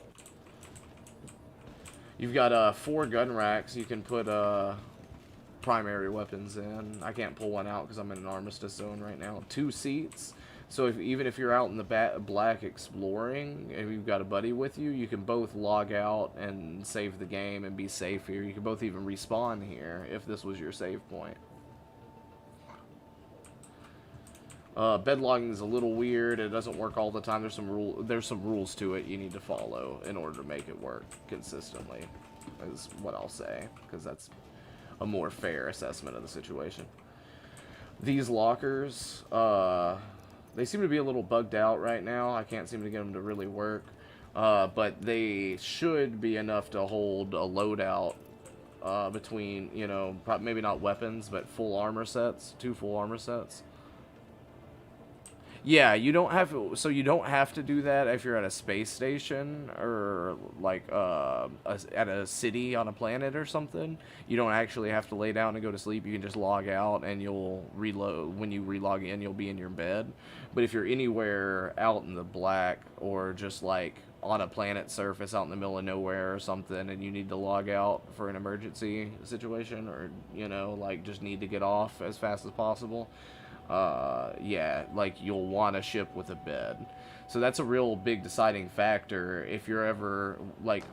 You've got 4 gun racks you can put primary weapons in. I can't pull one out because I'm in an armistice zone right now. 2 seats. So even if you're out in the black exploring and you've got a buddy with you, you can both log out and save the game and be safe here. You can both even respawn here if this was your save point. Bed logging is a little weird. It doesn't work all the time. There's some rules to it you need to follow in order to make it work consistently, is what I'll say, because that's a more fair assessment of the situation. These lockers, they seem to be a little bugged out right now. I can't seem to get them to really work. But they should be enough to hold a loadout between, you know, maybe not weapons, but full armor sets. 2 full armor sets. Yeah, you don't have to, so you don't have to do that if you're at a space station or like at a city on a planet or something. You don't actually have to lay down and go to sleep. You can just log out and you'll reload. When you relog in, you'll be in your bed. But if you're anywhere out in the black or just like on a planet surface out in the middle of nowhere or something and you need to log out for an emergency situation or, you know, like just need to get off as fast as possible, yeah, like you'll want a ship with a bed. So that's a real big deciding factor if you're ever like,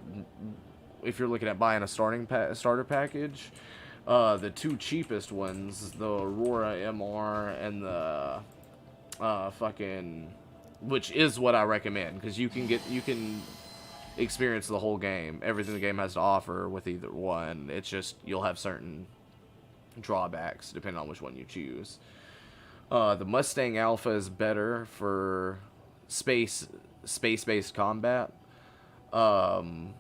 if you're looking at buying a starter package. The 2 cheapest ones, the Aurora MR and the which is what I recommend, because you can experience the whole game, everything the game has to offer with either one. It's just you'll have certain drawbacks depending on which one you choose. The Mustang Alpha is better for space-based combat, and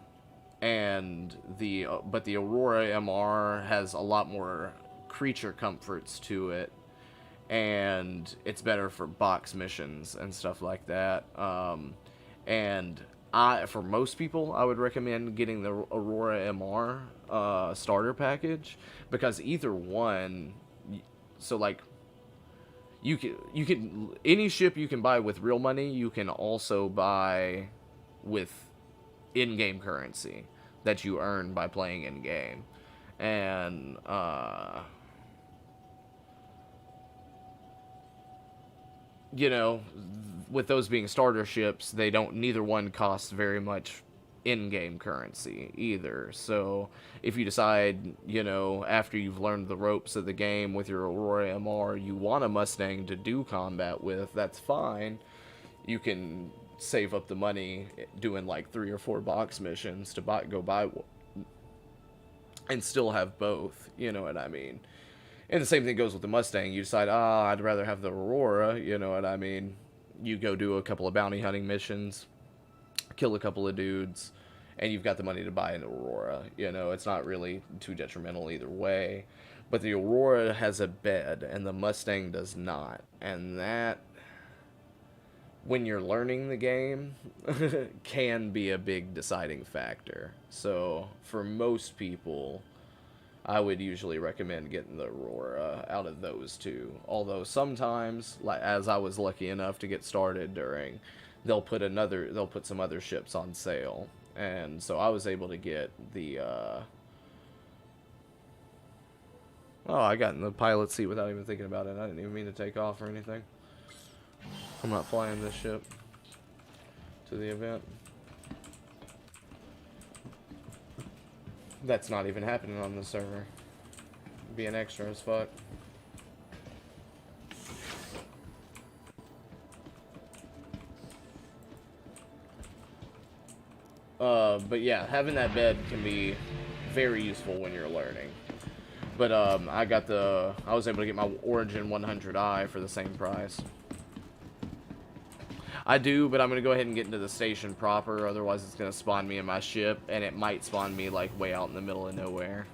but the Aurora MR has a lot more creature comforts to it, and it's better for box missions and stuff like that. And for most people, I would recommend getting the Aurora MR starter package, because either one, so like. You can any ship you can buy with real money, you can also buy with in-game currency that you earn by playing in-game. And you know, with those being starter ships, neither one costs very much in-game currency either. So if you decide, you know, after you've learned the ropes of the game with your Aurora MR, you want a Mustang to do combat with, that's fine. You can save up the money doing like 3 or 4 box missions to go buy one and still have both, you know what I mean? And the same thing goes with the Mustang. You decide, I'd rather have the Aurora, you know what I mean? You go do a couple of bounty hunting missions, kill a couple of dudes, and you've got the money to buy an Aurora. You know, it's not really too detrimental either way. But the Aurora has a bed, and the Mustang does not. And that, when you're learning the game, can be a big deciding factor. So, for most people, I would usually recommend getting the Aurora out of those two. Although sometimes, like as I was lucky enough to get started during, they'll put some other ships on sale. And so I was able to get the I got in the pilot seat without even thinking about it. I didn't even mean to take off or anything. I'm not flying this ship to the event. That's not even happening on the server. Being extra as fuck. But yeah, having that bed can be very useful when you're learning. But I was able to get my Origin 100i for the same price. I do, but I'm going to go ahead and get into the station proper, otherwise it's going to spawn me in my ship, and it might spawn me, like, way out in the middle of nowhere.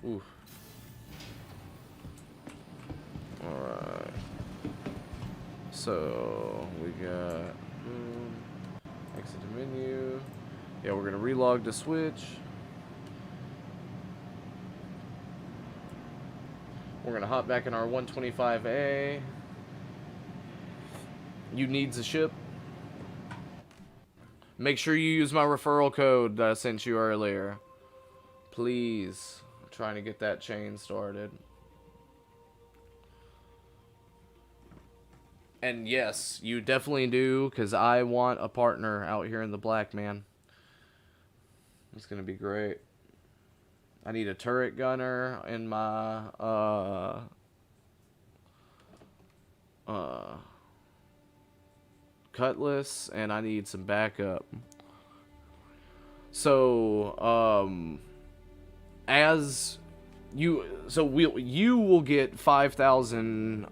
Oof. Alright. So, we got... exit the menu. Yeah, we're going to relog to Switch. We're going to hop back in our 125A. You needs a ship. Make sure you use my referral code that I sent you earlier. Please. I'm trying to get that chain started. And yes, you definitely do, because I want a partner out here in the black, man. It's going to be great. I need a turret gunner in my, Cutlass, and I need some backup. So, you will get 5,000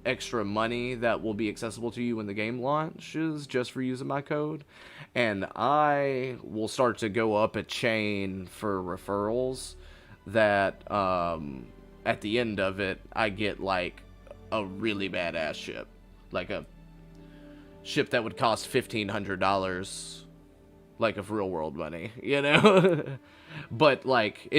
extra money that will be accessible to you when the game launches just for using my code, and I will start to go up a chain for referrals that at the end of it I get like a really badass ship, like a ship that would cost $1,500, like of real world money, you know. But like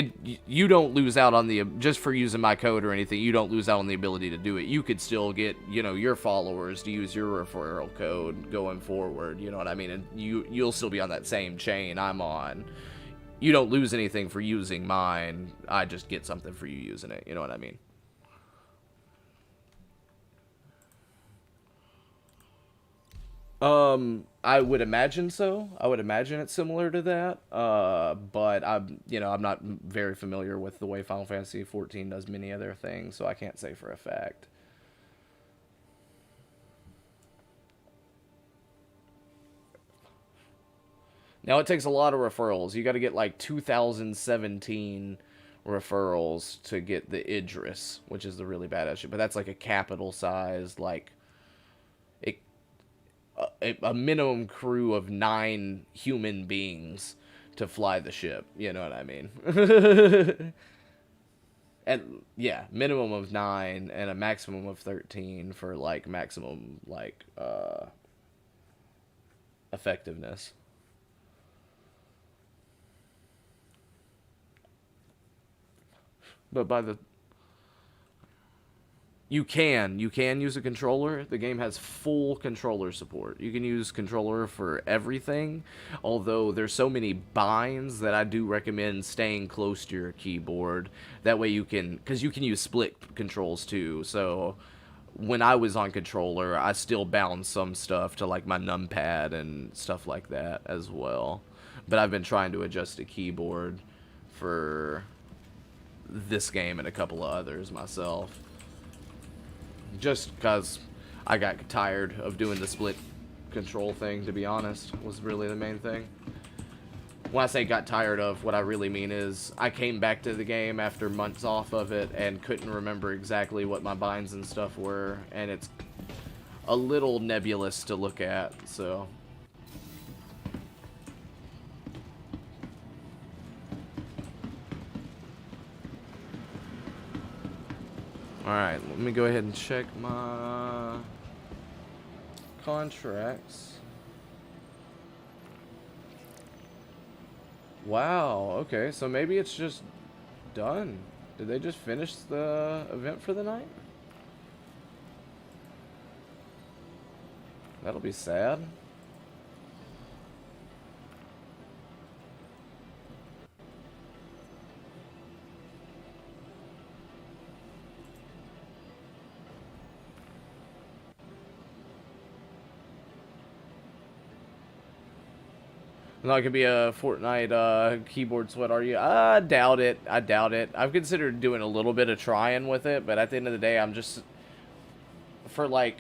you don't lose out on the, just for using my code or anything, you don't lose out on the ability to do it. You could still get, you know, your followers to use your referral code going forward, you know what I mean? And you'll still be on that same chain I'm on. You don't lose anything for using mine. I just get something for you using it, you know what I mean? I would imagine so. I would imagine it's similar to that. But I'm not very familiar with the way Final Fantasy XIV does many other things, so I can't say for a fact. Now it takes a lot of referrals. You got to get like 2017 referrals to get the Idris, which is the really badass ship. But that's like a capital sized, like a minimum crew of 9 human beings to fly the ship. You know what I mean? And yeah, minimum of 9 and a maximum of 13 for like maximum like effectiveness. But by the You can use a controller. The game has full controller support. You can use controller for everything, although there's so many binds that I do recommend staying close to your keyboard. That way you can, because you can use split controls too. So when I was on controller, I still bound some stuff to like my numpad and stuff like that as well. but I've been trying to adjust a keyboard for this game and a couple of others myself. Just because I got tired of doing the split control thing, to be honest, was really the main thing. When I say got tired of, what I really mean is I came back to the game after months off of it and couldn't remember exactly what my binds and stuff were, and it's a little nebulous to look at, so... Alright, let me go ahead and check my contracts. Wow, okay, so maybe it's just done. Did they just finish the event for the night? That'll be sad. Not gonna be a Fortnite keyboard sweat, are you? I doubt it. I doubt it. I've considered doing a little bit of trying with it, but at the end of the day, I'm just... For, like,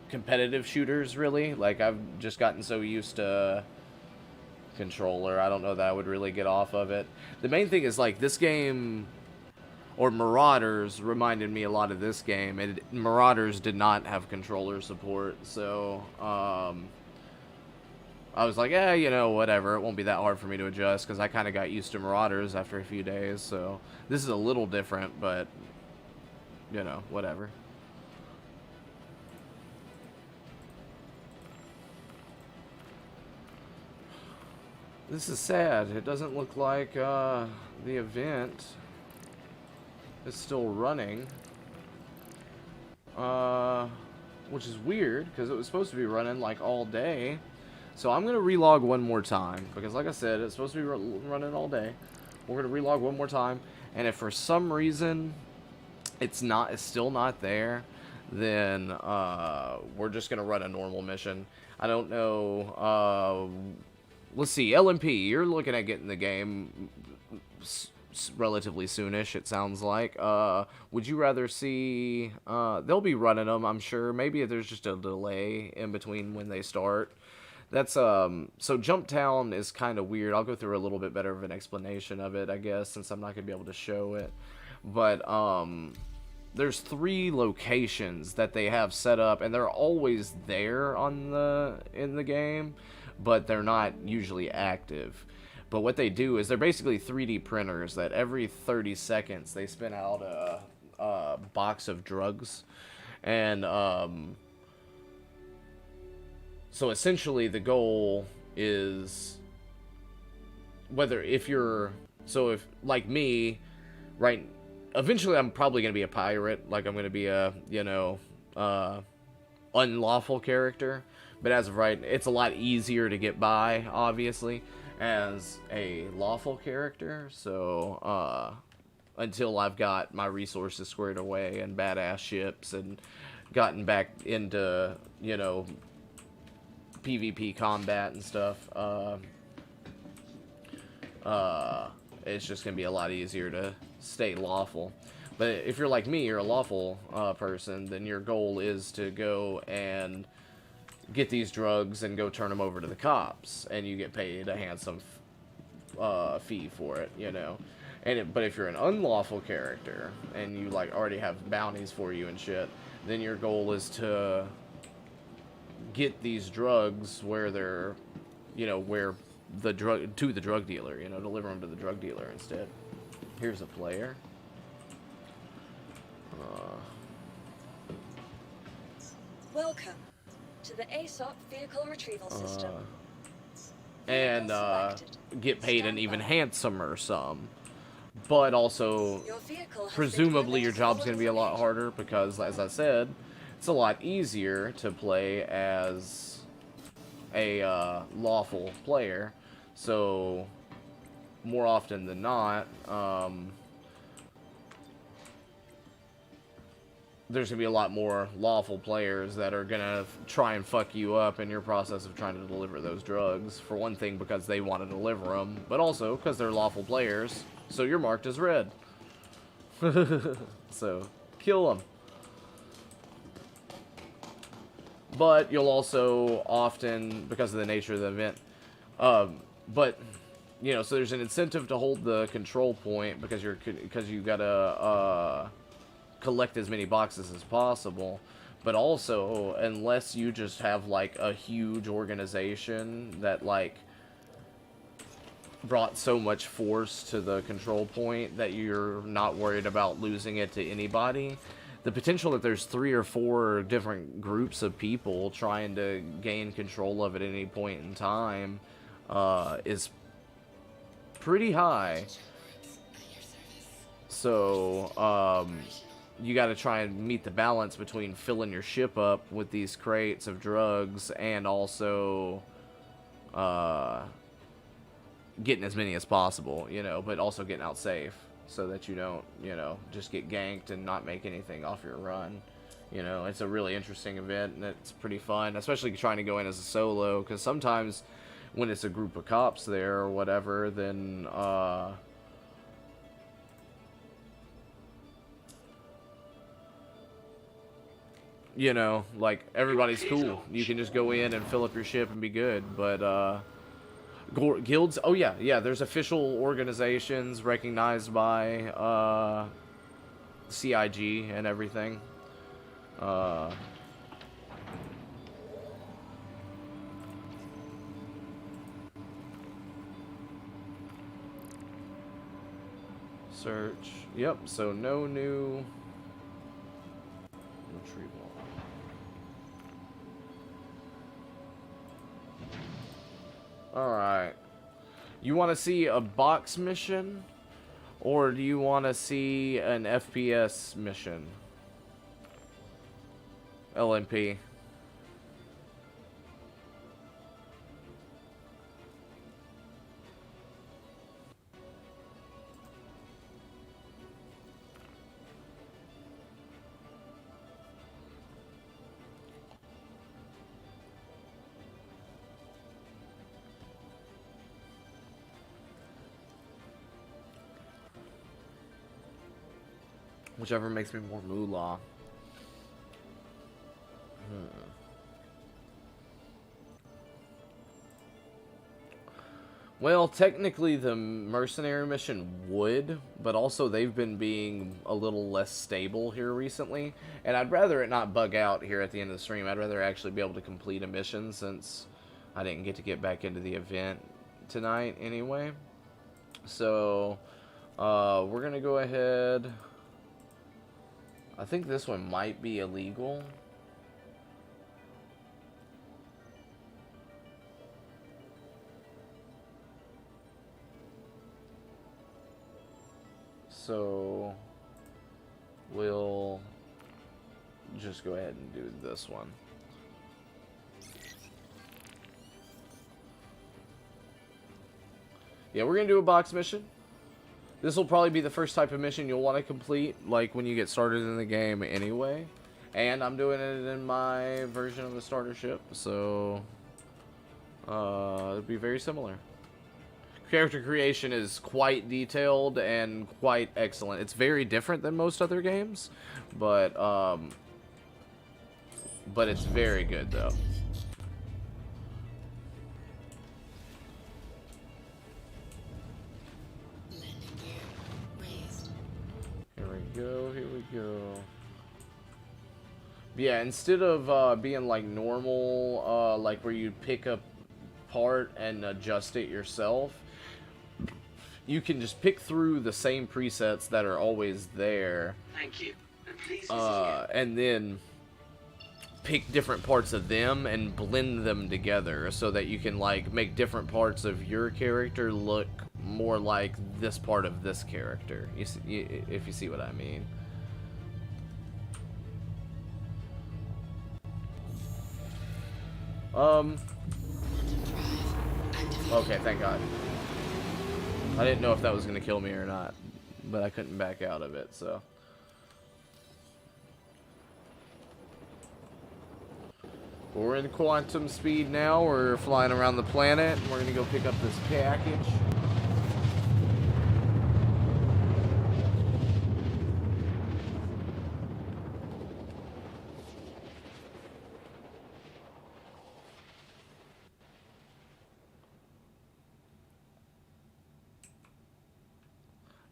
competitive shooters, really. Like, I've just gotten so used to controller. I don't know that I would really get off of it. The main thing is, like, this game... Or Marauders reminded me a lot of this game. And Marauders did not have controller support, so... I was like, yeah, you know, whatever. It won't be that hard for me to adjust because I kind of got used to Marauders after a few days. So this is a little different, but, you know, whatever. This is sad. It doesn't look like the event is still running. Which is weird because it was supposed to be running like all day. So I'm going to relog one more time, because like I said, it's supposed to be running all day. We're going to relog one more time, and if for some reason it's still not there, then we're just going to run a normal mission. I don't know, let's see, LMP, you're looking at getting the game relatively soonish, it sounds like. Would you rather see, they'll be running them, I'm sure. Maybe there's just a delay in between when they start. That's, so Jumptown is kind of weird. I'll go through a little bit better of an explanation of it, I guess, since I'm not going to be able to show it. But, there's 3 locations that they have set up, and they're always there in the game, but they're not usually active. But what they do is they're basically 3D printers that every 30 seconds they spin out a box of drugs. And, so essentially the goal is if like me, right, eventually I'm probably going to be a pirate, like I'm going to be a, you know, unlawful character, but as of right, it's a lot easier to get by, obviously, as a lawful character, so, until I've got my resources squared away and badass ships and gotten back into, you know, PvP combat and stuff, it's just gonna be a lot easier to stay lawful. But if you're like me, you're a lawful person, then your goal is to go and get these drugs and go turn them over to the cops, and you get paid a handsome fee for it, you know. But if you're an unlawful character and you like already have bounties for you and shit, then your goal is to get these drugs where they're, you know, where the drug to the drug dealer, you know, deliver them to the drug dealer instead. Here's a player. Welcome to the ASOP vehicle retrieval system. And get paid an even handsomer sum. But also, presumably your job's going to be a lot harder because, as I said, it's a lot easier to play as a lawful player. So, more often than not, there's gonna be a lot more lawful players that are gonna try and fuck you up in your process of trying to deliver those drugs. For one thing, because they want to deliver them, but also because they're lawful players, so you're marked as red. So, kill them. But you'll also often, because of the nature of the event, but you know, so there's an incentive to hold the control point because you gotta collect as many boxes as possible. But also, unless you just have like a huge organization that like brought so much force to the control point that you're not worried about losing it to anybody, the potential that there's 3 or 4 different groups of people trying to gain control of it at any point in time is pretty high. So, you got to try and meet the balance between filling your ship up with these crates of drugs and also getting as many as possible, you know, but also getting out safe so that you don't, you know, just get ganked and not make anything off your run. You know, it's a really interesting event and it's pretty fun, especially trying to go in as a solo, because sometimes when it's a group of cops there or whatever, then you know, like, everybody's cool. You can just go in and fill up your ship and be good. But guilds, oh yeah, there's official organizations recognized by CIG and everything. Search. Yep, so no new retrieval. Alright. You want to see a box mission? Or do you want to see an FPS mission? LMP. Whichever makes me more moolah. Well, technically the mercenary mission would, but also they've been being a little less stable here recently. And I'd rather it not bug out here at the end of the stream. I'd rather actually be able to complete a mission since I didn't get back into the event tonight anyway. So, we're going to go ahead. I think this one might be illegal. So we'll just go ahead and do this one. Yeah, we're gonna do a box mission. This will probably be the first type of mission you'll want to complete, like when you get started in the game anyway. And I'm doing it in my version of the starter ship, so it'll be very similar. Character creation is quite detailed and quite excellent. It's very different than most other games, but it's very good though. Here we go. Yeah, instead of being like normal, like where you pick a part and adjust it yourself, you can just pick through the same presets that are always there. Thank you. And please visit and then pick different parts of them and blend them together so that you can like make different parts of your character look more like this part of this character. You see, if you see what I mean. Okay, thank God. I didn't know if that was gonna kill me or not, but I couldn't back out of it, so. We're in quantum speed now. We're flying around the planet. We're gonna go pick up this package.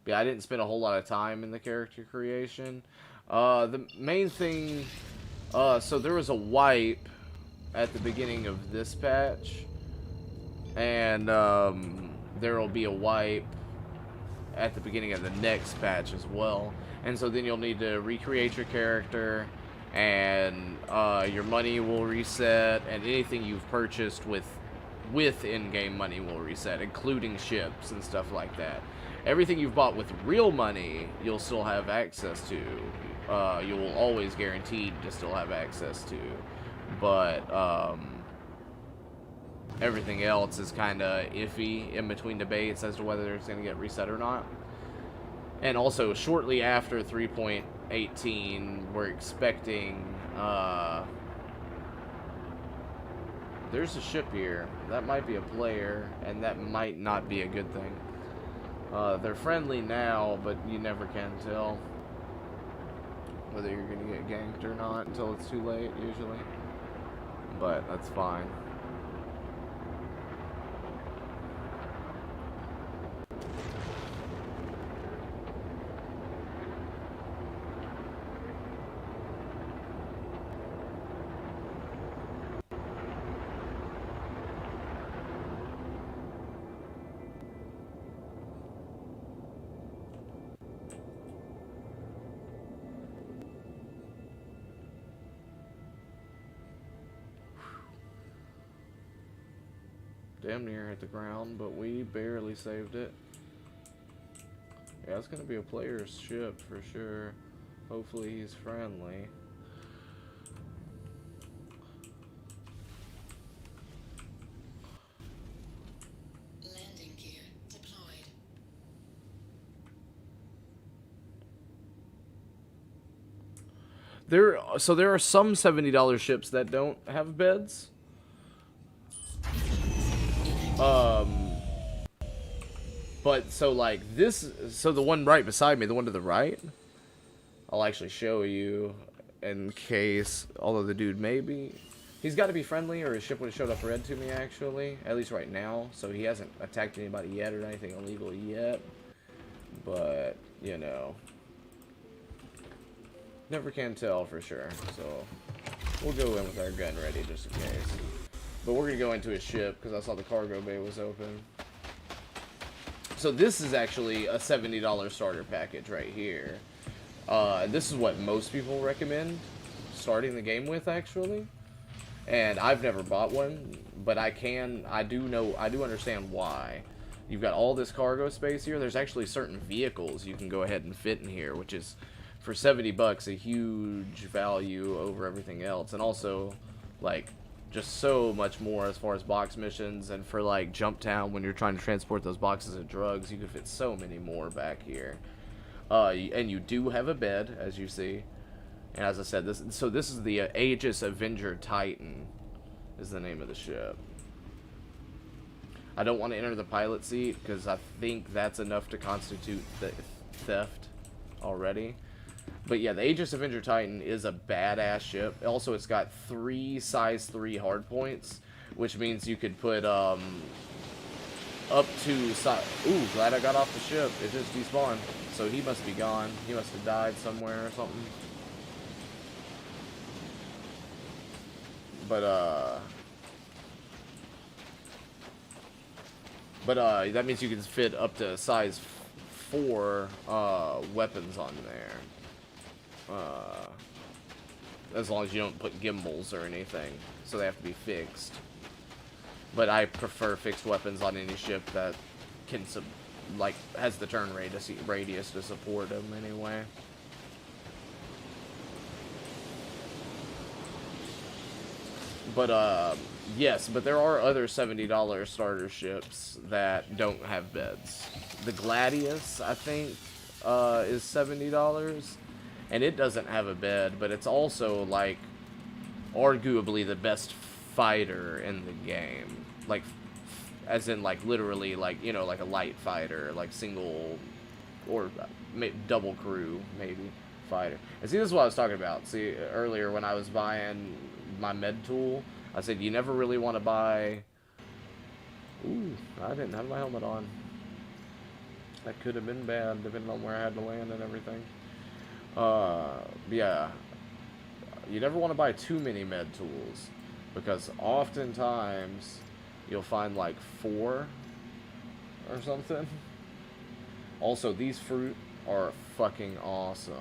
Yeah, I didn't spend a whole lot of time in the character creation. The main thing, so there was a wipe at the beginning of this patch, and there will be a wipe at the beginning of the next patch as well. And so then you'll need to recreate your character, and your money will reset, and anything you've purchased with in-game money will reset, including ships and stuff like that. Everything you've bought with real money, you'll still have access to. You will always guaranteed to still have access to. But everything else is kind of iffy in between debates as to whether it's going to get reset or not. And also, shortly after 3.18, we're expecting... there's a ship here. That might be a player, and that might not be a good thing. They're friendly now, but you never can tell whether you're going to get ganked or not until it's too late, usually. But that's fine. Damn near hit the ground, but we barely saved it. Yeah, it's gonna be a player's ship for sure. Hopefully he's friendly. Landing gear deployed. There are some $70 ships that don't have beds. But so like this, so the one right beside me, the one to the right, I'll actually show you in case, although the dude maybe, he's got to be friendly or his ship would have showed up red to me actually, at least right now, so he hasn't attacked anybody yet or anything illegal yet, but, you know, never can tell for sure, so we'll go in with our gun ready just in case. But we're going to go into his ship because I saw the cargo bay was open. So this is actually a $70 starter package right here. This is what most people recommend starting the game with, actually. And I've never bought one, but I do understand why. You've got all this cargo space here. There's actually certain vehicles you can go ahead and fit in here, which is, for 70 bucks, a huge value over everything else. And also, like, just so much more as far as box missions, and for like Jumptown, when you're trying to transport those boxes of drugs, you can fit so many more back here. And you do have a bed, as you see. And as I said, this is the Aegis Avenger Titan, is the name of the ship. I don't want to enter the pilot seat because I think that's enough to constitute the theft already. But yeah, the Aegis Avenger Titan is a badass ship. Also, it's got 3 size 3 hard points, which means you could put up to size. Ooh, glad I got off the ship. It just despawned, so he must be gone. He must have died somewhere or something. But that means you can fit up to size 4 weapons on there. As long as you don't put gimbals or anything, so they have to be fixed. But I prefer fixed weapons on any ship that can has the turn radius to support them anyway. But yes, but there are other $70 starter ships that don't have beds. The Gladius, I think, is $70. And it doesn't have a bed, but it's also like arguably the best fighter in the game. Like, as in, like, literally, like, you know, like a light fighter, like single or double crew, maybe, fighter. And see, this is what I was talking about. See, earlier when I was buying my med tool, I said you never really want to buy... Ooh, I didn't have my helmet on. That could have been bad, depending on where I had to land and everything. Yeah. You never want to buy too many med tools, because oftentimes you'll find like 4 or something. Also, these fruit are fucking awesome.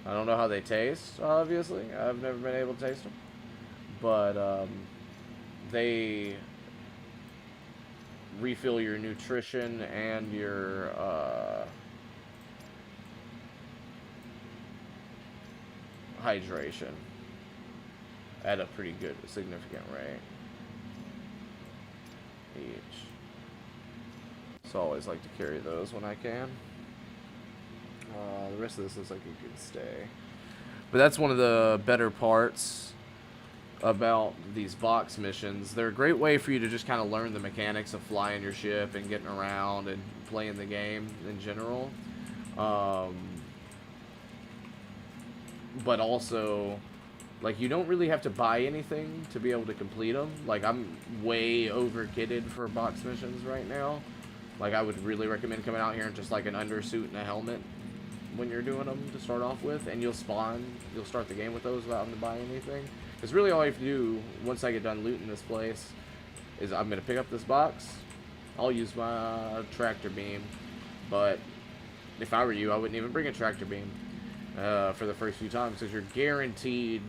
I don't know how they taste, obviously. I've never been able to taste them. But, they refill your nutrition and your, hydration at a pretty good, significant rate each. So I always like to carry those when I can. The rest of this looks like it could stay. But that's one of the better parts about these box missions. They're a great way for you to just kind of learn the mechanics of flying your ship and getting around and playing the game in general. But also, like, you don't really have to buy anything to be able to complete them. Like, I'm way over kitted for box missions right now. Like, I would really recommend coming out here in just like an undersuit and a helmet when you're doing them to start off with, and you'll start the game with those without having to buy anything. Because really all you have to do, once I get done looting this place, is I'm going to pick up this box. I'll use my tractor beam, but if I were you, I wouldn't even bring a tractor beam for the first few times, because you're guaranteed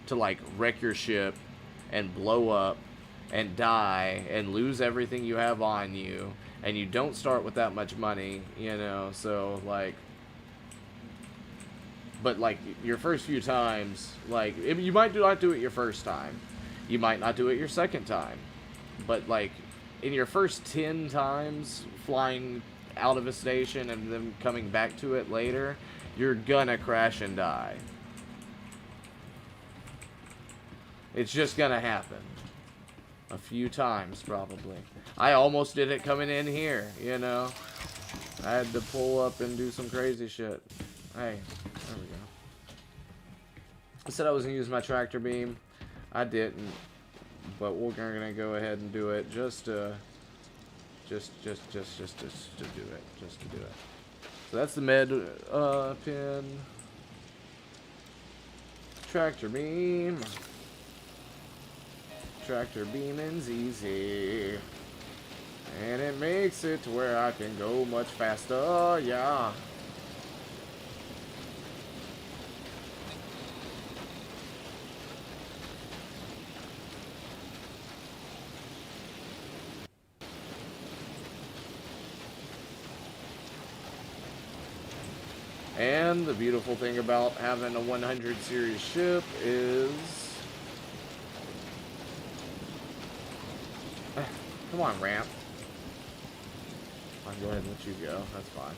to, like, wreck your ship and blow up and die and lose everything you have on you, and you don't start with that much money, you know, so, like... But, like, your first few times, like, you might not do it your first time. You might not do it your second time. But, like, in your first 10 times flying out of a station and then coming back to it later, you're gonna crash and die. It's just gonna happen. A few times, probably. I almost did it coming in here, you know? I had to pull up and do some crazy shit. Hey, there we go. I said I was gonna use my tractor beam. I didn't, but we're gonna go ahead and do it just to do it, just to do it. So that's the med pin. Tractor beam. Tractor beaming's easy, and it makes it to where I can go much faster. Yeah. And the beautiful thing about having a 100 series ship is... Come on, ramp. I'll go ahead and let you go. That's fine.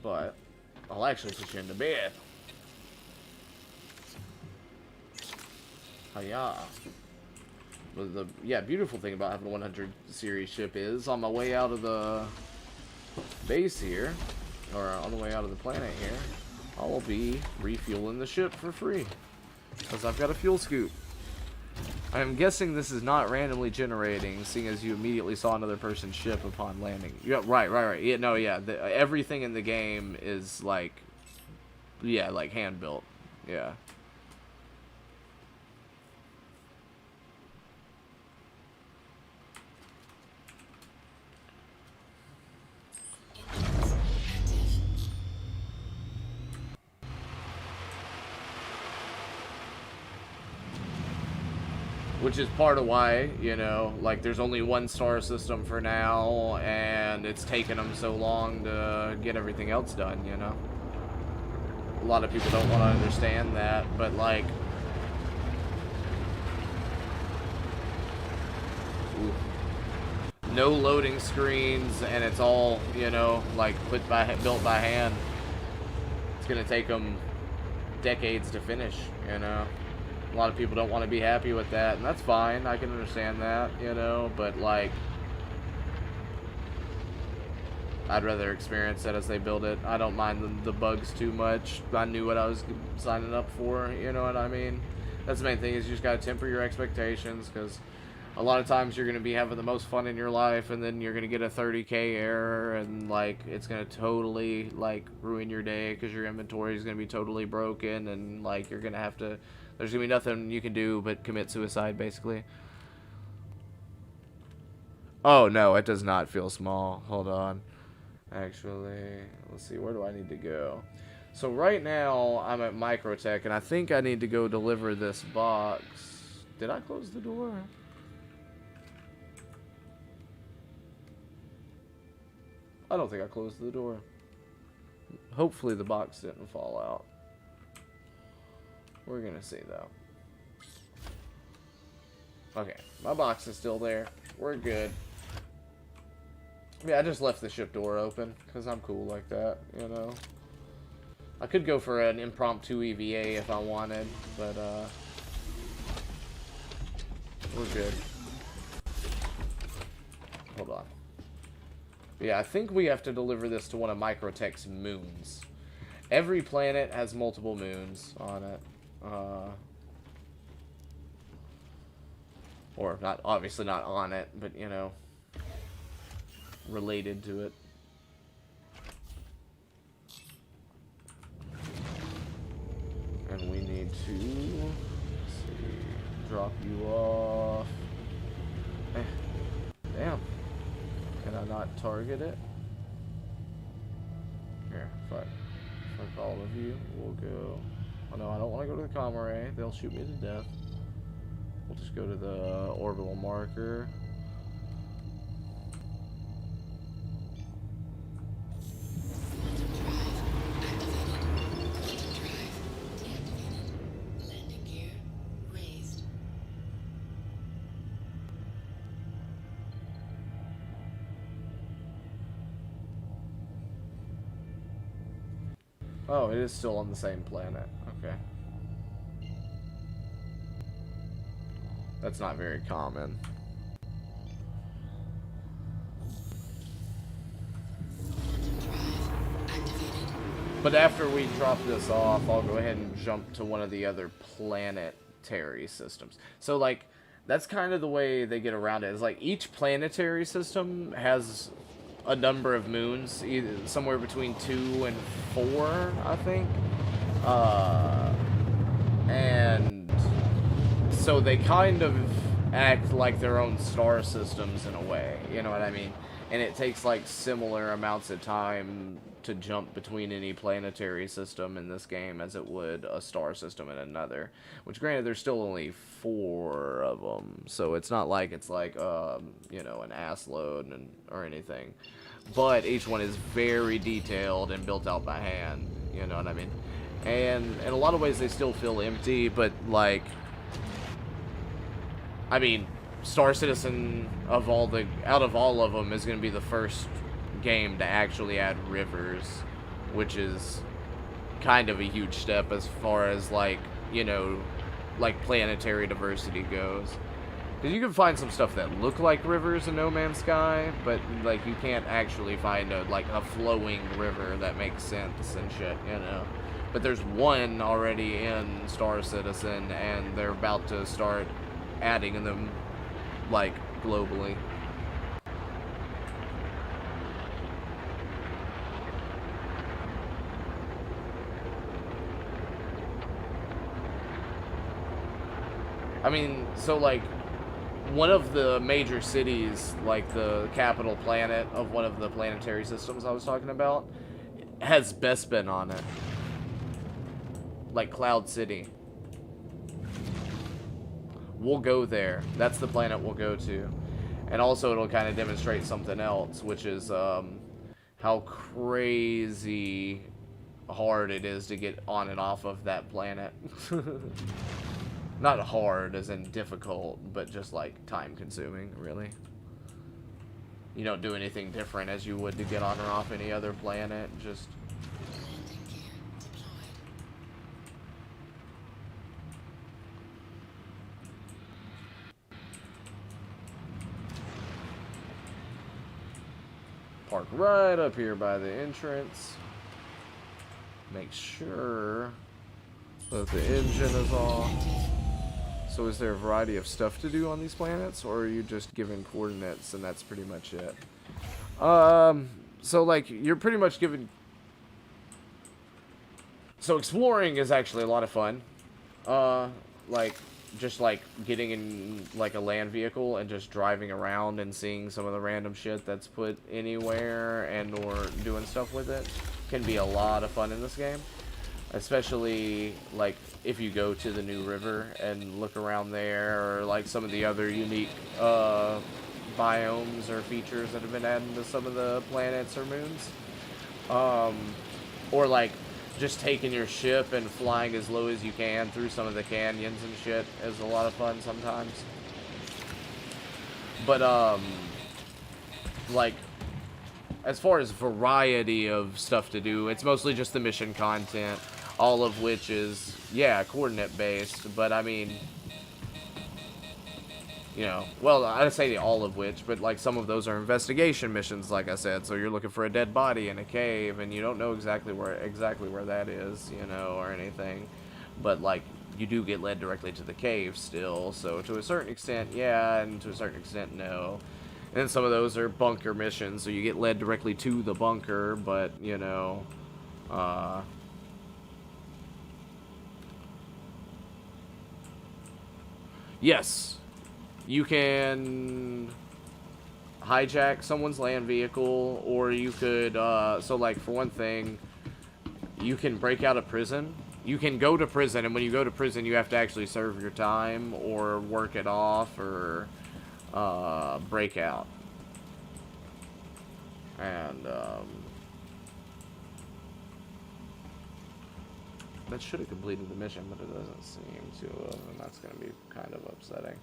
But I'll actually put you into bed. Hiya. But the beautiful thing about having a 100 series ship is on my way out of the base here, or on the way out of the planet here, I will be refueling the ship for free because I've got a fuel scoop. I'm guessing this is not randomly generating, seeing as you immediately saw another person's ship upon landing. Yeah, right. Yeah, no, yeah. Everything in the game is like, yeah, like hand built. Yeah. Which is part of why, you know, like, there's only one star system for now, and it's taken them so long to get everything else done, you know? A lot of people don't want to understand that, but, like... Ooh. No loading screens, and it's all, you know, like, built by hand. It's gonna take them decades to finish, you know. A lot of people don't want to be happy with that, and that's fine. I can understand that, you know, but like, I'd rather experience it as they build it. I don't mind the bugs too much. I knew what I was signing up for, you know what I mean? That's the main thing, is you just gotta temper your expectations, because a lot of times you're gonna be having the most fun in your life, and then you're gonna get a 30K error, and like, it's gonna totally like ruin your day, because your inventory is gonna be totally broken, and like, you're gonna have to, there's gonna be nothing you can do but commit suicide, basically. Oh no, it does not feel small. Hold on. Actually, let's see, where do I need to go? So right now, I'm at Microtech, and I think I need to go deliver this box. Did I close the door? I don't think I closed the door. Hopefully the box didn't fall out. We're gonna see, though. Okay, my box is still there. We're good. Yeah, I just left the ship door open, because I'm cool like that, you know. I could go for an impromptu EVA if I wanted, but, we're good. Hold on. Yeah, I think we have to deliver this to one of Microtech's moons. Every planet has multiple moons on it. Or, not, obviously not on it, but, you know, related to it. And we need to, let's see, drop you off. Damn. Can I not target it? Here, fuck all of you. We'll go. Oh no, I don't want to go to the comm array. They'll shoot me to death. We'll just go to the orbital marker. Oh, it is still on the same planet. Okay. That's not very common. But after we drop this off, I'll go ahead and jump to one of the other planetary systems. So, like, that's kind of the way they get around it. Is like, each planetary system has a number of moons, either somewhere between 2 and 4, I think. And so they kind of act like their own star systems in a way, you know what I mean? And it takes like similar amounts of time to jump between any planetary system in this game as it would a star system in another. Which, granted, there's still only 4 of them, so it's not like it's like, you know, an ass load or anything. But each one is very detailed and built out by hand, you know what I mean? And in a lot of ways they still feel empty, but like, I mean, Star Citizen out of all of them is going to be the first game to actually add rivers, which is kind of a huge step as far as like, you know, like planetary diversity goes. Because you can find some stuff that look like rivers in No Man's Sky, but like you can't actually find like a flowing river that makes sense and shit, you know. But there's one already in Star Citizen, and they're about to start adding them, like, globally. I mean, so, like, one of the major cities, like the capital planet of one of the planetary systems I was talking about, has Bespin on it. Like Cloud City. We'll go there. That's the planet we'll go to. And also it'll kind of demonstrate something else, which is how crazy hard it is to get on and off of that planet. Not hard as in difficult, but just like time consuming, really. You don't do anything different as you would to get on or off any other planet, just... park right up here by the entrance. Make sure that the engine is off. So is there a variety of stuff to do on these planets, or are you just given coordinates and that's pretty much it? So like you're pretty much given. So exploring is actually a lot of fun. Like just like getting in like a land vehicle and just driving around and seeing some of the random shit that's put anywhere and or doing stuff with it can be a lot of fun in this game. Especially like if you go to the new river and look around there, or like some of the other unique biomes or features that have been added to some of the planets or moons. Or like just taking your ship and flying as low as you can through some of the canyons and shit is a lot of fun sometimes. But like as far as variety of stuff to do, it's mostly just the mission content, all of which is, yeah, coordinate based, but I mean, you know, well, I'd say all of which, but like some of those are investigation missions, like I said, so you're looking for a dead body in a cave, and you don't know exactly where that is, you know, or anything, but like, you do get led directly to the cave still, so to a certain extent, yeah, and to a certain extent, no. And some of those are bunker missions, so you get led directly to the bunker, but, you know, yes, you can hijack someone's land vehicle, or you could, so like, for one thing, you can break out of prison. You can go to prison, and when you go to prison, you have to actually serve your time, or work it off, or break out. And that should have completed the mission, but it doesn't seem to have, and that's going to be kind of upsetting.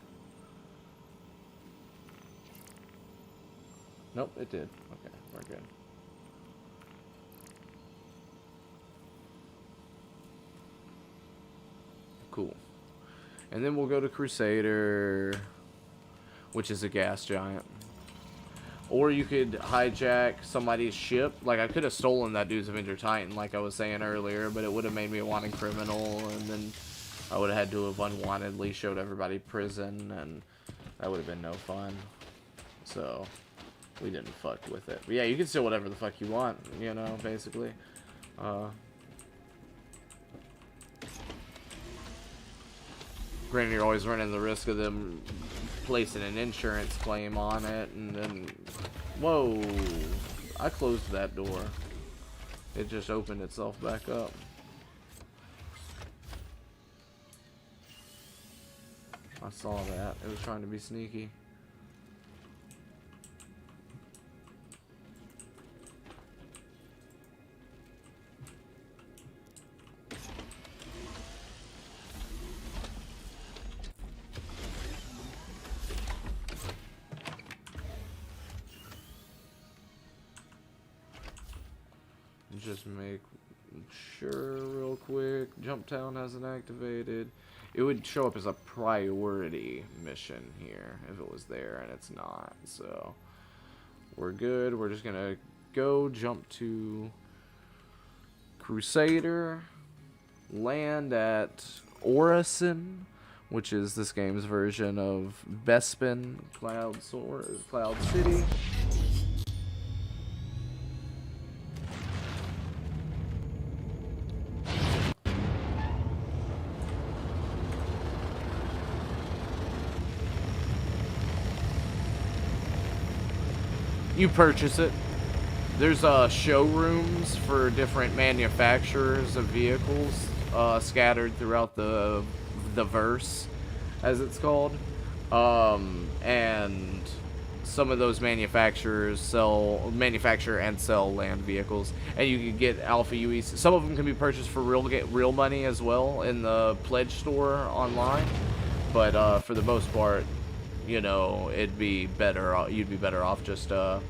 Nope, it did. Okay, we're good. Cool. And then we'll go to Crusader, which is a gas giant. Or you could hijack somebody's ship. Like, I could have stolen that dude's Avenger Titan, like I was saying earlier, but it would have made me a wanted criminal, and then I would have had to have unwantedly showed everybody prison, and that would have been no fun. So, we didn't fuck with it. But yeah, you can steal whatever the fuck you want, you know, basically. Granted, you're always running the risk of them placing an insurance claim on it, and then, whoa, I closed that door. It just opened itself back up. I saw that. It was trying to be sneaky. Just make sure real quick. Jumptown hasn't activated. It would show up as a priority mission here if it was there, and it's not. So we're good. We're just gonna go jump to Crusader, land at Orison, which is this game's version of Bespin Cloud City. You purchase it. There's showrooms for different manufacturers of vehicles scattered throughout the verse, as it's called. And some of those manufacturers manufacture and sell land vehicles, and you can get Alpha UEs. Some of them can be purchased for real money as well in the pledge store online, but for the most part, you know, you'd be better off just for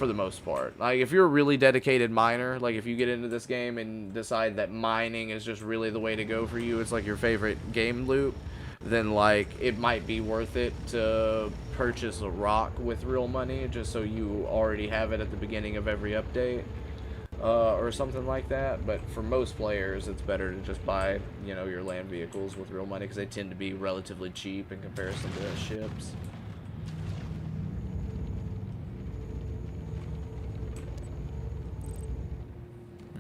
the most part. Like, if you're a really dedicated miner, like if you get into this game and decide that mining is just really the way to go for you, it's like your favorite game loop, then like it might be worth it to purchase a rock with real money just so you already have it at the beginning of every update, or something like that. But for most players, it's better to just buy, you know, your land vehicles with real money because they tend to be relatively cheap in comparison to ships.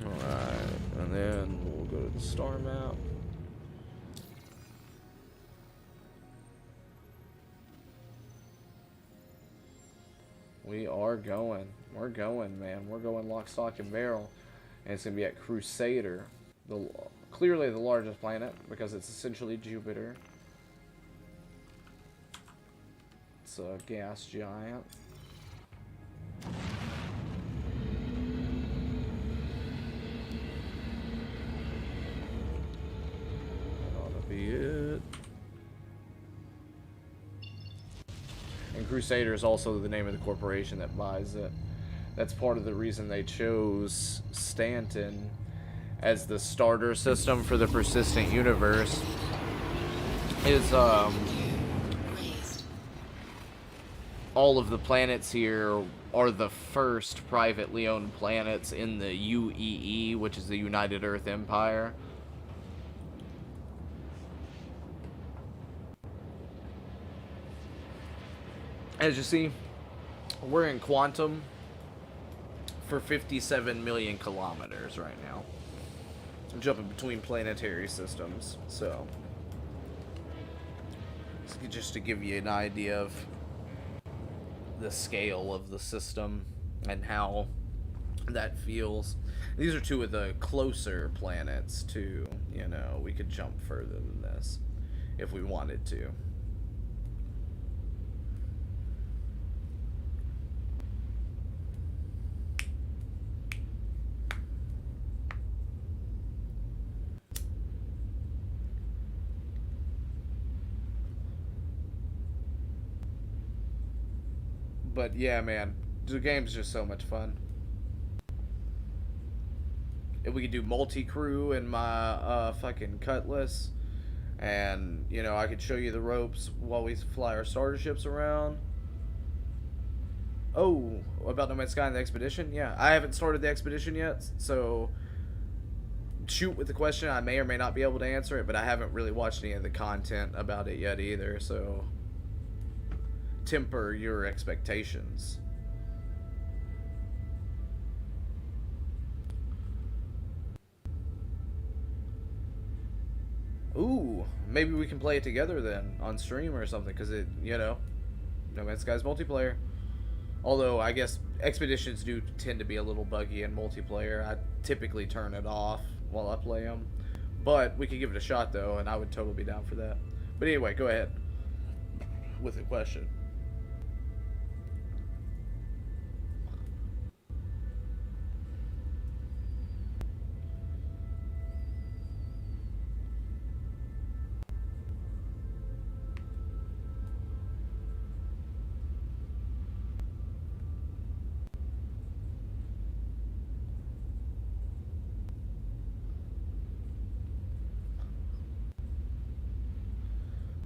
Alright, and then we'll go to the star map. We are going. We're going, man. We're going lock, stock, and barrel. And it's going to be at Crusader. Clearly the largest planet, because it's essentially Jupiter. It's a gas giant. That ought to be it. And Crusader is also the name of the corporation that buys it. That's part of the reason they chose Stanton as the starter system for the persistent universe. Is all of the planets here are the first privately owned planets in the UEE, which is the United Earth Empire. As you see, we're in quantum for 57 million kilometers right now. I'm jumping between planetary systems, so just to give you an idea of the scale of the system and how that feels. These are two of the closer planets too, you know. We could jump further than this if we wanted to. But yeah, man, the game's just so much fun. If we could do multi-crew in my fucking Cutlass, and you know, I could show you the ropes while we fly our starter ships around. Oh, about No Man's Sky and the expedition? Yeah, I haven't started the expedition yet, so shoot with the question. I may or may not be able to answer it, but I haven't really watched any of the content about it yet either, so temper your expectations. Ooh, maybe we can play it together then on stream or something, because it, you know, No Man's Sky's multiplayer. Although I guess expeditions do tend to be a little buggy in multiplayer. I typically turn it off while I play them, but we could give it a shot though, and I would totally be down for that. But anyway, go ahead with the question.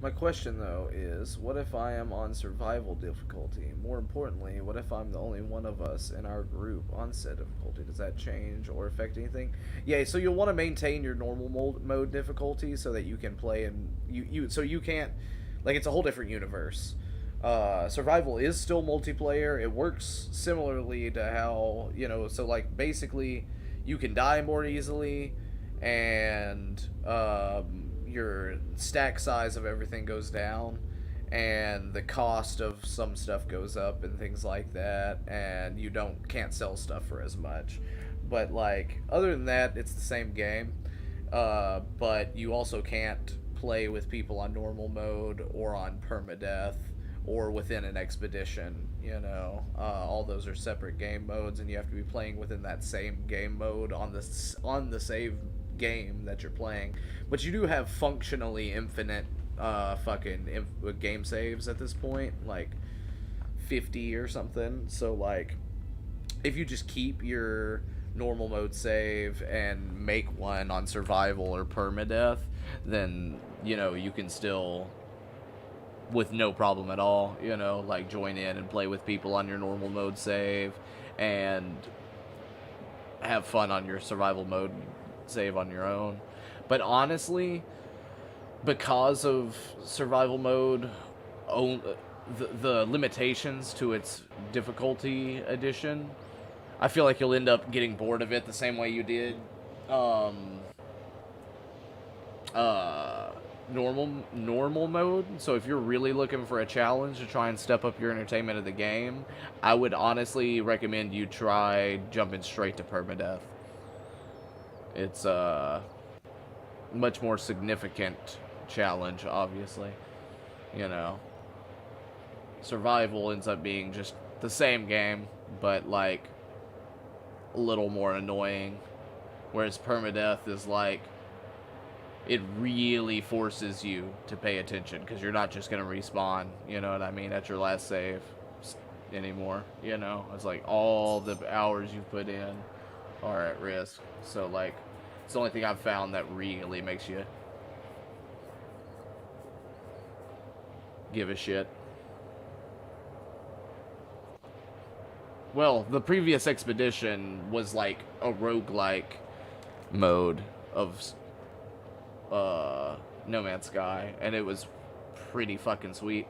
My question, though, is, what if I am on survival difficulty? More importantly, what if I'm the only one of us in our group on said difficulty? Does that change or affect anything? Yeah, so you'll want to maintain your normal mode difficulty so that you can play, and so you can't, like, it's a whole different universe. Survival is still multiplayer. It works similarly to how, you know, so, like, basically, you can die more easily, and, your stack size of everything goes down, and the cost of some stuff goes up and things like that, and you can't sell stuff for as much. But like, other than that, it's the same game, but you also can't play with people on normal mode or on permadeath or within an expedition, you know. All those are separate game modes, and you have to be playing within that same game mode on the save game that you're playing. But you do have functionally infinite game saves at this point, like 50 or something. So like, if you just keep your normal mode save and make one on survival or permadeath, then, you know, you can still, with no problem at all, you know, like join in and play with people on your normal mode save and have fun on your survival mode save on your own. But honestly, because of survival mode, the limitations to its difficulty addition, I feel like you'll end up getting bored of it the same way you did normal mode. So if you're really looking for a challenge to try and step up your entertainment of the game, I would honestly recommend you try jumping straight to permadeath. It's a much more significant challenge, obviously. You know, survival ends up being just the same game, but like a little more annoying, whereas permadeath is like, it really forces you to pay attention, because you're not just going to respawn, you know what I mean, at your last save anymore, you know? It's like all the hours you've put in are at risk. So like, it's the only thing I've found that really makes you give a shit. Well, the previous expedition was like a roguelike mode of No Man's Sky, and it was pretty fucking sweet.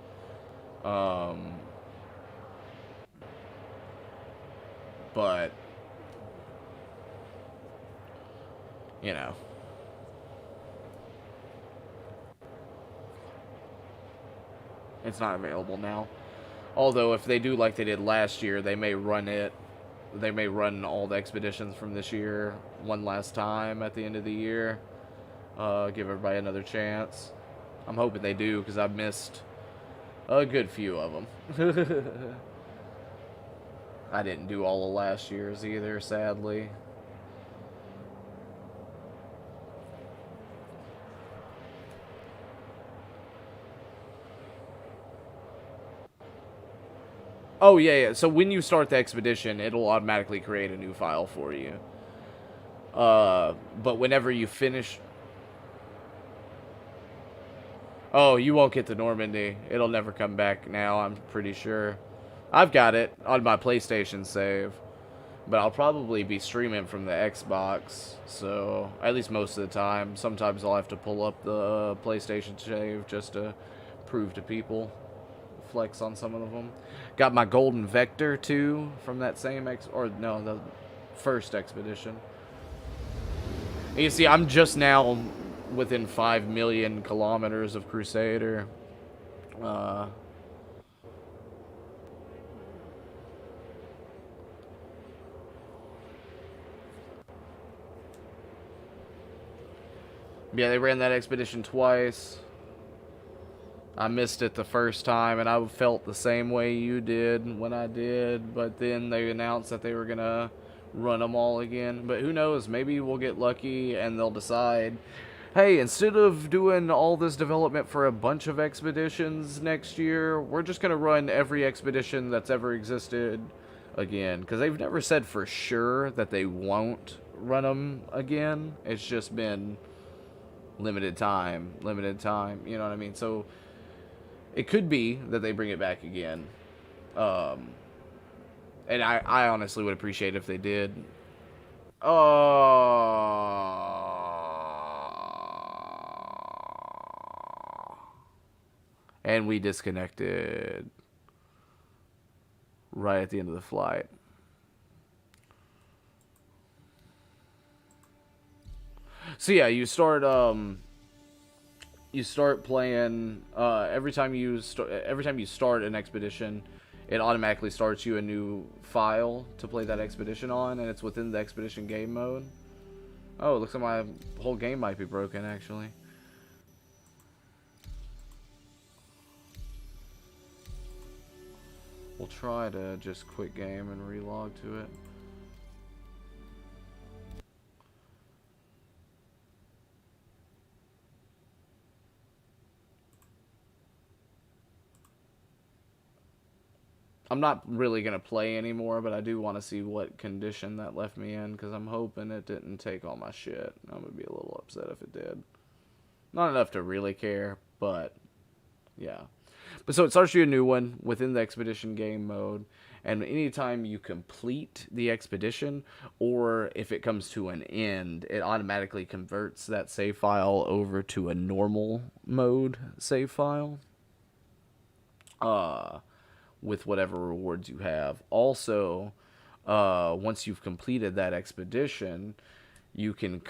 But you know, it's not available now. Although if they do like they did last year, they may run all the expeditions from this year one last time at the end of the year. Give everybody another chance. I'm hoping they do, because I've missed a good few of them. I didn't do all of last year's either, sadly. Oh, yeah. So when you start the expedition, it'll automatically create a new file for you. But whenever you finish... Oh, you won't get to Normandy. It'll never come back now, I'm pretty sure. I've got it on my PlayStation save, but I'll probably be streaming from the Xbox, so at least most of the time. Sometimes I'll have to pull up the PlayStation save just to prove to people, flex on some of them. Got my golden vector too from that same the first expedition. And you see, I'm just now within 5 million kilometers of Crusader. Yeah, they ran that expedition twice. I missed it the first time, and I felt the same way you did when I did, but then they announced that they were gonna run them all again. But who knows, maybe we'll get lucky and they'll decide, hey, instead of doing all this development for a bunch of expeditions next year, we're just gonna run every expedition that's ever existed again. Because they've never said for sure that they won't run them again. It's just been limited time, you know what I mean? So it could be that they bring it back again. And I honestly would appreciate it if they did. And we disconnected right at the end of the flight. So yeah, you start playing every time you start an expedition, it automatically starts you a new file to play that expedition on, and it's within the expedition game mode. Oh, it looks like my whole game might be broken actually. We'll try to just quit game and relog to it. I'm not really going to play anymore, but I do want to see what condition that left me in, because I'm hoping it didn't take all my shit. I'm going to be a little upset if it did. Not enough to really care, but yeah. But so it starts you a new one within the expedition game mode, and anytime you complete the expedition, or if it comes to an end, it automatically converts that save file over to a normal mode save file. With whatever rewards you have. Also, once you've completed that expedition, you can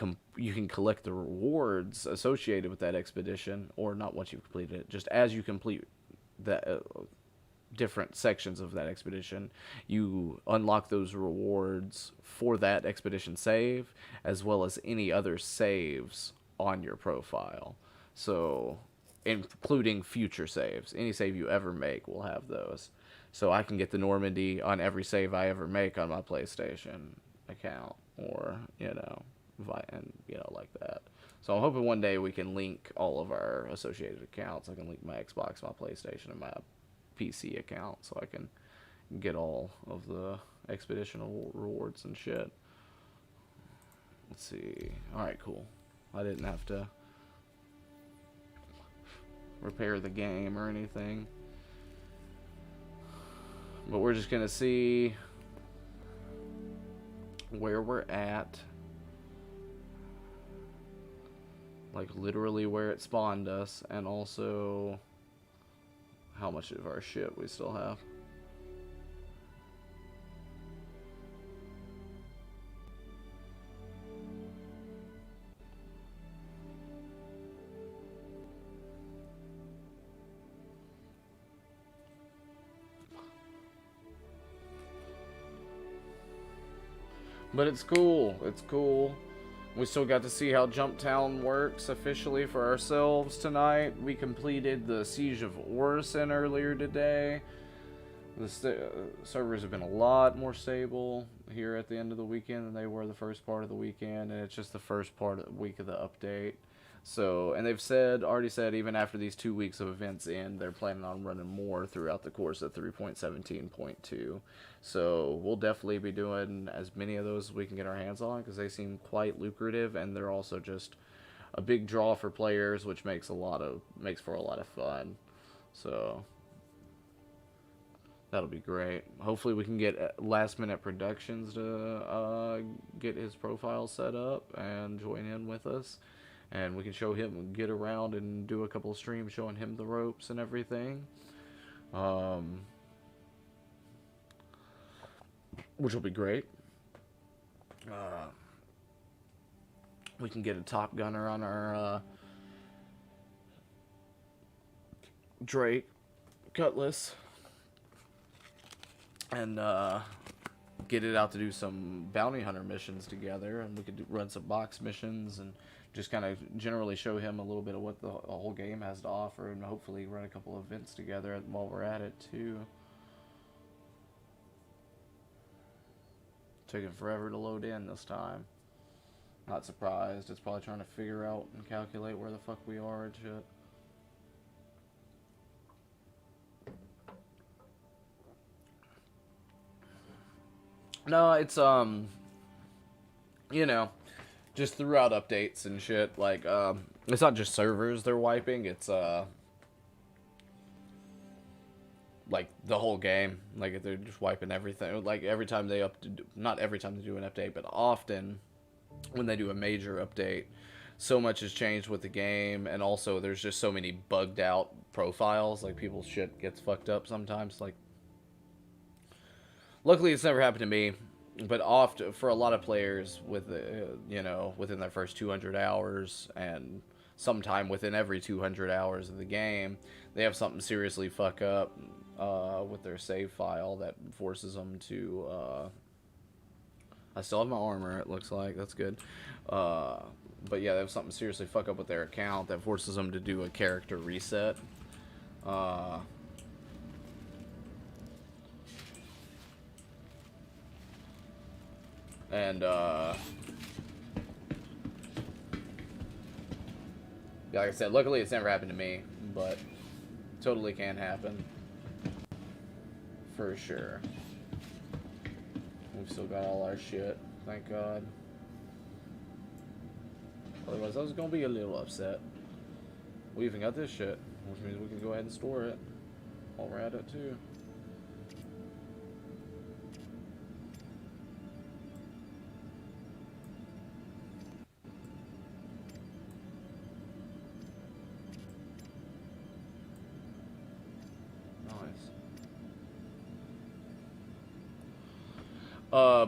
collect the rewards associated with that expedition, or not once you've completed it, just as you complete the different sections of that expedition, you unlock those rewards for that expedition save, as well as any other saves on your profile. So, including future saves. Any save you ever make will have those. So I can get the Normandy on every save I ever make on my PlayStation account, or, like that. So I'm hoping one day we can link all of our associated accounts. I can link my Xbox, my PlayStation, and my PC account, so I can get all of the expedition rewards and shit. Let's see. Alright, cool. I didn't have to repair the game or anything. But we're just gonna see where we're at. Like literally where it spawned us, and also how much of our shit we still have. But it's cool. It's cool. We still got to see how Jumptown works officially for ourselves tonight. We completed the Siege of Orison earlier today. The servers have been a lot more stable here at the end of the weekend than they were the first part of the weekend, and it's just the first part of the week of the update. So, and they've already said, even after these 2 weeks of events end, they're planning on running more throughout the course of 3.17.2. So, we'll definitely be doing as many of those as we can get our hands on, because they seem quite lucrative, and they're also just a big draw for players, which makes for a lot of fun. So, that'll be great. Hopefully we can get Last Minute Productions to get his profile set up and join in with us. And we can show him, get around and do a couple of streams showing him the ropes and everything. Which will be great. We can get a Top Gunner on our Drake Cutlass. And get it out to do some bounty hunter missions together. And we could run some box missions and just kind of generally show him a little bit of what the whole game has to offer, and hopefully run a couple of events together while we're at it too. Taking forever to load in this time. Not surprised. It's probably trying to figure out and calculate where the fuck we are and shit. No, it's just throughout updates and shit, like, it's not just servers they're wiping, it's, like, the whole game. Like, they're just wiping everything. Like, every time they not every time they do an update, but often when they do a major update, so much has changed with the game, and also there's just so many bugged out profiles, like, people's shit gets fucked up sometimes, like, luckily it's never happened to me. But often, for a lot of players, with within their first 200 hours, and sometime within every 200 hours of the game, they have something seriously fuck up with their save file that forces them to. I still have my armor. It looks like that's good. But yeah, they have something seriously fuck up with their account that forces them to do a character reset. And, like I said, luckily it's never happened to me, but totally can happen. For sure. We've still got all our shit, thank God. Otherwise, I was gonna be a little upset. We even got this shit, which means we can go ahead and store it while we're at it too.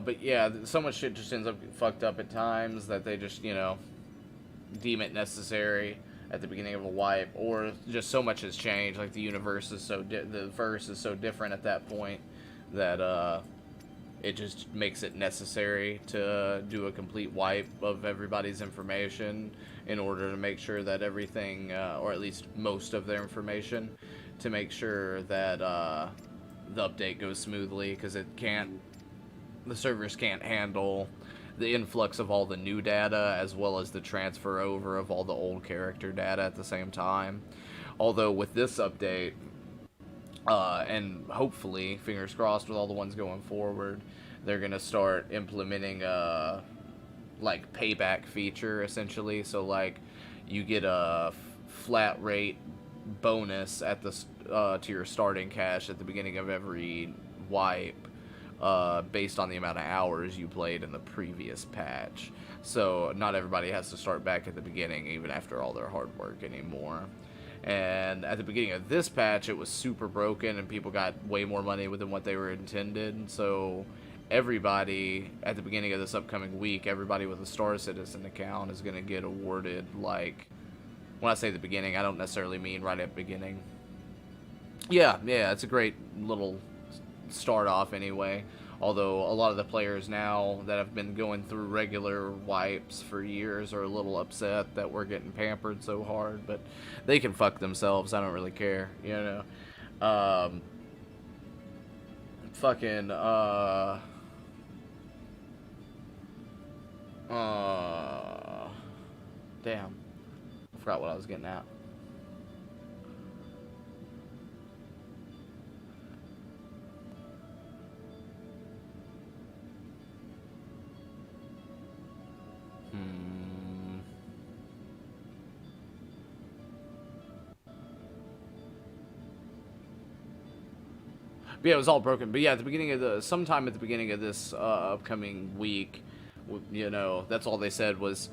But yeah, so much shit just ends up getting fucked up at times that they just, you know, deem it necessary at the beginning of a wipe, or just so much has changed. Like the universe is so the verse is so different at that point that it just makes it necessary to do a complete wipe of everybody's information in order to make sure that everything, or at least most of their information, to make sure that the update goes smoothly, because the servers can't handle the influx of all the new data as well as the transfer over of all the old character data at the same time. Although with this update, and hopefully, fingers crossed, with all the ones going forward, they're gonna start implementing a like payback feature essentially. So like you get a flat rate bonus at the to your starting cash at the beginning of every wipe, based on the amount of hours you played in the previous patch. So not everybody has to start back at the beginning even after all their hard work anymore. And at the beginning of this patch, it was super broken and people got way more money than what they were intended. So everybody at the beginning of this upcoming week, everybody with a Star Citizen account is going to get awarded, like, when I say the beginning, I don't necessarily mean right at the beginning. Yeah, it's a great little start off anyway, although a lot of the players now that have been going through regular wipes for years are a little upset that we're getting pampered so hard, but they can fuck themselves. I don't really care, you know. Damn, forgot what I was getting at. But yeah, it was all broken. But yeah, at the beginning of sometime at the beginning of this upcoming week, you know, that's all they said was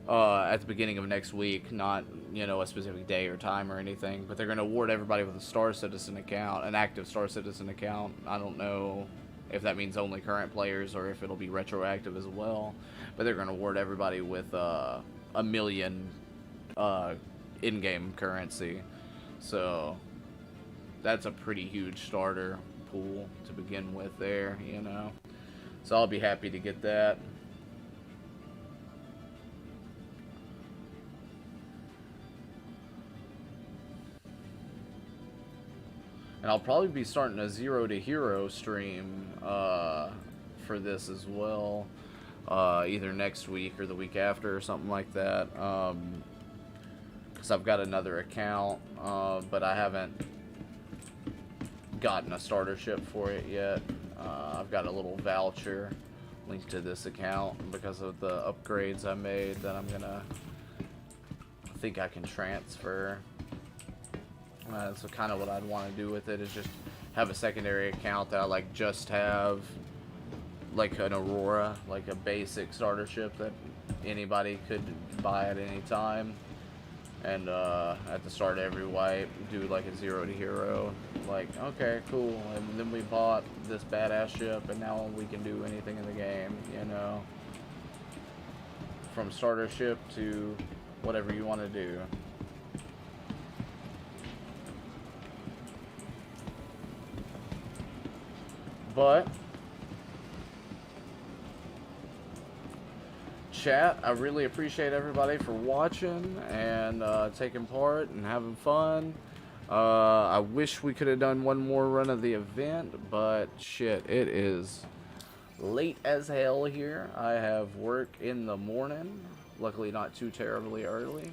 at the beginning of next week, not, you know, a specific day or time or anything. But they're going to award everybody with a Star Citizen account, an active Star Citizen account. I don't know if that means only current players or if it'll be retroactive as well. But they're going to award everybody with $1 million in-game currency. So that's a pretty huge starter pool to begin with there, you know. So I'll be happy to get that. And I'll probably be starting a 0 to Hero stream for this as well, either next week or the week after or something like that. Because I've got another account, but I haven't gotten a starter ship for it yet. I've got a little voucher linked to this account because of the upgrades I made that I think I can transfer. So kind of what I'd want to do with it is just have a secondary account that I like just have like an Aurora, like a basic starter ship that anybody could buy at any time. And at the start of every wipe, do like a 0 to Hero. Like, okay, cool. And then we bought this badass ship, and now we can do anything in the game, you know. From starter ship to whatever you want to do. But chat, I really appreciate everybody for watching and taking part and having fun. I wish we could have done one more run of the event, but shit, it is late as hell here. I have work in the morning, luckily not too terribly early.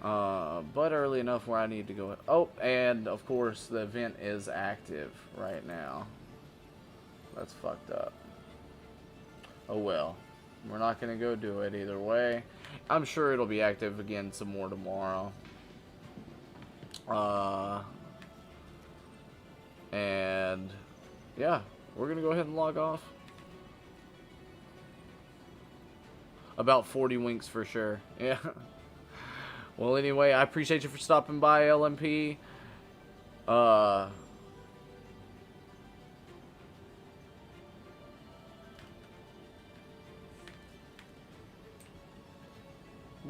But early enough where I need to go. Oh, and of course the event is active right now. That's fucked up. Oh well. We're not gonna go do it either way. I'm sure it'll be active again some more tomorrow. And yeah, we're gonna go ahead and log off. About 40 winks for sure. Yeah. Well, anyway, I appreciate you for stopping by, LMP.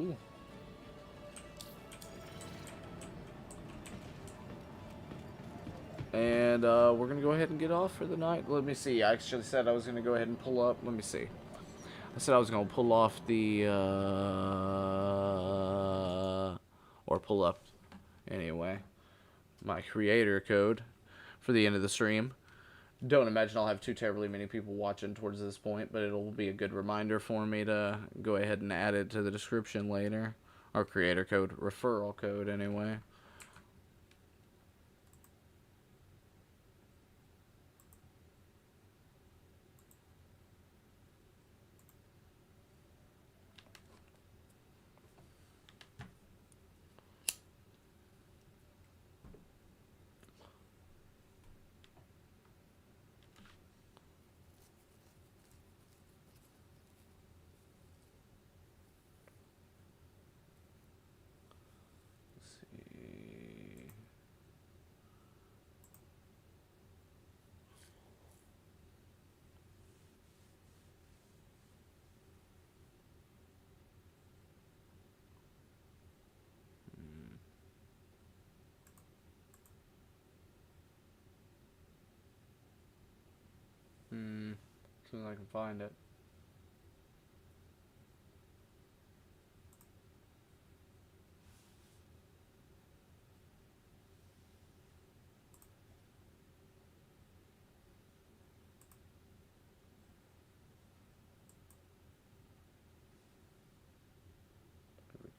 Ooh. And we're going to go ahead and get off for the night. Let me see. I actually said I was going to go ahead and pull up. Let me see. I said I was going to pull off the... or pull up, anyway, my creator code for the end of the stream. Don't imagine I'll have too terribly many people watching towards this point, but it'll be a good reminder for me to go ahead and add it to the description later. Our creator code, referral code, anyway. As soon as I can find it.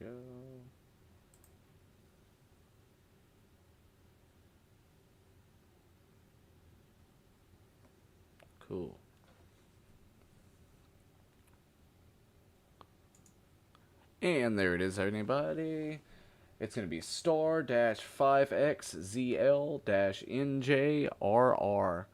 There we go. Cool. And there it is, anybody. It's going to be star-5XZL-NJRR.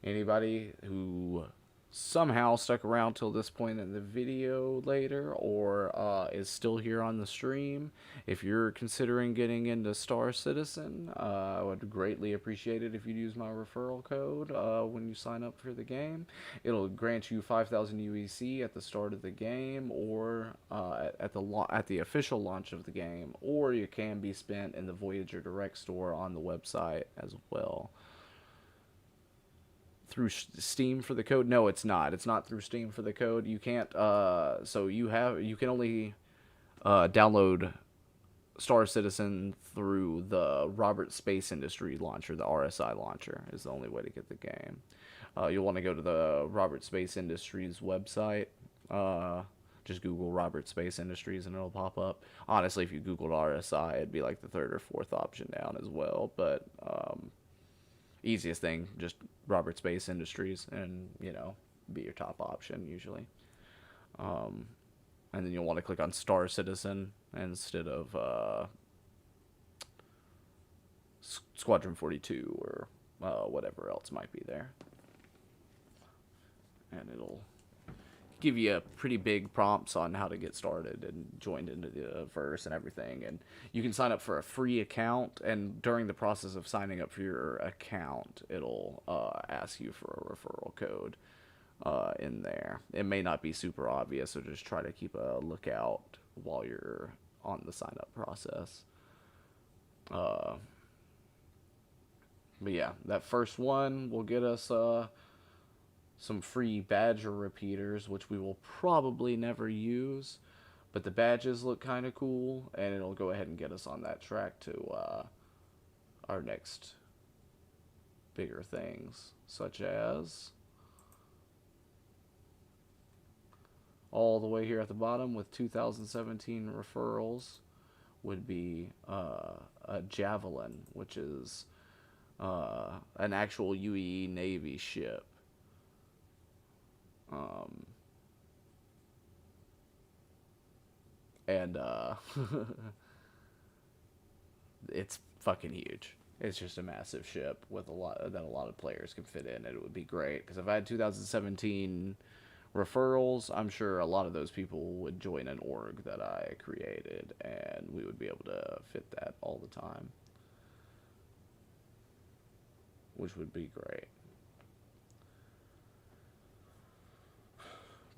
Anybody who somehow stuck around till this point in the video later, or is still here on the stream, if you're considering getting into Star Citizen, I would greatly appreciate it if you'd use my referral code when you sign up for the game. It'll grant you 5,000 UEC at the start of the game, or at the official launch of the game, or you can be spent in the Voyager Direct store on the website as well. Through Steam for the code? No, it's not. It's not through Steam for the code. You can't. So you can only download Star Citizen through the Robert Space Industries launcher. The RSI launcher is the only way to get the game. You'll want to go to the Robert Space Industries website. Just Google Robert Space Industries and it'll pop up. Honestly, if you Googled RSI, it'd be like the third or fourth option down as well. But easiest thing, just Robert Space Industries, and be your top option usually. And then you'll want to click on Star Citizen instead of Squadron 42 or whatever else might be there. And it'll give you pretty big prompts on how to get started and joined into the verse and everything. And you can sign up for a free account, and during the process of signing up for your account, it'll ask you for a referral code in there. It may not be super obvious, so just try to keep a lookout while you're on the sign up process. But yeah, that first one will get us some free Badger repeaters, which we will probably never use, but the badges look kind of cool, and it'll go ahead and get us on that track to our next bigger things, such as all the way here at the bottom with 2017 referrals. would be a Javelin, which is an actual UEE Navy ship. And it's fucking huge. It's just a massive ship with a lot of players can fit in, and it would be great because if I had 2017 referrals, I'm sure a lot of those people would join an org that I created, and we would be able to fit that all the time, which would be great.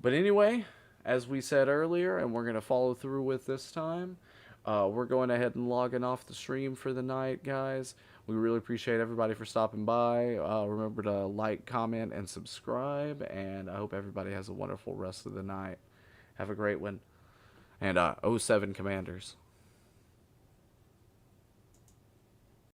But anyway, as we said earlier, and we're going to follow through with this time, we're going ahead and logging off the stream for the night, guys. We really appreciate everybody for stopping by. Remember to like, comment, and subscribe, and I hope everybody has a wonderful rest of the night. Have a great one. And 07 Commanders.